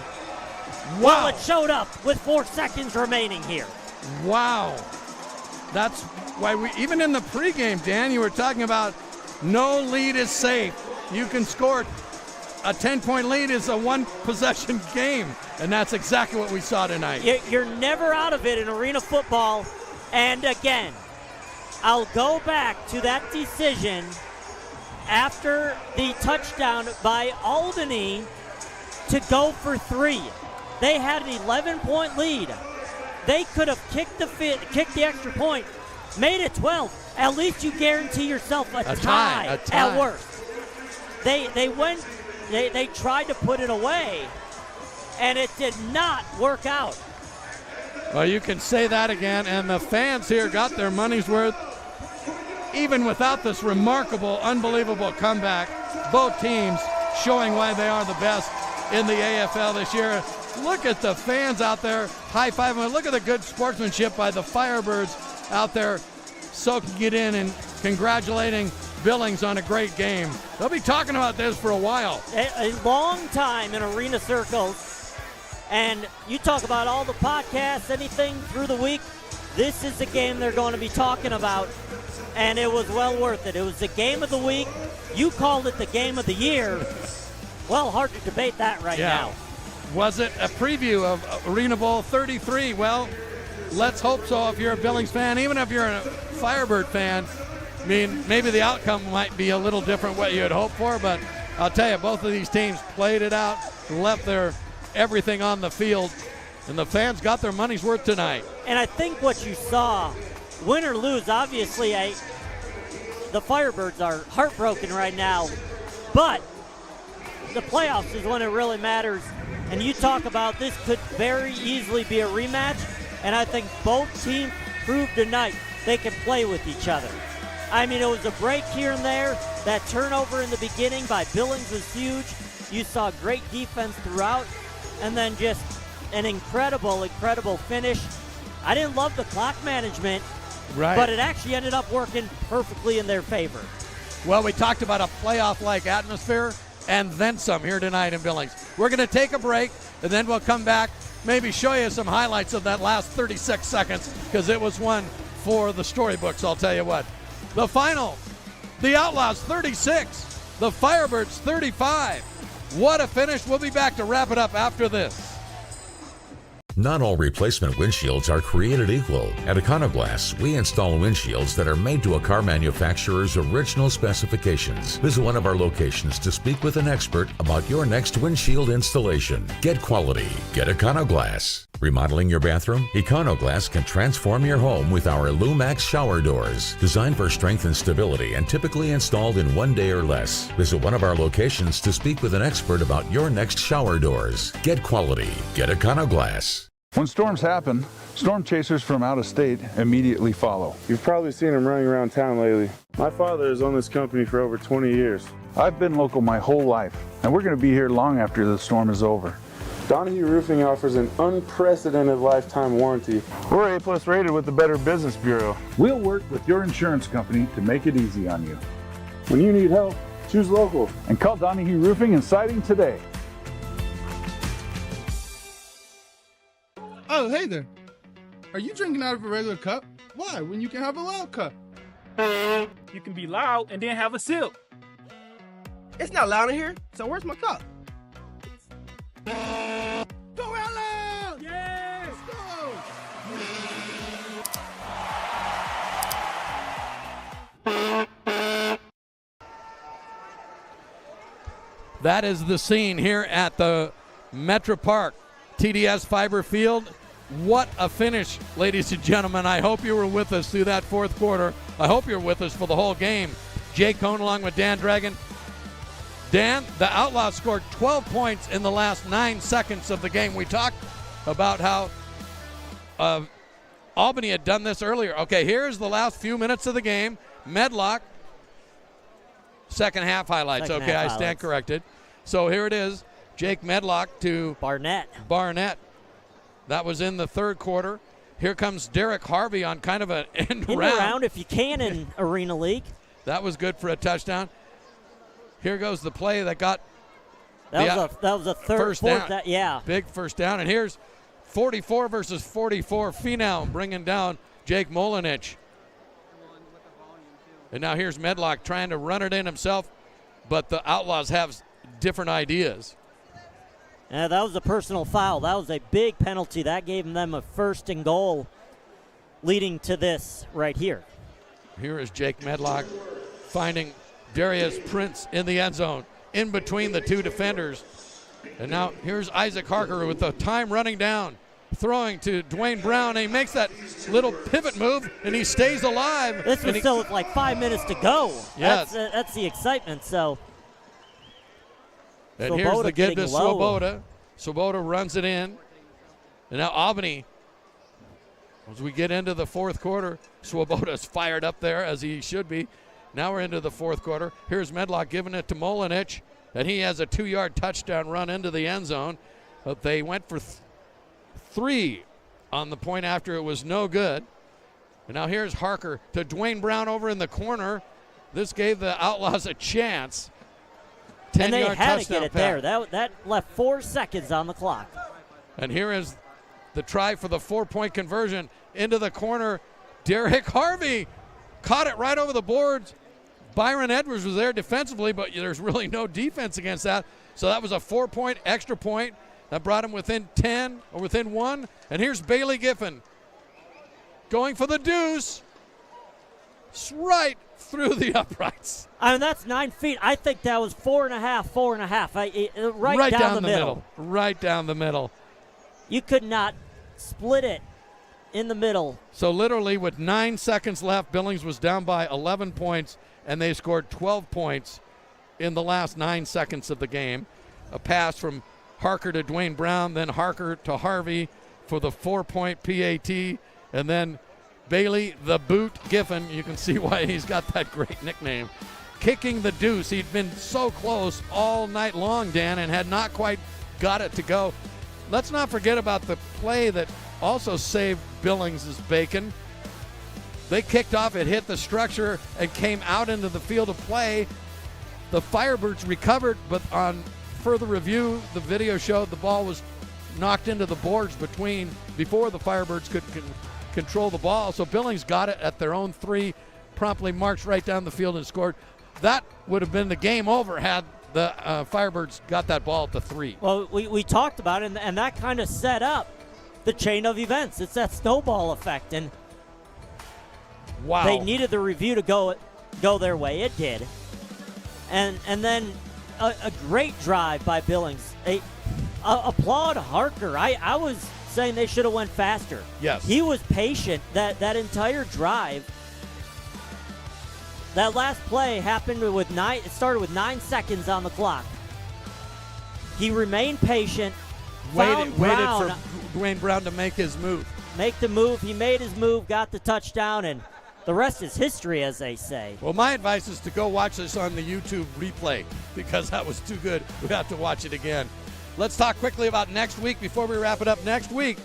Wow. Well, it showed up with 4 seconds remaining here. Wow. That's why even in the pregame, Dan, you were talking about no lead is safe. You can score. A 10-point lead is a one-possession game, and that's exactly what we saw tonight. You're never out of it in arena football. And again, I'll go back to that decision after the touchdown by Albany to go for 3. They had an 11-point lead. They could have kicked the extra point, made it 12. At least you guarantee yourself a tie at worst. They tried to put it away, and it did not work out. Well, you can say that again, and the fans here got their money's worth. Even without this remarkable, unbelievable comeback, both teams showing why they are the best in the AFL this year. Look at the fans out there high-fiving. Look at the good sportsmanship by the Firebirds out there soaking it in and congratulating Billings on a great game. They'll be talking about this for a while. A long time in arena circles. And you talk about all the podcasts, anything through the week, this is the game they're going to be talking about. And it was well worth it. It was the game of the week. You called it the game of the year. Well, hard to debate that right now. Was it a preview of Arena Bowl 33? Well, let's hope so if you're a Billings fan. Even if you're a Firebird fan, I mean, maybe the outcome might be a little different what you had hoped for, but I'll tell you, both of these teams played it out, left their everything on the field, and the fans got their money's worth tonight. And I think what you saw, win or lose, obviously the Firebirds are heartbroken right now, but the playoffs is when it really matters. And you talk about this could very easily be a rematch, and I think both teams proved tonight they can play with each other. I mean, it was a break here and there. That turnover in the beginning by Billings was huge. You saw great defense throughout, and then just an incredible, incredible finish. I didn't love the clock management, but it actually ended up working perfectly in their favor. Well, we talked about a playoff-like atmosphere and then some here tonight in Billings. We're going to take a break, and then we'll come back, maybe show you some highlights of that last 36 seconds, because it was one for the storybooks, I'll tell you what. The final, the Outlaws 36, the Firebirds 35. What a finish. We'll be back to wrap it up after this. Not all replacement windshields are created equal. At Econoglass, we install windshields that are made to a car manufacturer's original specifications. Visit one of our locations to speak with an expert about your next windshield installation. Get quality. Get Econoglass. Remodeling your bathroom? Econoglass can transform your home with our Lumax shower doors. Designed for strength and stability and typically installed in 1 day or less. Visit one of our locations to speak with an expert about your next shower doors. Get quality. Get Econoglass. When storms happen, storm chasers from out of state immediately follow. You've probably seen them running around town lately. My father has owned this company for over 20 years. I've been local my whole life, and we're going to be here long after the storm is over. Donahue Roofing offers an unprecedented lifetime warranty. We're A+ rated with the Better Business Bureau. We'll work with your insurance company to make it easy on you. When you need help, choose local. And call Donahue Roofing and Siding today. Oh, hey there. Are you drinking out of a regular cup? Why, when you can have a loud cup? You can be loud and then have a sip. It's not loud in here, so where's my cup? Go out loud! Yeah! Let's go! That is the scene here at the Metra-Park, TDS Fiber Field. What a finish, ladies and gentlemen. I hope you were with us through that fourth quarter. I hope you're with us for the whole game. Jay Cohn along with Dan Dragon. Dan, the Outlaws scored 12 points in the last 9 seconds of the game. We talked about how Albany had done this earlier. Okay, here's the last few minutes of the game. Medlock, second half highlights. Second okay, half I stand highlights. corrected. So here it is. Jake Medlock to Barnett. That was in the third quarter. Here comes Derek Harvey on kind of an end In round. round if you can in Arena League. That was good for a touchdown. Here goes the play that got That was a third, first fourth, down. yeah. Big first down. And here's 44 versus 44. Finau bringing down Jake Molinich. And now here's Medlock trying to run it in himself, but the Outlaws have different ideas. Yeah, that was a personal foul. That was a big penalty. That gave them a first and goal leading to this right here. Here is Jake Medlock finding Darius Prince in the end zone, in between the two defenders. And now here's Isaac Harker with the time running down, throwing to Dwayne Brown, and he makes that little pivot move, and he stays alive. This was still with like 5 minutes to go. Yes. That's the excitement, so. And here's the give to low. Swoboda. Swoboda runs it in. And now Albany, as we get into the fourth quarter, Swoboda's fired up there as he should be. Now we're into the fourth quarter. Here's Medlock giving it to Molinich, and he has a 2-yard touchdown run into the end zone. But they went for 3 on the point after it was no good. And now here's Harker to Dwayne Brown over in the corner. This gave the Outlaws a chance. And they had to get it pass. there. That left 4 seconds on the clock. And here is the try for the 4-point conversion into the corner. Derek Harvey caught it right over the boards. Byron Edwards was there defensively, but there's really no defense against that. So that was a 4-point extra point that brought him within 10 or within 1. And here's Bailey Giffen going for the deuce. It's right through the uprights. I mean, that's 9 feet. I think that was 4.5. Right down the middle. Right down the middle. You could not split it in the middle. So literally with 9 seconds left, Billings was down by 11 points, and they scored 12 points in the last 9 seconds of the game. A pass from Harker to Dwayne Brown, then Harker to Harvey for the 4-point PAT, and then Bailey the Boot Giffen. You can see why he's got that great nickname. Kicking the deuce. He'd been so close all night long, Dan, and had not quite got it to go. Let's not forget about the play that also saved Billings' bacon. They kicked off, it hit the structure, and came out into the field of play. The Firebirds recovered, but on further review, the video showed the ball was knocked into the boards before the Firebirds could control the ball. So Billings got it at their own 3. promptly marched right down the field and scored. That would have been the game over had the Firebirds got that ball at the 3. Well, we talked about it, and that kind of set up the chain of events. It's that snowball effect, and wow, they needed the review to go their way. It did, and then a great drive by Billings. Applaud Harker. I was saying they should have went faster. Yes, he was patient that entire drive. That last play happened with it started with 9 seconds on the clock. He remained patient. Waited for Dwayne Brown to make his move. Make the move. He made his move, got the touchdown, and the rest is history, as they say. Well, my advice is to go watch this on the YouTube replay because that was too good. We have to watch it again. Let's talk quickly about next week before we wrap it up. Next week,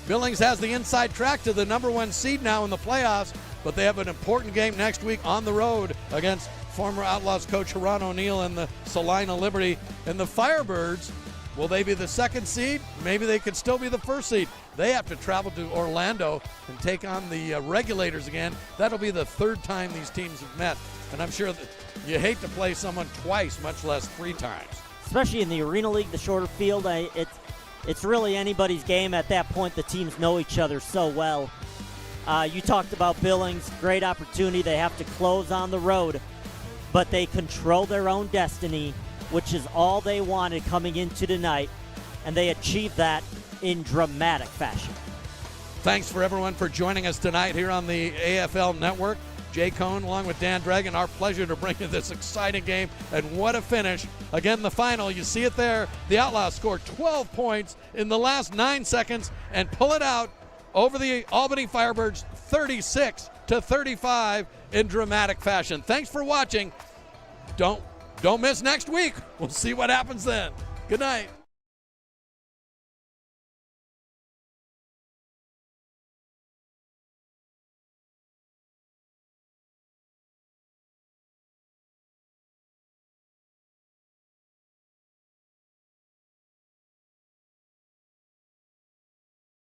Billings has the inside track to the #1 seed now in the playoffs, but they have an important game next week on the road against former Outlaws coach Haran O'Neill and the Salina Liberty. And the Firebirds, will they be the 2nd seed? Maybe they could still be the 1st seed. They have to travel to Orlando and take on the Regulators again. That'll be the 3rd time these teams have met. And I'm sure that you hate to play someone twice, much less 3 times. Especially in the Arena League, the shorter field, it's really anybody's game at that point. The teams know each other so well. You talked about Billings, great opportunity. They have to close on the road, but they control their own destiny, which is all they wanted coming into tonight, and they achieved that in dramatic fashion. Thanks for everyone for joining us tonight here on the AFL Network. Jay Cohn along with Dan Dragon, our pleasure to bring you this exciting game, and what a finish. Again, the final, you see it there. The Outlaws scored 12 points in the last 9 seconds and pull it out over the Albany Firebirds 36-35 in dramatic fashion. Thanks for watching. Don't miss next week. We'll see what happens then. Good night.